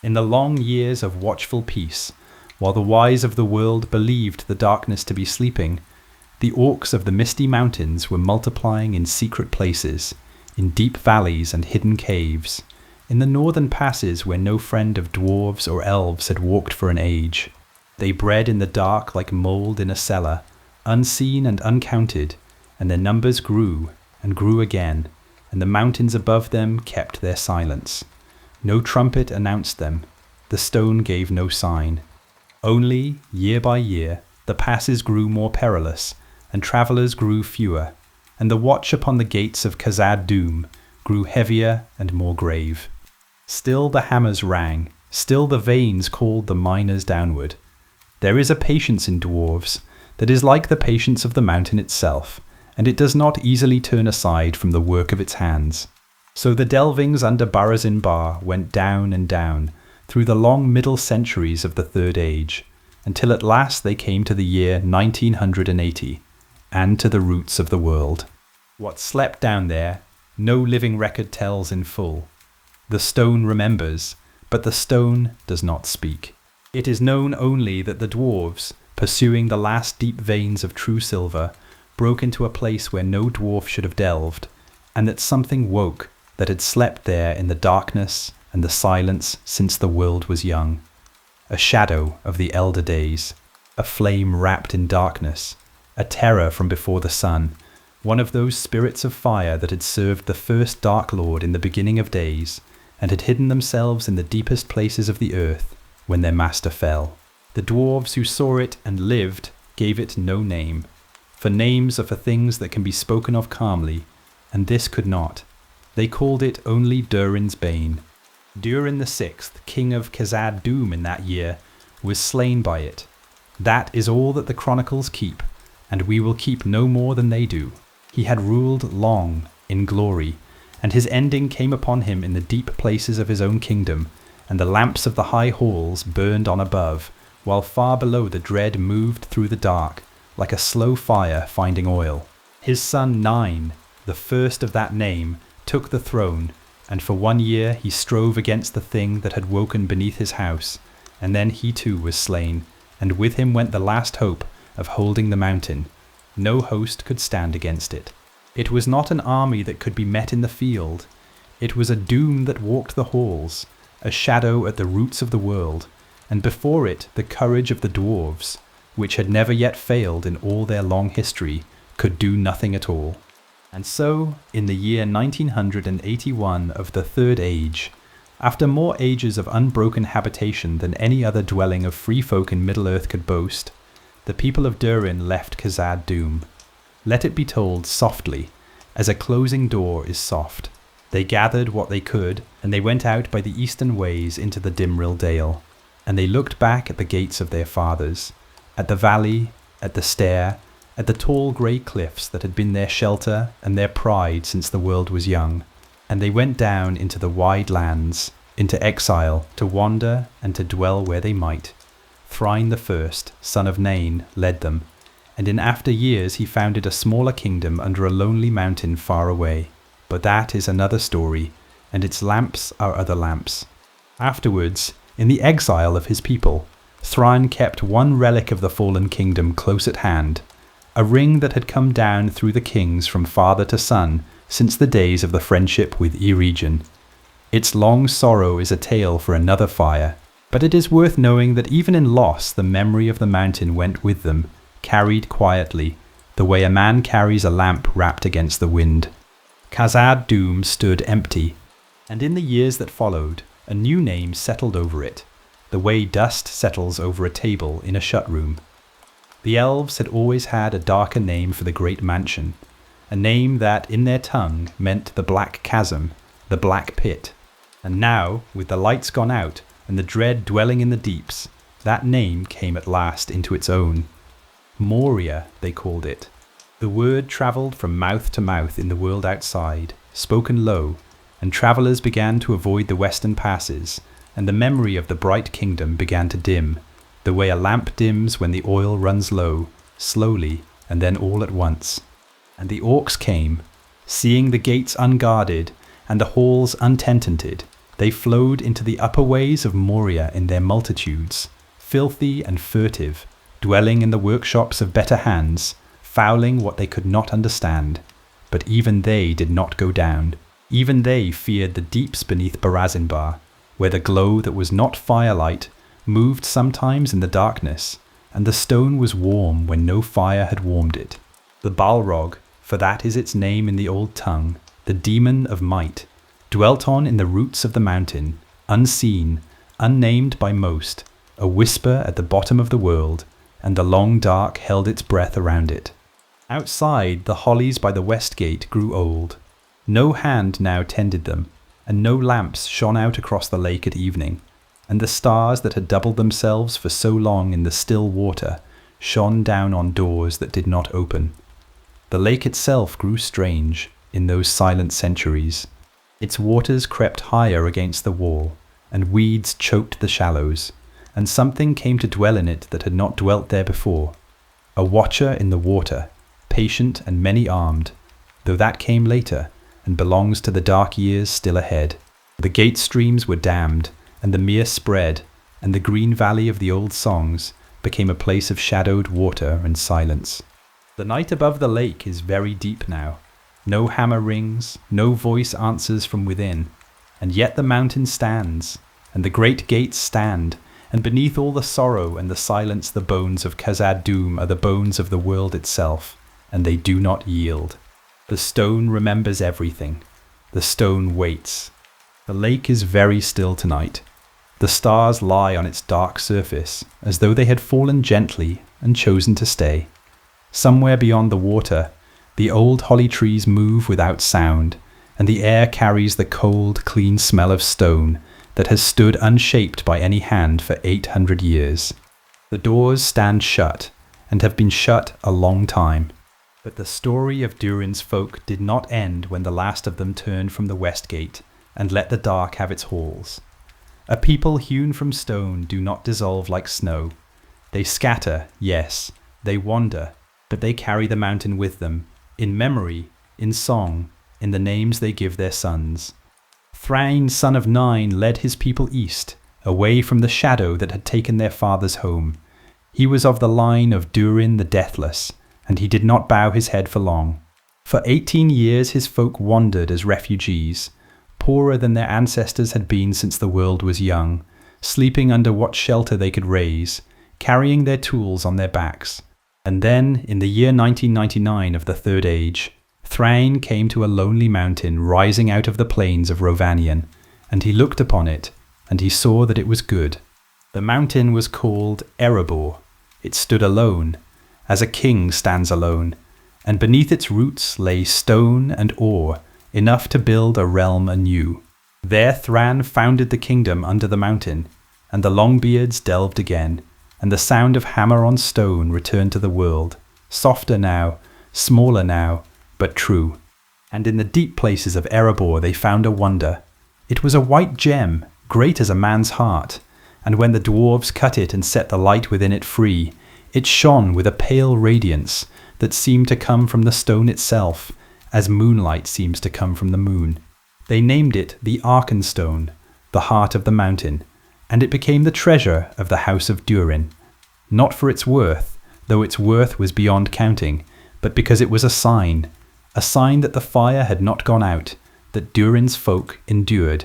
In the long years of watchful peace, while the wise of the world believed the darkness to be sleeping, the Orcs of the Misty Mountains were multiplying in secret places, in deep valleys and hidden caves, in the northern passes where no friend of dwarves or elves had walked for an age. They bred in the dark like mould in a cellar, unseen and uncounted, and their numbers grew and grew again, and the mountains above them kept their silence. No trumpet announced them, the stone gave no sign. Only, year by year, the passes grew more perilous, and travellers grew fewer, and the watch upon the gates of Khazad-dûm grew heavier and more grave. Still the hammers rang, still the veins called the miners downward. There is a patience in dwarves that is like the patience of the mountain itself, and it does not easily turn aside from the work of its hands. So the delvings under Barazinbar went down and down, through the long middle centuries of the Third Age, until at last they came to the year 1980, and to the roots of the world. What slept down there, no living record tells in full. The stone remembers, but the stone does not speak. It is known only that the dwarves, pursuing the last deep veins of true silver, broke into a place where no dwarf should have delved, and that something woke that had slept there in the darkness and the silence since the world was young. A shadow of the elder days, a flame wrapped in darkness, a terror from before the sun, one of those spirits of fire that had served the first Dark Lord in the beginning of days, and had hidden themselves in the deepest places of the earth when their master fell. The dwarves who saw it and lived gave it no name, for names are for things that can be spoken of calmly, and this could not. They called it only Durin's Bane. Durin the Sixth, king of Khazad-dûm in that year, was slain by it. That is all that the chronicles keep, and we will keep no more than they do. He had ruled long, in glory, and his ending came upon him in the deep places of his own kingdom, and the lamps of the high halls burned on above, while far below the dread moved through the dark, like a slow fire finding oil. His son Nine, the first of that name, took the throne, and for 1 year he strove against the thing that had woken beneath his house, and then he too was slain, and with him went the last hope of holding the mountain. No host could stand against it. It was not an army that could be met in the field. It was a doom that walked the halls, a shadow at the roots of the world, and before it the courage of the dwarves, which had never yet failed in all their long history, could do nothing at all. And so, in the year 1981 of the Third Age, after more ages of unbroken habitation than any other dwelling of free folk in Middle-earth could boast, the people of Durin left Khazad-dûm. Let it be told softly, as a closing door is soft. They gathered what they could, and they went out by the eastern ways into the Dimril Dale, and they looked back at the gates of their fathers, at the valley, at the stair, at the tall grey cliffs that had been their shelter and their pride since the world was young, and they went down into the wide lands, into exile, to wander and to dwell where they might. Thrain the First, son of Nain, led them, and in after years he founded a smaller kingdom under a lonely mountain far away. But that is another story, and its lamps are other lamps. Afterwards, in the exile of his people, Thrain kept one relic of the fallen kingdom close at hand, a ring that had come down through the kings from father to son since the days of the friendship with Eregion. Its long sorrow is a tale for another fire, but it is worth knowing that even in loss the memory of the mountain went with them, carried quietly, the way a man carries a lamp wrapped against the wind. Khazad-dûm stood empty, and in the years that followed, a new name settled over it, the way dust settles over a table in a shut room. The elves had always had a darker name for the great mansion, a name that in their tongue meant the Black Chasm, the Black Pit. And now, with the lights gone out and the dread dwelling in the deeps, that name came at last into its own. Moria, they called it. The word travelled from mouth to mouth in the world outside, spoken low, and travellers began to avoid the western passes, and the memory of the bright kingdom began to dim, the way a lamp dims when the oil runs low, slowly, and then all at once. And the Orcs came, seeing the gates unguarded and the halls untenanted. They flowed into the upper ways of Moria in their multitudes, filthy and furtive, dwelling in the workshops of better hands, fouling what they could not understand. But even they did not go down. Even they feared the deeps beneath Barazinbar, where the glow that was not firelight moved sometimes in the darkness, and the stone was warm when no fire had warmed it. The Balrog, for that is its name in the old tongue, the demon of might, dwelt on in the roots of the mountain, unseen, unnamed by most, a whisper at the bottom of the world, and the long dark held its breath around it. Outside, the hollies by the west gate grew old. No hand now tended them, and no lamps shone out across the lake at evening, and the stars that had doubled themselves for so long in the still water shone down on doors that did not open. The lake itself grew strange in those silent centuries. Its waters crept higher against the wall, and weeds choked the shallows, and something came to dwell in it that had not dwelt there before. A watcher in the water, patient and many-armed, though that came later, and belongs to the dark years still ahead. The gate streams were dammed, and the mere spread, and the green valley of the old songs became a place of shadowed water and silence. The night above the lake is very deep now. No hammer rings, no voice answers from within, and yet the mountain stands, and the great gates stand, and beneath all the sorrow and the silence the bones of Khazad-dûm are the bones of the world itself, and they do not yield. The stone remembers everything. The stone waits. The lake is very still tonight. The stars lie on its dark surface, as though they had fallen gently and chosen to stay. Somewhere beyond the water, the old holly trees move without sound, and the air carries the cold, clean smell of stone that has stood unshaped by any hand for 800 years. The doors stand shut, and have been shut a long time. But the story of Durin's folk did not end when the last of them turned from the west gate and let the dark have its halls. A people hewn from stone do not dissolve like snow. They scatter, yes, they wander, but they carry the mountain with them, in memory, in song, in the names they give their sons. Thrain, son of Nine, led his people east, away from the shadow that had taken their father's home. He was of the line of Durin the Deathless, and he did not bow his head for long. For 18 years his folk wandered as refugees, poorer than their ancestors had been since the world was young, sleeping under what shelter they could raise, carrying their tools on their backs. And then, in the year 1999 of the Third Age, Thrain came to a lonely mountain rising out of the plains of Rovanion, and he looked upon it, and he saw that it was good. The mountain was called Erebor. It stood alone, as a king stands alone, and beneath its roots lay stone and ore, enough to build a realm anew. There Thran founded the kingdom under the mountain, and the Longbeards delved again, and the sound of hammer on stone returned to the world, softer now, smaller now, but true. And in the deep places of Erebor they found a wonder. It was a white gem, great as a man's heart, and when the dwarves cut it and set the light within it free, it shone with a pale radiance that seemed to come from the stone itself, as moonlight seems to come from the moon. They named it the Arkenstone, the heart of the mountain, and it became the treasure of the house of Durin. Not for its worth, though its worth was beyond counting, but because it was a sign that the fire had not gone out, that Durin's folk endured.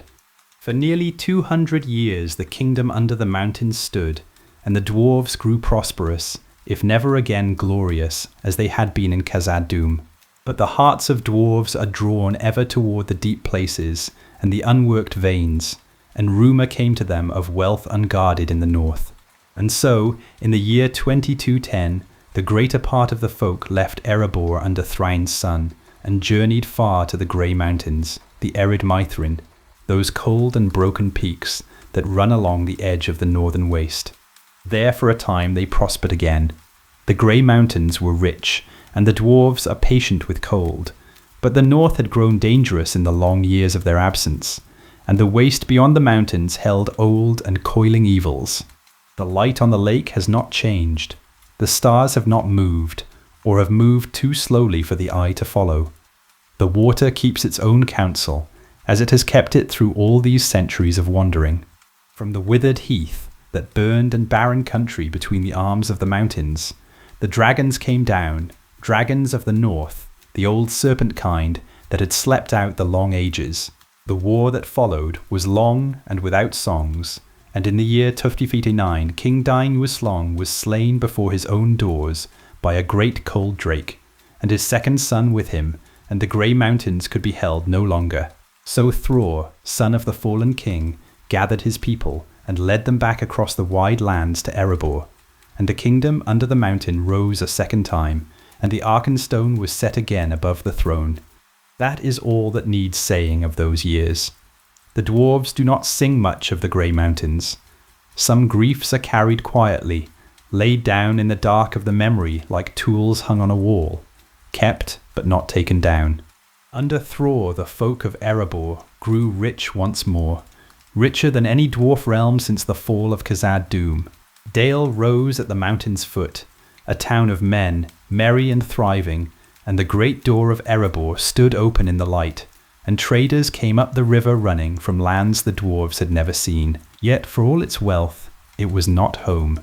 For nearly 200 years the kingdom under the mountains stood, and the dwarves grew prosperous, if never again glorious, as they had been in Khazad-dûm. But the hearts of dwarves are drawn ever toward the deep places and the unworked veins, and rumour came to them of wealth unguarded in the north. And so, in the year 2210, the greater part of the folk left Erebor under Thrain's son, and journeyed far to the grey mountains, the Erid Mithrin, those cold and broken peaks that run along the edge of the northern waste. There for a time they prospered again. The grey mountains were rich, and the dwarves are patient with cold, but the north had grown dangerous in the long years of their absence, and the waste beyond the mountains held old and coiling evils. The light on the lake has not changed. The stars have not moved, or have moved too slowly for the eye to follow. The water keeps its own counsel, as it has kept it through all these centuries of wandering. From the withered heath, that burned and barren country between the arms of the mountains, the dragons came down, dragons of the north, the old serpent kind that had slept out the long ages. The war that followed was long and without songs, and in the year 1289 King Dain Uaslong was slain before his own doors by a great cold drake, and his second son with him, and the grey mountains could be held no longer. So Thror, son of the fallen king, gathered his people and led them back across the wide lands to Erebor, and the kingdom under the mountain rose a second time, and the Arkenstone was set again above the throne. That is all that needs saying of those years. The dwarves do not sing much of the grey mountains. Some griefs are carried quietly, laid down in the dark of the memory like tools hung on a wall, kept but not taken down. Under Thror the folk of Erebor grew rich once more, richer than any dwarf realm since the fall of Khazad-dûm. Dale rose at the mountain's foot, a town of men, merry and thriving, and the great door of Erebor stood open in the light, and traders came up the river running from lands the dwarves had never seen. Yet for all its wealth, it was not home.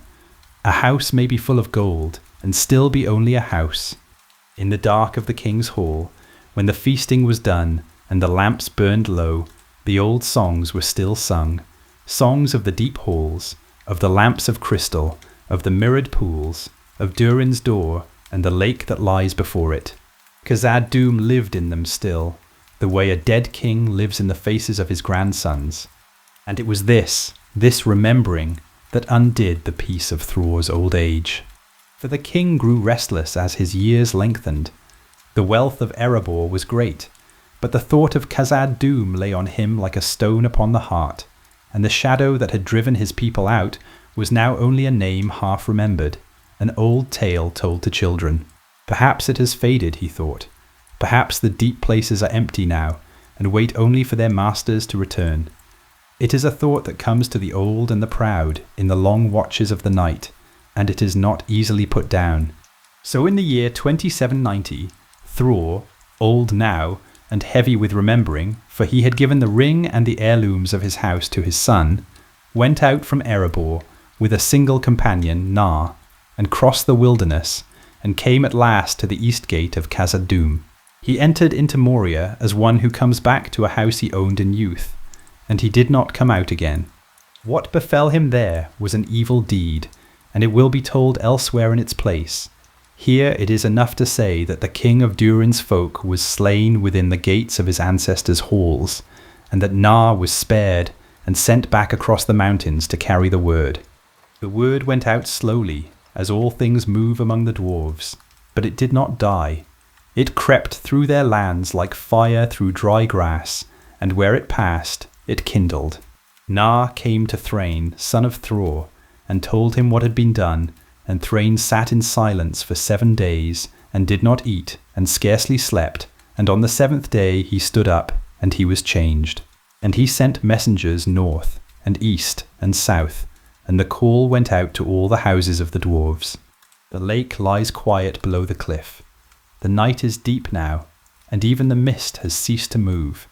A house may be full of gold, and still be only a house. In the dark of the king's hall, when the feasting was done, and the lamps burned low, the old songs were still sung, songs of the deep halls, of the lamps of crystal, of the mirrored pools, of Durin's door, and the lake that lies before it. Khazad-dûm lived in them still, the way a dead king lives in the faces of his grandsons. And it was this remembering, that undid the peace of Thror's old age. For the king grew restless as his years lengthened. The wealth of Erebor was great, but the thought of Khazad-dûm lay on him like a stone upon the heart, and the shadow that had driven his people out was now only a name half remembered, an old tale told to children. Perhaps it has faded, he thought. Perhaps the deep places are empty now, and wait only for their masters to return. It is a thought that comes to the old and the proud in the long watches of the night, and it is not easily put down. So in the year 2790, Thror, old now, and heavy with remembering, for he had given the ring and the heirlooms of his house to his son, went out from Erebor with a single companion, Nar, and crossed the wilderness, and came at last to the east gate of Khazad-dûm. He entered into Moria as one who comes back to a house he owned in youth, and he did not come out again. What befell him there was an evil deed, and it will be told elsewhere in its place. Here it is enough to say that the king of Durin's folk was slain within the gates of his ancestors' halls, and that Nar was spared and sent back across the mountains to carry the word. The word went out slowly, as all things move among the dwarves, but it did not die. It crept through their lands like fire through dry grass, and where it passed, it kindled. Nar came to Thrain, son of Thror, and told him what had been done, and Thrain sat in silence for 7 days, and did not eat, and scarcely slept, and on the 7th day he stood up, and he was changed. And he sent messengers north, and east, and south, and the call went out to all the houses of the dwarves. The lake lies quiet below the cliff. The night is deep now, and even the mist has ceased to move.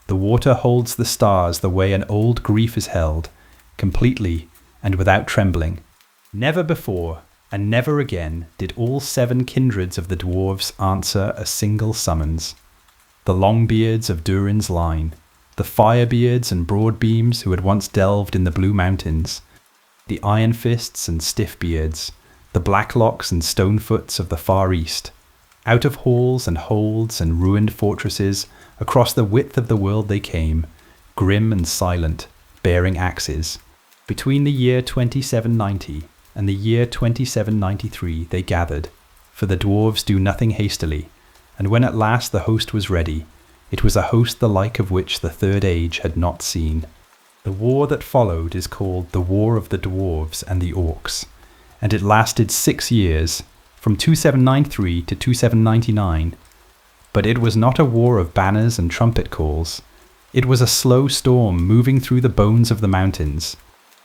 The water holds the stars the way an old grief is held, completely and without trembling. Never before, and never again, did all 7 kindreds of the dwarves answer a single summons. The Longbeards of Durin's line, the Firebeards and Broadbeams who had once delved in the Blue Mountains, the Ironfists and Stiffbeards, the Blacklocks and Stonefoots of the Far East. Out of halls and holds and ruined fortresses, across the width of the world they came, grim and silent, bearing axes. Between the year 2790 and the year 2793 they gathered, for the dwarves do nothing hastily, and when at last the host was ready, it was a host the like of which the Third Age had not seen. The war that followed is called the War of the Dwarves and the Orcs, and it lasted 6 years, from 2793 to 2799. But it was not a war of banners and trumpet calls. It was a slow storm moving through the bones of the mountains.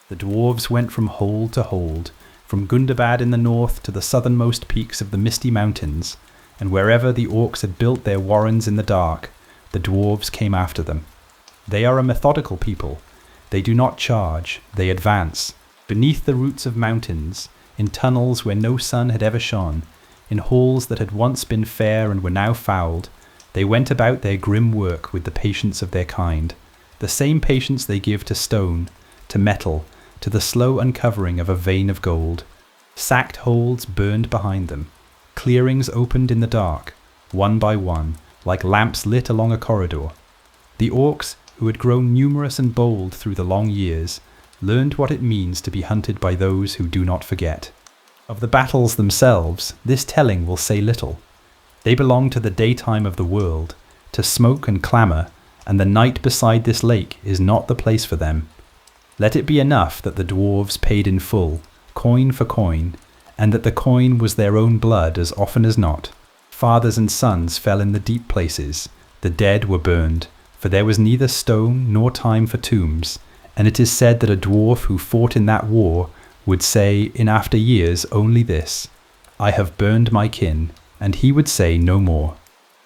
The dwarves went from hold to hold, from Gundabad in the north to the southernmost peaks of the Misty Mountains, and wherever the orcs had built their warrens in the dark, the dwarves came after them. They are a methodical people. They do not charge, they advance, beneath the roots of mountains, in tunnels where no sun had ever shone, in halls that had once been fair and were now fouled, They went about their grim work with the patience of their kind, the same patience they give to stone, to metal, to the slow uncovering of a vein of gold. Sacked holds burned behind them. Clearings opened in the dark, one by one, like lamps lit along a corridor. The orcs, who had grown numerous and bold through the long years, learned what it means to be hunted by those who do not forget. Of the battles themselves, this telling will say little. They belong to the daytime of the world, to smoke and clamour, and the night beside this lake is not the place for them. Let it be enough that the dwarves paid in full, coin for coin, and that the coin was their own blood as often as not. Fathers and sons fell in the deep places, the dead were burned, for there was neither stone nor time for tombs, and it is said that a dwarf who fought in that war would say in after years only this, "I have burned my kin," and he would say no more.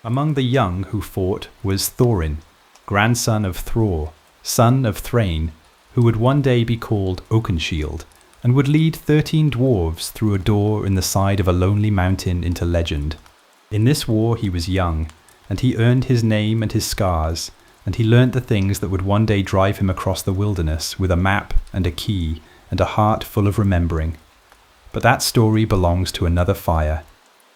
Among the young who fought was Thorin, grandson of Thror, son of Thrain, who would one day be called Oakenshield, and would lead 13 dwarves through a door in the side of a lonely mountain into legend. In this war he was young, and he earned his name and his scars, and he learnt the things that would one day drive him across the wilderness with a map and a key and a heart full of remembering. But that story belongs to another fire.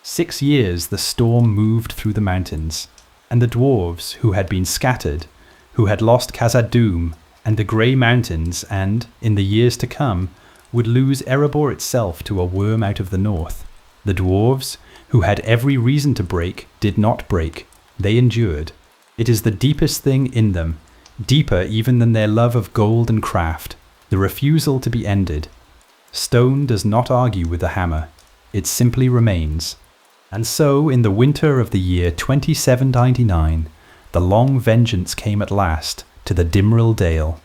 6 years the storm moved through the mountains, and the dwarves, who had been scattered, who had lost Khazad-dûm and the grey mountains and, in the years to come, would lose Erebor itself to a worm out of the north. The dwarves, who had every reason to break, did not break. They endured. It is the deepest thing in them, deeper even than their love of gold and craft, the refusal to be ended. Stone does not argue with the hammer. It simply remains. And so, in the winter of the year 2799, the long vengeance came at last to the Dimril Dale.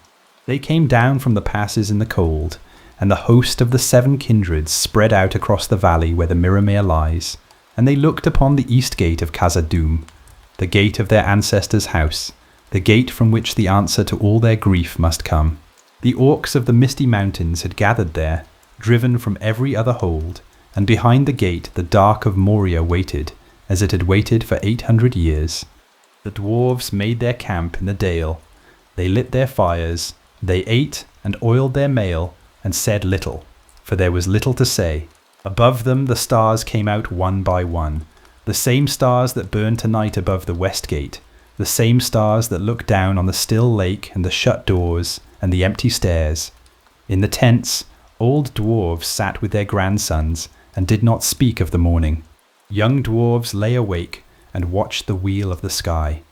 They came down from the passes in the cold, and the host of the 7 kindreds spread out across the valley where the Mirrormere lies, and they looked upon the east gate of Khazad-dûm, the gate of their ancestors' house, the gate from which the answer to all their grief must come. The Orcs of the Misty Mountains had gathered there, driven from every other hold, and behind the gate the dark of Moria waited, as it had waited for 800 years. The dwarves made their camp in the dale. They lit their fires, they ate and oiled their mail, and said little, for there was little to say. Above them the stars came out one by one, the same stars that burn tonight above the west gate, the same stars that look down on the still lake and the shut doors and the empty stairs. In the tents, old dwarves sat with their grandsons and did not speak of the morning. Young dwarves lay awake and watched the wheel of the sky.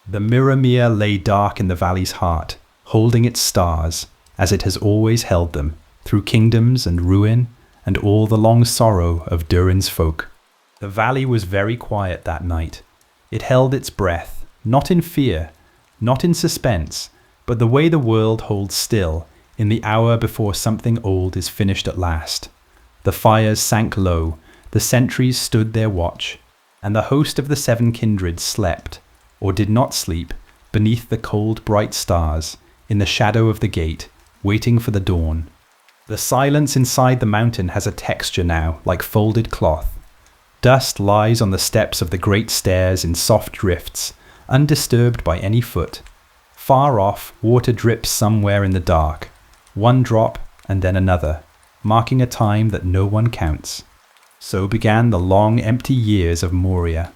The Mirrormere lay dark in the valley's heart, holding its stars, as it has always held them, through kingdoms and ruin and all the long sorrow of Durin's folk. The valley was very quiet that night. It held its breath, not in fear, not in suspense, but the way the world holds still in the hour before something old is finished at last. The fires sank low, the sentries stood their watch, and the host of the 7 kindreds slept, or did not sleep, beneath the cold bright stars, in the shadow of the gate, waiting for the dawn. The silence inside the mountain has a texture now, like folded cloth. Dust lies on the steps of the great stairs in soft drifts, undisturbed by any foot. Far off, water drips somewhere in the dark, one drop and then another, marking a time that no one counts. So began the long empty years of Moria,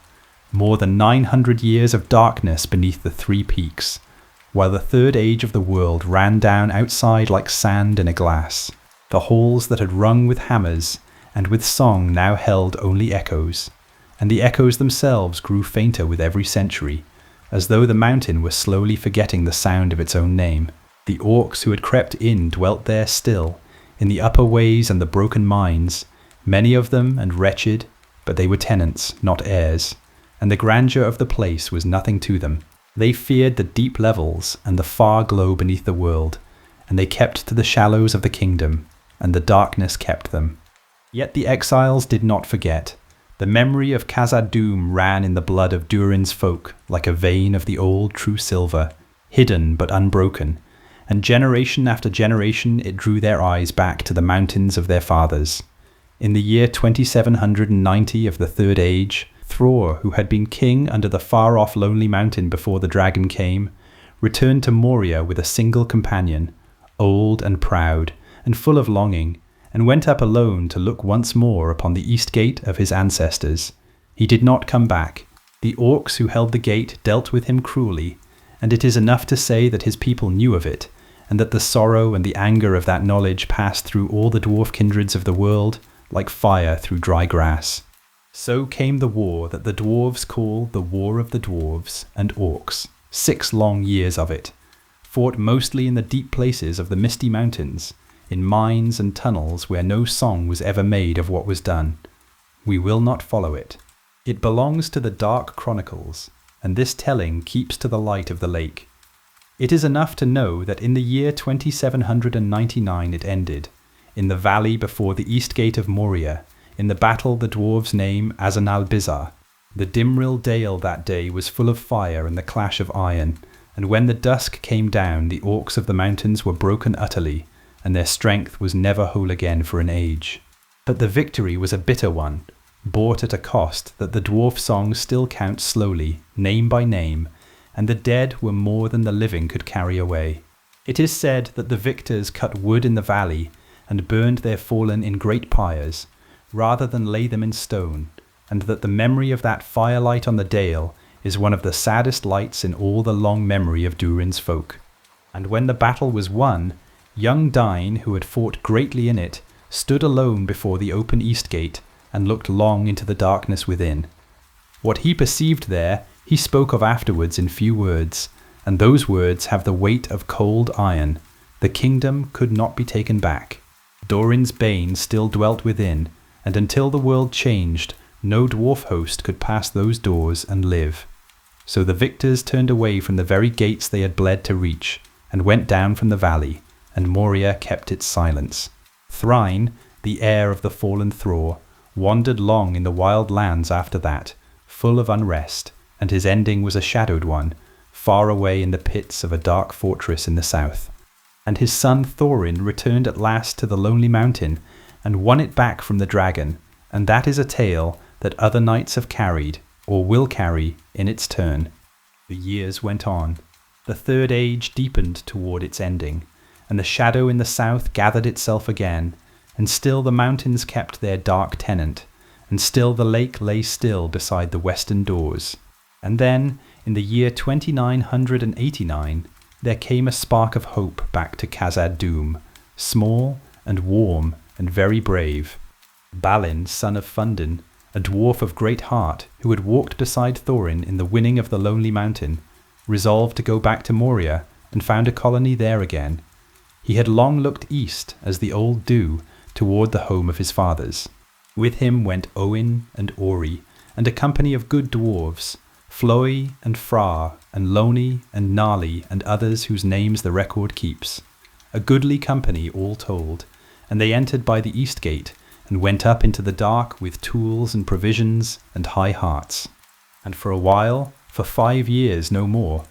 more than 900 years of darkness beneath the 3 peaks, while the third age of the world ran down outside like sand in a glass. The halls that had rung with hammers and with song now held only echoes, and the echoes themselves grew fainter with every century, as though the mountain were slowly forgetting the sound of its own name. The orcs who had crept in dwelt there still, in the upper ways and the broken mines, many of them and wretched, but they were tenants, not heirs, and the grandeur of the place was nothing to them. They feared the deep levels and the far glow beneath the world, and they kept to the shallows of the kingdom, and the darkness kept them. Yet the exiles did not forget. The memory of Khazad-dûm ran in the blood of Durin's folk like a vein of the old true silver, hidden but unbroken, and generation after generation it drew their eyes back to the mountains of their fathers. In the year 2790 of the Third Age, Thror, who had been king under the far-off lonely mountain before the dragon came, returned to Moria with a single companion, old and proud, and full of longing, and went up alone to look once more upon the east gate of his ancestors. He did not come back. The Orcs who held the gate dealt with him cruelly, and it is enough to say that his people knew of it, and that the sorrow and the anger of that knowledge passed through all the dwarf kindreds of the world like fire through dry grass. So came the war that the dwarves call the War of the Dwarves and Orcs, 6 long years of it, fought mostly in the deep places of the Misty Mountains, in mines and tunnels where no song was ever made of what was done. We will not follow it. It belongs to the Dark Chronicles, and this telling keeps to the light of the lake. It is enough to know that in the year 2799 it ended, in the valley before the east gate of Moria, in the battle the dwarves name Azanal-Bizar. The Dimril Dale that day was full of fire and the clash of iron, and when the dusk came down the Orcs of the mountains were broken utterly, and their strength was never whole again for an age. But the victory was a bitter one, bought at a cost that the dwarf song still counts slowly, name by name, and the dead were more than the living could carry away. It is said that the victors cut wood in the valley and burned their fallen in great pyres, rather than lay them in stone, and that the memory of that firelight on the dale is one of the saddest lights in all the long memory of Durin's folk. And when the battle was won, young Dain, who had fought greatly in it, stood alone before the open east gate and looked long into the darkness within. What he perceived there he spoke of afterwards in few words, and those words have the weight of cold iron. The kingdom could not be taken back. Dorin's bane still dwelt within, and until the world changed, no dwarf host could pass those doors and live. So the victors turned away from the very gates they had bled to reach, and went down from the valley, and Moria kept its silence. Thrain, the heir of the fallen Thror, wandered long in the wild lands after that, full of unrest, and his ending was a shadowed one, far away in the pits of a dark fortress in the south. And his son Thorin returned at last to the lonely mountain, and won it back from the dragon, and that is a tale that other knights have carried, or will carry, in its turn. The years went on. The third age deepened toward its ending, and the shadow in the south gathered itself again, and still the mountains kept their dark tenant, and still the lake lay still beside the western doors. And then, in the year 2989, there came a spark of hope back to Khazad-dûm, small and warm and very brave. Balin, son of Fundin, a dwarf of great heart who had walked beside Thorin in the winning of the lonely mountain, resolved to go back to Moria and found a colony there again. He had long looked east, as the old do, toward the home of his fathers. With him went Owen and Ori, and a company of good dwarves, Floi and Fra, and Loni and Nali, and others whose names the record keeps. A goodly company all told, and they entered by the east gate, and went up into the dark with tools and provisions and high hearts. And for a while, for 5 years no more,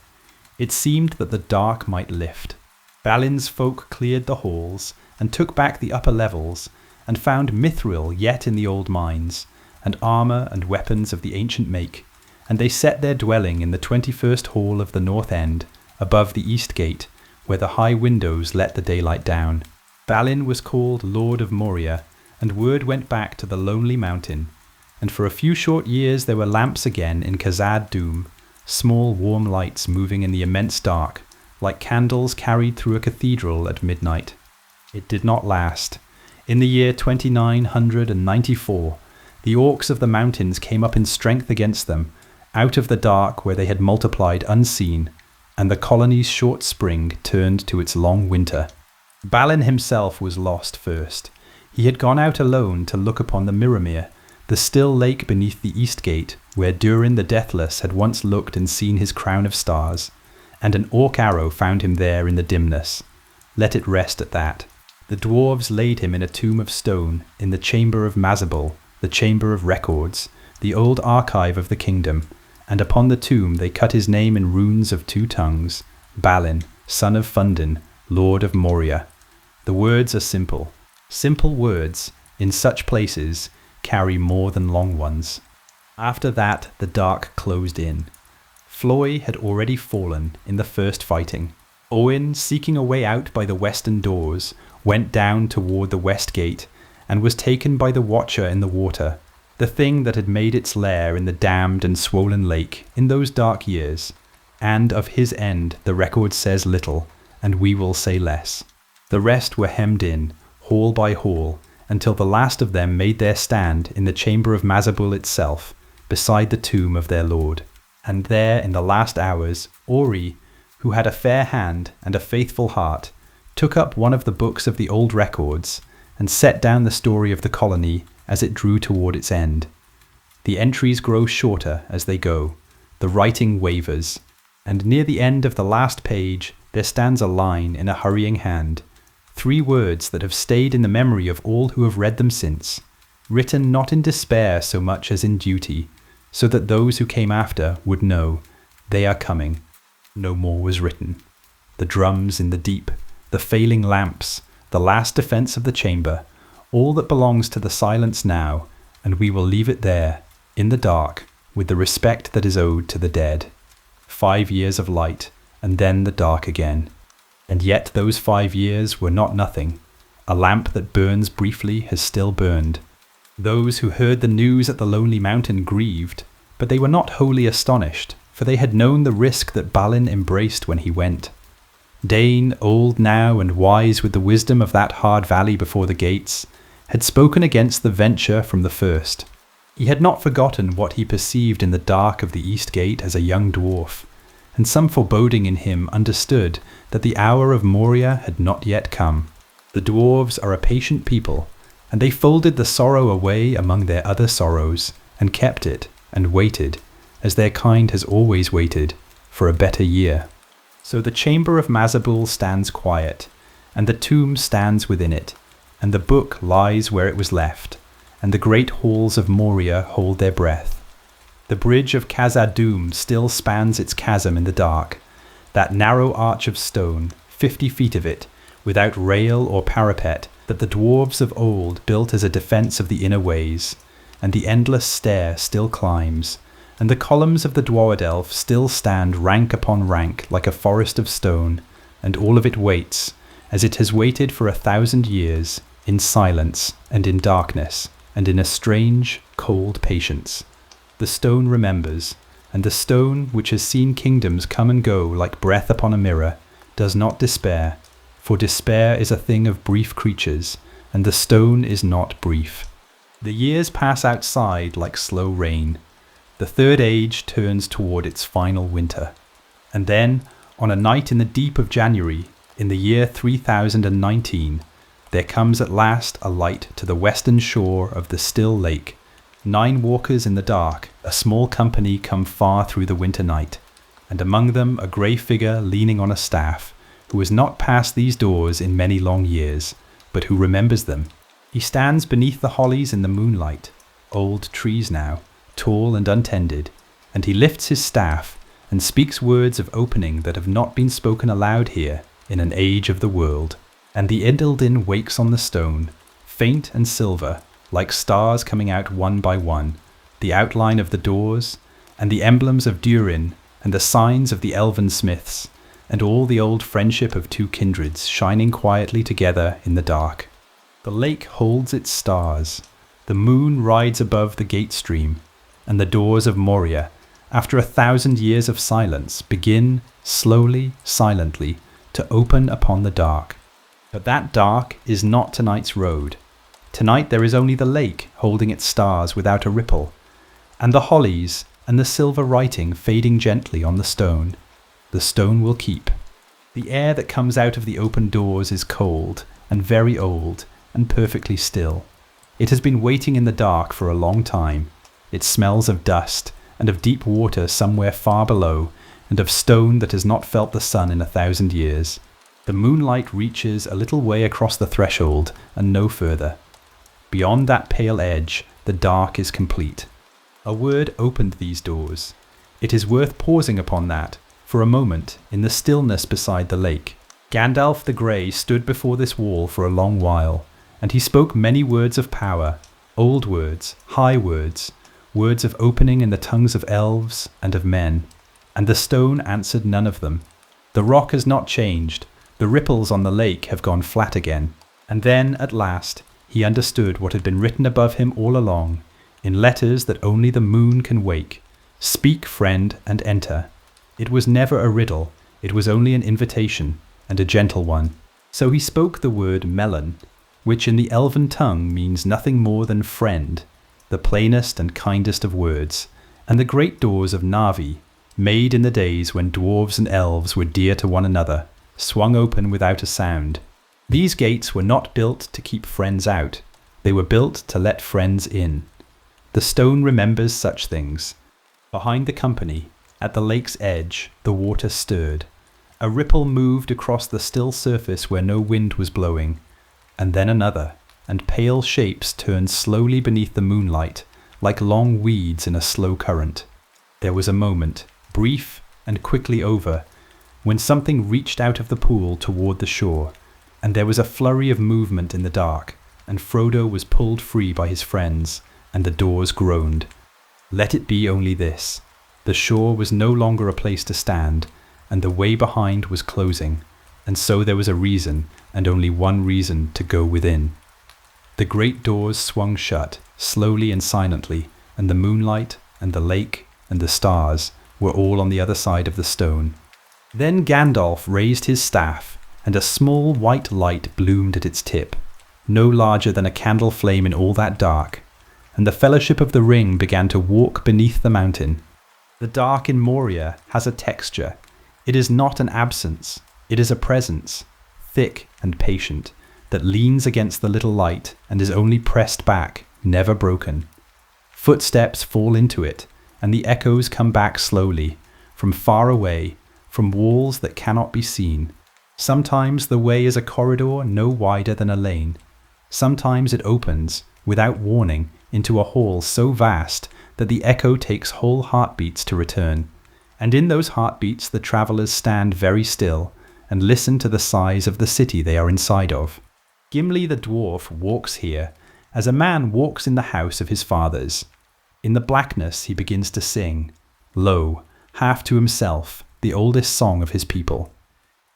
it seemed that the dark might lift. Balin's folk cleared the halls, and took back the upper levels, and found mithril yet in the old mines, and armour and weapons of the ancient make, and they set their dwelling in the 21st hall of the north end, above the east gate, where the high windows let the daylight down. Balin was called Lord of Moria, and word went back to the lonely mountain, and for a few short years there were lamps again in Khazad-dûm, small warm lights moving in the immense dark, like candles carried through a cathedral at midnight. It did not last. In the year 2994, the Orcs of the mountains came up in strength against them, out of the dark where they had multiplied unseen, and the colony's short spring turned to its long winter. Balin himself was lost first. He had gone out alone to look upon the Mirrormere, the still lake beneath the east gate, where Durin the Deathless had once looked and seen his crown of stars, and an orc arrow found him there in the dimness. Let it rest at that. The dwarves laid him in a tomb of stone in the Chamber of Mazarbul, the Chamber of Records, the old archive of the kingdom, and upon the tomb they cut his name in runes of 2 tongues, Balin, son of Fundin, Lord of Moria. The words are simple. Simple words, in such places, carry more than long ones. After that, the dark closed in. Floy had already fallen in the first fighting. Owen, seeking a way out by the western doors, went down toward the west gate and was taken by the Watcher in the water, the thing that had made its lair in the dammed and swollen lake in those dark years. And of his end the record says little, and we will say less. The rest were hemmed in, hall by hall, until the last of them made their stand in the Chamber of Mazarbul itself, beside the tomb of their lord. And there in the last hours, Ori, who had a fair hand and a faithful heart, took up one of the books of the old records, and set down the story of the colony as it drew toward its end. The entries grow shorter as they go, the writing wavers, and near the end of the last page there stands a line in a hurrying hand, 3 words that have stayed in the memory of all who have read them since, written not in despair so much as in duty, so that those who came after would know, they are coming. No more was written. The drums in the deep, the failing lamps, the last defence of the chamber, all that belongs to the silence now, and we will leave it there, in the dark, with the respect that is owed to the dead. 5 years of light, and then the dark again. And yet those 5 years were not nothing. A lamp that burns briefly has still burned. Those who heard the news at the lonely mountain grieved, but they were not wholly astonished, for they had known the risk that Balin embraced when he went. Dane, old now and wise with the wisdom of that hard valley before the gates, had spoken against the venture from the first. He had not forgotten what he perceived in the dark of the east gate as a young dwarf, and some foreboding in him understood that the hour of Moria had not yet come. The dwarves are a patient people, and they folded the sorrow away among their other sorrows, and kept it, and waited, as their kind has always waited, for a better year. So the Chamber of Mazarbul stands quiet, and the tomb stands within it, and the book lies where it was left, and the great halls of Moria hold their breath. The bridge of Khazad-dûm still spans its chasm in the dark, that narrow arch of stone, 50 feet of it, without rail or parapet, that the dwarves of old built as a defence of the inner ways, and the endless stair still climbs, and the columns of the Dwardelf still stand rank upon rank like a forest of stone, and all of it waits, as it has waited for 1,000 years, in silence and in darkness, and in a strange, cold patience. The stone remembers, and the stone, which has seen kingdoms come and go like breath upon a mirror, does not despair, for despair is a thing of brief creatures, and the stone is not brief. The years pass outside like slow rain. The third age turns toward its final winter. And then, on a night in the deep of January, in the year 3019, there comes at last a light to the western shore of the still lake. 9 walkers in the dark, a small company come far through the winter night, and among them a grey figure leaning on a staff, who has not passed these doors in many long years, but who remembers them. He stands beneath the hollies in the moonlight, old trees now, tall and untended, and he lifts his staff and speaks words of opening that have not been spoken aloud here in an age of the world. And the Edeldin wakes on the stone, faint and silver, like stars coming out one by one, the outline of the doors, and the emblems of Durin, and the signs of the Elven-smiths, and all the old friendship of 2 kindreds shining quietly together in the dark. The lake holds its stars, the moon rides above the gate stream, and the doors of Moria, after 1,000 years of silence, begin, slowly, silently, to open upon the dark. But that dark is not tonight's road. Tonight there is only the lake holding its stars without a ripple, and the hollies and the silver writing fading gently on the stone. The stone will keep. The air that comes out of the open doors is cold and very old and perfectly still. It has been waiting in the dark for a long time. It smells of dust and of deep water somewhere far below, and of stone that has not felt the sun in 1,000 years. The moonlight reaches a little way across the threshold and no further. Beyond that pale edge, the dark is complete. A word opened these doors. It is worth pausing upon that, for a moment, in the stillness beside the lake. Gandalf the Grey stood before this wall for a long while, and he spoke many words of power, old words, high words, words of opening in the tongues of elves and of men, and the stone answered none of them. The rock has not changed, the ripples on the lake have gone flat again. And then, at last, he understood what had been written above him all along, in letters that only the moon can wake. Speak, friend, and enter. It was never a riddle, it was only an invitation, and a gentle one. So he spoke the word melon, which in the elven tongue means nothing more than friend, the plainest and kindest of words, and the great doors of Navi, made in the days when dwarves and elves were dear to one another, swung open without a sound. These gates were not built to keep friends out, they were built to let friends in. The stone remembers such things. Behind the company, at the lake's edge, the water stirred. A ripple moved across the still surface where no wind was blowing, and then another, and pale shapes turned slowly beneath the moonlight, like long weeds in a slow current. There was a moment, brief and quickly over, when something reached out of the pool toward the shore, and there was a flurry of movement in the dark, and Frodo was pulled free by his friends, and the doors groaned. Let it be only this. The shore was no longer a place to stand, and the way behind was closing, and so there was a reason, and only one reason, to go within. The great doors swung shut, slowly and silently, and the moonlight, and the lake, and the stars were all on the other side of the stone. Then Gandalf raised his staff, and a small white light bloomed at its tip, no larger than a candle flame in all that dark, and the Fellowship of the Ring began to walk beneath the mountain. The dark in Moria has a texture. It is not an absence, it is a presence, thick and patient, that leans against the little light and is only pressed back, never broken. Footsteps fall into it, and the echoes come back slowly, from far away, from walls that cannot be seen. Sometimes the way is a corridor no wider than a lane. Sometimes it opens, without warning, into a hall so vast that the echo takes whole heartbeats to return. And in those heartbeats the travellers stand very still and listen to the sighs of the city they are inside of. Gimli the dwarf walks here as a man walks in the house of his fathers. In the blackness he begins to sing, low, half to himself, the oldest song of his people.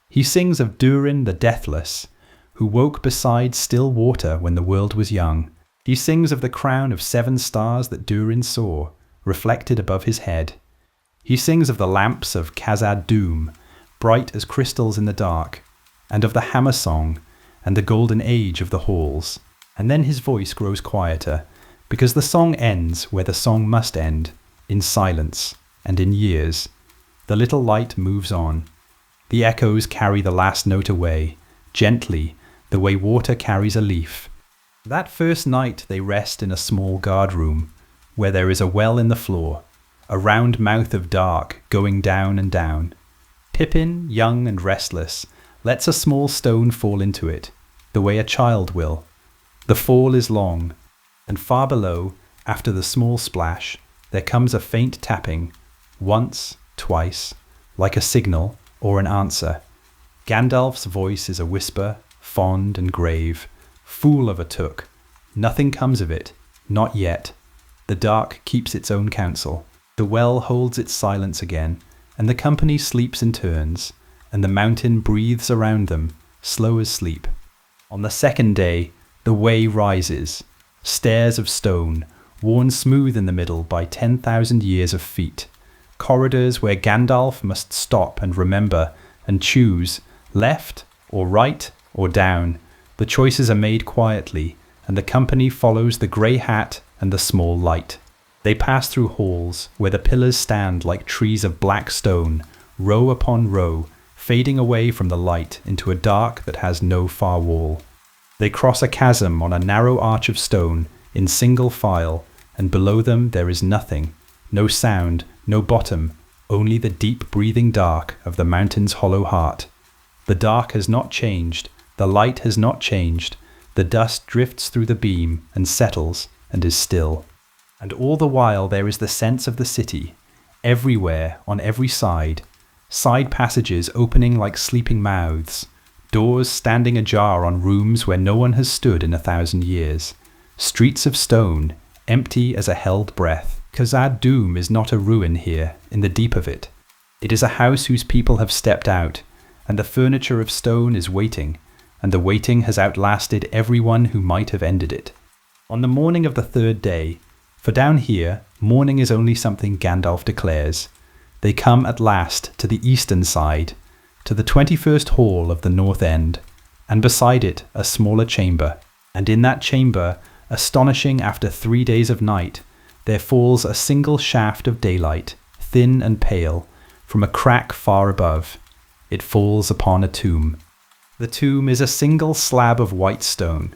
He sings of Durin the Deathless, who woke beside still water when the world was young. He sings of the crown of 7 stars that Durin saw, reflected above his head. He sings of the lamps of Khazad-dûm, bright as crystals in the dark, and of the hammer song, and the golden age of the halls. And then his voice grows quieter, because the song ends where the song must end, in silence and in years. The little light moves on. The echoes carry the last note away, gently, the way water carries a leaf. That first night they rest in a small guard room, where there is a well in the floor, a round mouth of dark going down and down. Pippin, young and restless, lets a small stone fall into it, the way a child will. The fall is long, and far below, after the small splash, there comes a faint tapping, once, twice, like a signal or an answer. Gandalf's voice is a whisper, fond and grave. Fool of a Took. Nothing comes of it, not yet. The dark keeps its own counsel. The well holds its silence again, and the company sleeps in turns, and the mountain breathes around them, slow as sleep. On the second day, the way rises, stairs of stone, worn smooth in the middle by 10,000 years of feet, corridors where Gandalf must stop and remember and choose, left or right or down. The choices are made quietly, and the company follows the grey hat and the small light. They pass through halls where the pillars stand like trees of black stone, row upon row, fading away from the light into a dark that has no far wall. They cross a chasm on a narrow arch of stone, in single file, and below them there is nothing, no sound, no bottom, only the deep breathing dark of the mountain's hollow heart. The dark has not changed, the light has not changed, the dust drifts through the beam and settles and is still. And all the while there is the sense of the city, everywhere, on every side passages opening like sleeping mouths, doors standing ajar on rooms where no one has stood in 1,000 years, streets of stone, empty as a held breath, Khazad-dûm is not a ruin here, in the deep of it. It is a house whose people have stepped out, and the furniture of stone is waiting, and the waiting has outlasted everyone who might have ended it. On the morning of the third day, for down here, morning is only something Gandalf declares, they come at last to the eastern side, to the 21st hall of the north end, and beside it a smaller chamber, and in that chamber, astonishing after 3 days of night, there falls a single shaft of daylight, thin and pale, from a crack far above. It falls upon a tomb. The tomb is a single slab of white stone.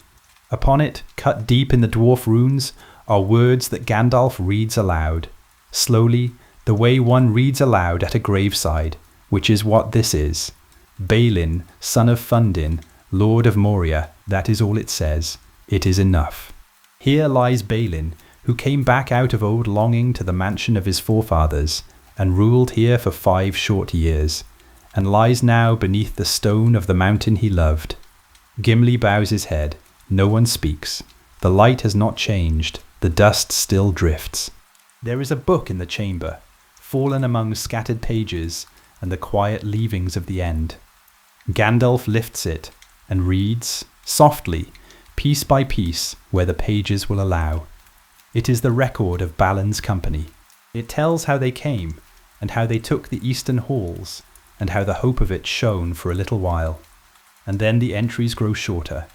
Upon it, cut deep in the dwarf runes, are words that Gandalf reads aloud, slowly, the way one reads aloud at a graveside, which is what this is. Balin, son of Fundin, lord of Moria, that is all it says. It is enough. Here lies Balin, who came back out of old longing to the mansion of his forefathers, and ruled here for 5 short years, and lies now beneath the stone of the mountain he loved. Gimli bows his head. No one speaks. The light has not changed. The dust still drifts. There is a book in the chamber, fallen among scattered pages and the quiet leavings of the end. Gandalf lifts it and reads, softly, piece by piece, where the pages will allow. It is the record of Balin's company. It tells how they came, and how they took the eastern halls, and how the hope of it shone for a little while. And then the entries grow shorter.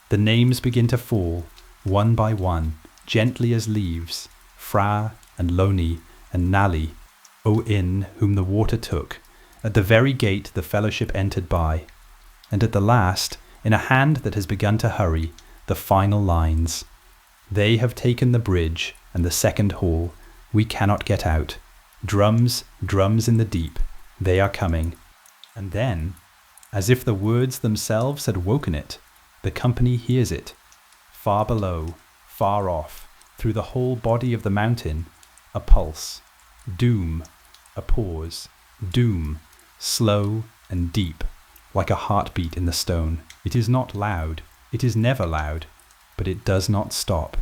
The names begin to fall, one by one, gently as leaves, Fra and Loni and Nali, O Inn, whom the water took, at the very gate the fellowship entered by. And at the last, in a hand that has begun to hurry, the final lines. They have taken the bridge and the second hall. We cannot get out. Drums, drums in the deep. They are coming. And then, as if the words themselves had woken it, the company hears it. Far below, far off, through the whole body of the mountain, a pulse. Doom, a pause. Doom, slow and deep, like a heartbeat in the stone. It is not loud. It is never loud. But it does not stop.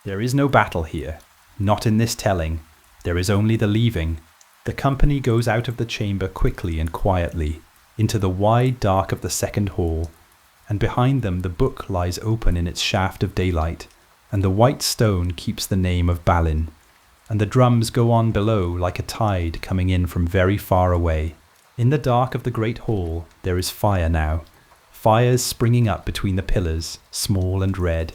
There is no battle here, not in this telling. There is only the leaving. The company goes out of the chamber quickly and quietly, into the wide dark of the second hall, and behind them the book lies open in its shaft of daylight, and the white stone keeps the name of Balin, and the drums go on below like a tide coming in from very far away. In the dark of the great hall there is fire now, fires springing up between the pillars, small and red,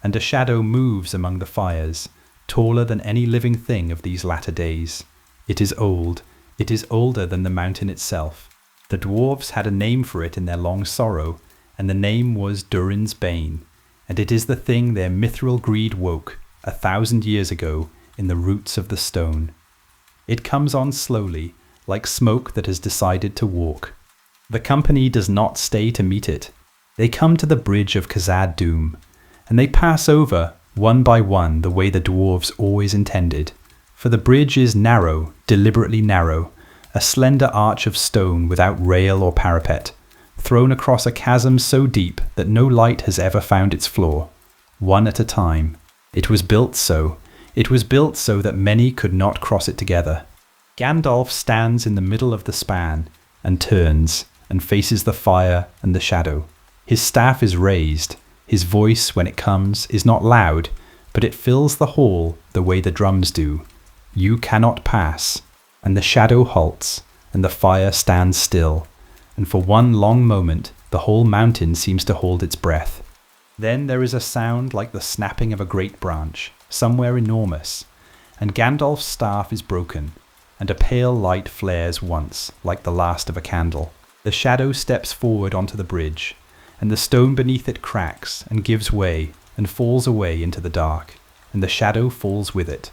and a shadow moves among the fires, taller than any living thing of these latter days. It is old. It is older than the mountain itself. The dwarves had a name for it in their long sorrow, and the name was Durin's Bane, and it is the thing their mithril greed woke 1,000 years ago in the roots of the stone. It comes on slowly, like smoke that has decided to walk. The company does not stay to meet it. They come to the bridge of Khazad-dûm, and they pass over, one by one, the way the dwarves always intended. For the bridge is narrow, deliberately narrow, a slender arch of stone without rail or parapet, thrown across a chasm so deep that no light has ever found its floor, one at a time. It was built so. It was built so that many could not cross it together. Gandalf stands in the middle of the span, and turns, and faces the fire and the shadow. His staff is raised. His voice, when it comes, is not loud, but it fills the hall the way the drums do. You cannot pass. And the shadow halts, and the fire stands still, and for one long moment the whole mountain seems to hold its breath. Then there is a sound like the snapping of a great branch, somewhere enormous, and Gandalf's staff is broken, and a pale light flares once, like the last of a candle. The shadow steps forward onto the bridge, and the stone beneath it cracks and gives way and falls away into the dark, and the shadow falls with it.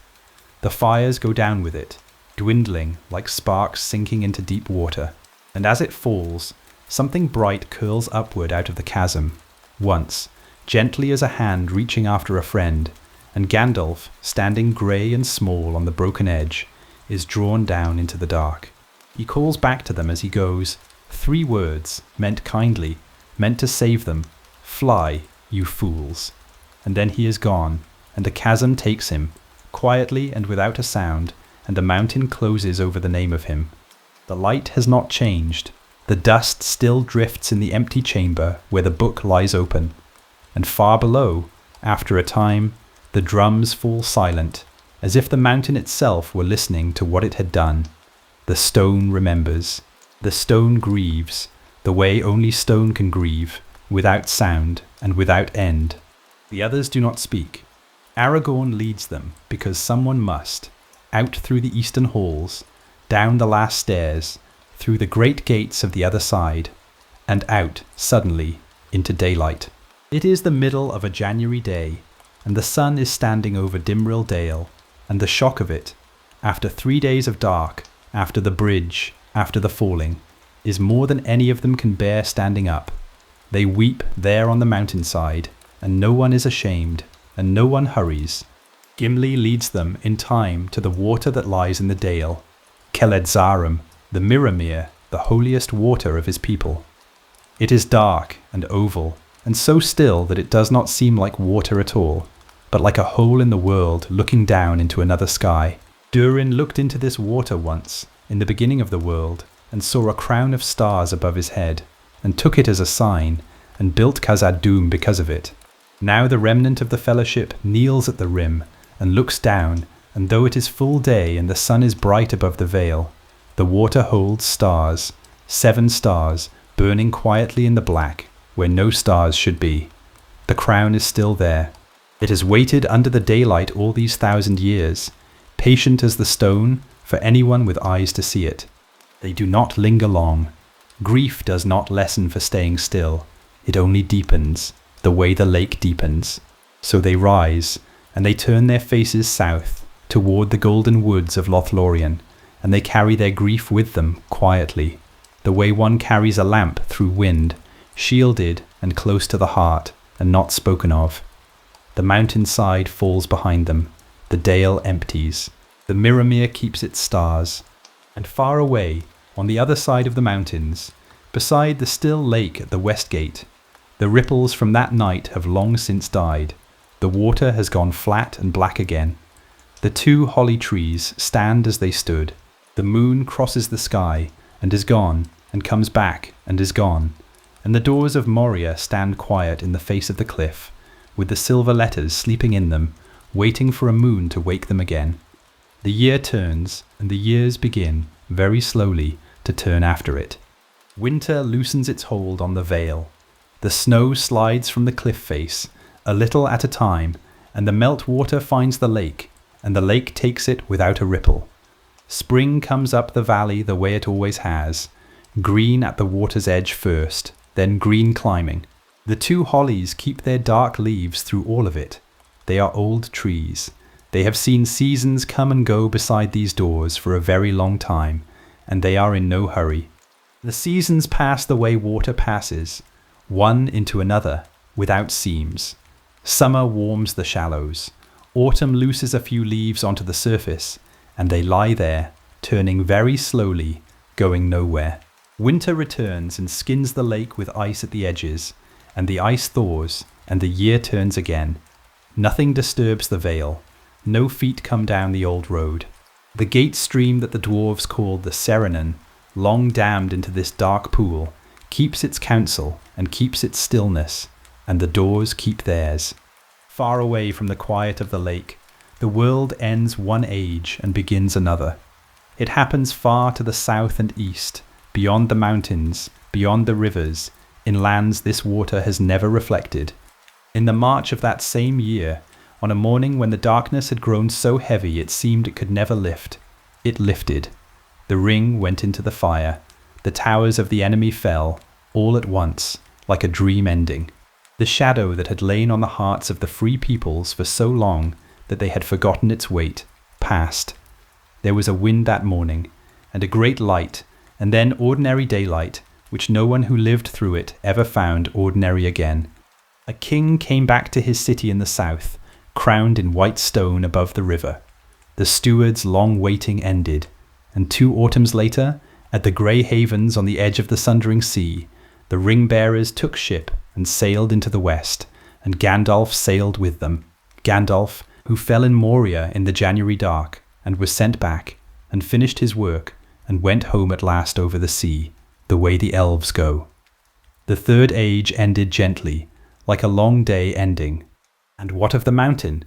The fires go down with it, dwindling like sparks sinking into deep water, and as it falls, something bright curls upward out of the chasm, once, gently as a hand reaching after a friend, and Gandalf, standing grey and small on the broken edge, is drawn down into the dark. He calls back to them as he goes, 3 words, meant kindly, meant to save them. Fly, you fools. And then he is gone, and the chasm takes him, quietly and without a sound, and the mountain closes over the name of him. The light has not changed. The dust still drifts in the empty chamber where the book lies open. And far below, after a time, the drums fall silent, as if the mountain itself were listening to what it had done. The stone remembers. The stone grieves, the way only stone can grieve, without sound and without end. The others do not speak. Aragorn leads them, because someone must, out through the eastern halls, down the last stairs, through the great gates of the other side, and out, suddenly, into daylight. It is the middle of a January day, and the sun is standing over Dimril Dale, and the shock of it, after 3 days of dark, after the bridge, after the falling, is more than any of them can bear standing up. They weep there on the mountainside, and no one is ashamed, and no one hurries. Gimli leads them in time to the water that lies in the dale, Khazad-dûm, the Mirrormere, the holiest water of his people. It is dark and oval, and so still that it does not seem like water at all, but like a hole in the world looking down into another sky. Durin looked into this water once, in the beginning of the world, and saw a crown of stars above his head, and took it as a sign, and built Khazad-dûm because of it. Now the remnant of the fellowship kneels at the rim, and looks down, and though it is full day and the sun is bright above the vale, the water holds stars, 7 stars, burning quietly in the black, where no stars should be. The crown is still there. It has waited under the daylight all these 1,000 years, patient as the stone for anyone with eyes to see it. They do not linger long. Grief does not lessen for staying still. It only deepens, the way the lake deepens. So they rise, and they turn their faces south, toward the golden woods of LotH, and they carry their grief with them quietly, the way one carries a lamp through wind, shielded and close to the heart, and not spoken of. The mountainside falls behind them. The dale empties. The Mirrormere keeps its stars. And far away, on the other side of the mountains, beside the still lake at the west gate, the ripples from that night have long since died. The water has gone flat and black again. The 2 holly trees stand as they stood. The moon crosses the sky, and is gone, and comes back, and is gone. And the doors of Moria stand quiet in the face of the cliff, with the silver letters sleeping in them, waiting for a moon to wake them again. The year turns, and the years begin, very slowly, to turn after it. Winter loosens its hold on the vale. The snow slides from the cliff face, a little at a time, and the meltwater finds the lake, and the lake takes it without a ripple. Spring comes up the valley the way it always has, green at the water's edge first, then green climbing. The 2 hollies keep their dark leaves through all of it. They are old trees. They have seen seasons come and go beside these doors for a very long time, and they are in no hurry. The seasons pass the way water passes, one into another, without seams. Summer warms the shallows. Autumn looses a few leaves onto the surface, and they lie there, turning very slowly, going nowhere. Winter returns and skins the lake with ice at the edges, and the ice thaws, and the year turns again. Nothing disturbs the vale. No feet come down the old road. The gate stream that the dwarves called the Serenan, long dammed into this dark pool, keeps its counsel and keeps its stillness, and the doors keep theirs. Far away from the quiet of the lake, the world ends one age and begins another. It happens far to the south and east, beyond the mountains, beyond the rivers, in lands this water has never reflected. In the March of that same year, on a morning when the darkness had grown so heavy it seemed it could never lift, it lifted. The ring went into the fire. The towers of the enemy fell, all at once, like a dream ending. The shadow that had lain on the hearts of the free peoples for so long that they had forgotten its weight, passed. There was a wind that morning, and a great light, and then ordinary daylight, which no one who lived through it ever found ordinary again. A king came back to his city in the south, crowned in white stone above the river. The steward's long waiting ended, and 2 autumns later, at the grey havens on the edge of the sundering sea, the ring-bearers took ship and sailed into the west, and Gandalf sailed with them. Gandalf, who fell in Moria in the January dark, and was sent back, and finished his work, and went home at last over the sea, the way the elves go. The third age ended gently, like a long day ending. And what of the mountain?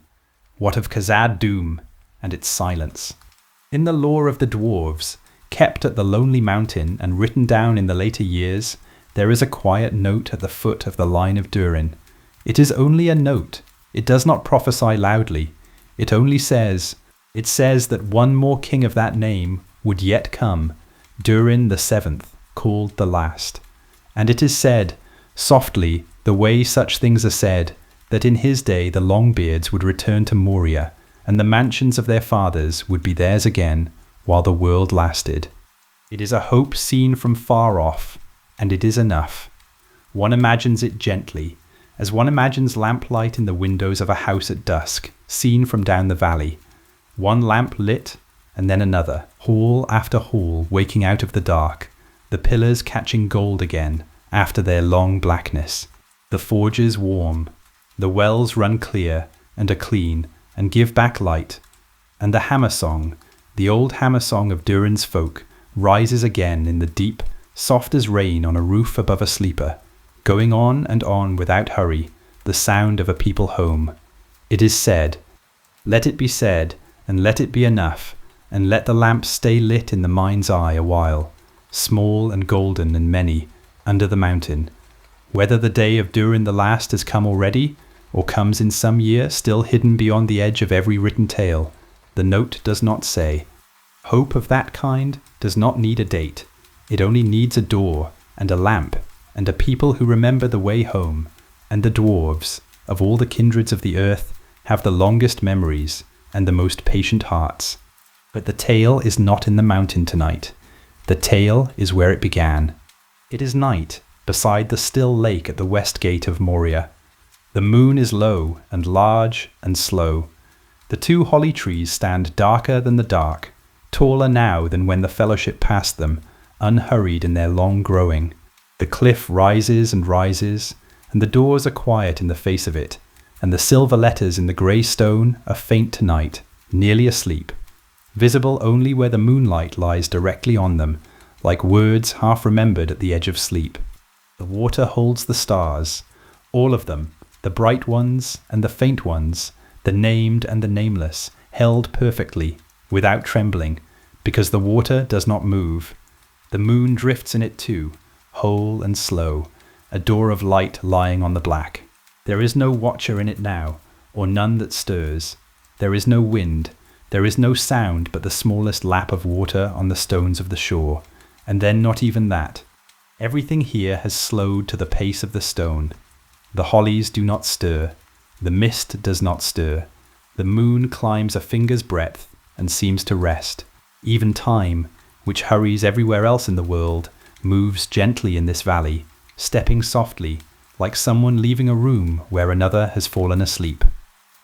What of Khazad-dûm and its silence? In the lore of the Dwarves, kept at the lonely mountain and written down in the later years, there is a quiet note at the foot of the line of Durin. It is only a note. It does not prophesy loudly. It only says, that one more king of that name would yet come, Durin the Seventh, called the Last. And it is said, softly, the way such things are said, that in his day the Longbeards would return to Moria, and the mansions of their fathers would be theirs again, while the world lasted. It is a hope seen from far off, and it is enough. One imagines it gently, as one imagines lamplight in the windows of a house at dusk, seen from down the valley. One lamp lit, and then another, hall after hall waking out of the dark, the pillars catching gold again, after their long blackness, the forges warm, the wells run clear, and are clean, and give back light, and the hammer song, the old hammer song of Durin's folk, rises again in the deep, soft as rain on a roof above a sleeper, going on and on without hurry, the sound of a people home. It is said, let it be said, and let it be enough, and let the lamp stay lit in the mind's eye a while, small and golden and many, under the mountain. Whether the day of Durin the Last has come already, or comes in some year still hidden beyond the edge of every written tale, the note does not say. Hope of that kind does not need a date. It only needs a door, and a lamp, and a people who remember the way home, and the dwarves, of all the kindreds of the earth, have the longest memories, and the most patient hearts. But the tale is not in the mountain tonight. The tale is where it began. It is night, beside the still lake at the west gate of Moria. The moon is low, and large, and slow. The two holly trees stand darker than the dark, taller now than when the fellowship passed them, unhurried in their long growing. The cliff rises and rises, and the doors are quiet in the face of it, and the silver letters in the grey stone are faint tonight, nearly asleep, visible only where the moonlight lies directly on them, like words half remembered at the edge of sleep. The water holds the stars, all of them, the bright ones and the faint ones, the named and the nameless, held perfectly, without trembling, because the water does not move. The moon drifts in it too, whole and slow, a door of light lying on the black. There is no watcher in it now, or none that stirs. There is no wind, there is no sound but the smallest lap of water on the stones of the shore, and then not even that. Everything here has slowed to the pace of the stone. The hollies do not stir, the mist does not stir, the moon climbs a finger's breadth and seems to rest. Even time, which hurries everywhere else in the world, moves gently in this valley, stepping softly, like someone leaving a room where another has fallen asleep.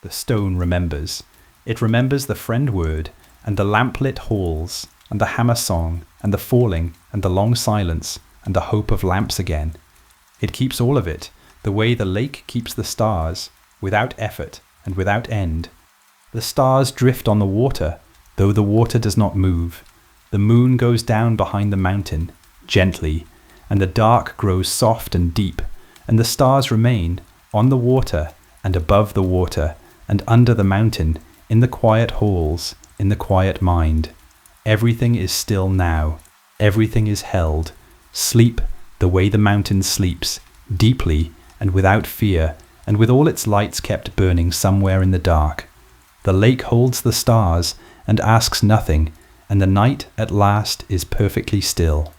The stone remembers. It remembers the friend word, and the lamplit halls, and the hammer song, and the falling, and the long silence, and the hope of lamps again. It keeps all of it, the way the lake keeps the stars, without effort and without end. The stars drift on the water, though the water does not move. The moon goes down behind the mountain, gently, and the dark grows soft and deep, and the stars remain, on the water, and above the water, and under the mountain, in the quiet halls, in the quiet mind. Everything is still now. Everything is held. Sleep the way the mountain sleeps, deeply and without fear, and with all its lights kept burning somewhere in the dark. The lake holds the stars and asks nothing, and the night at last is perfectly still.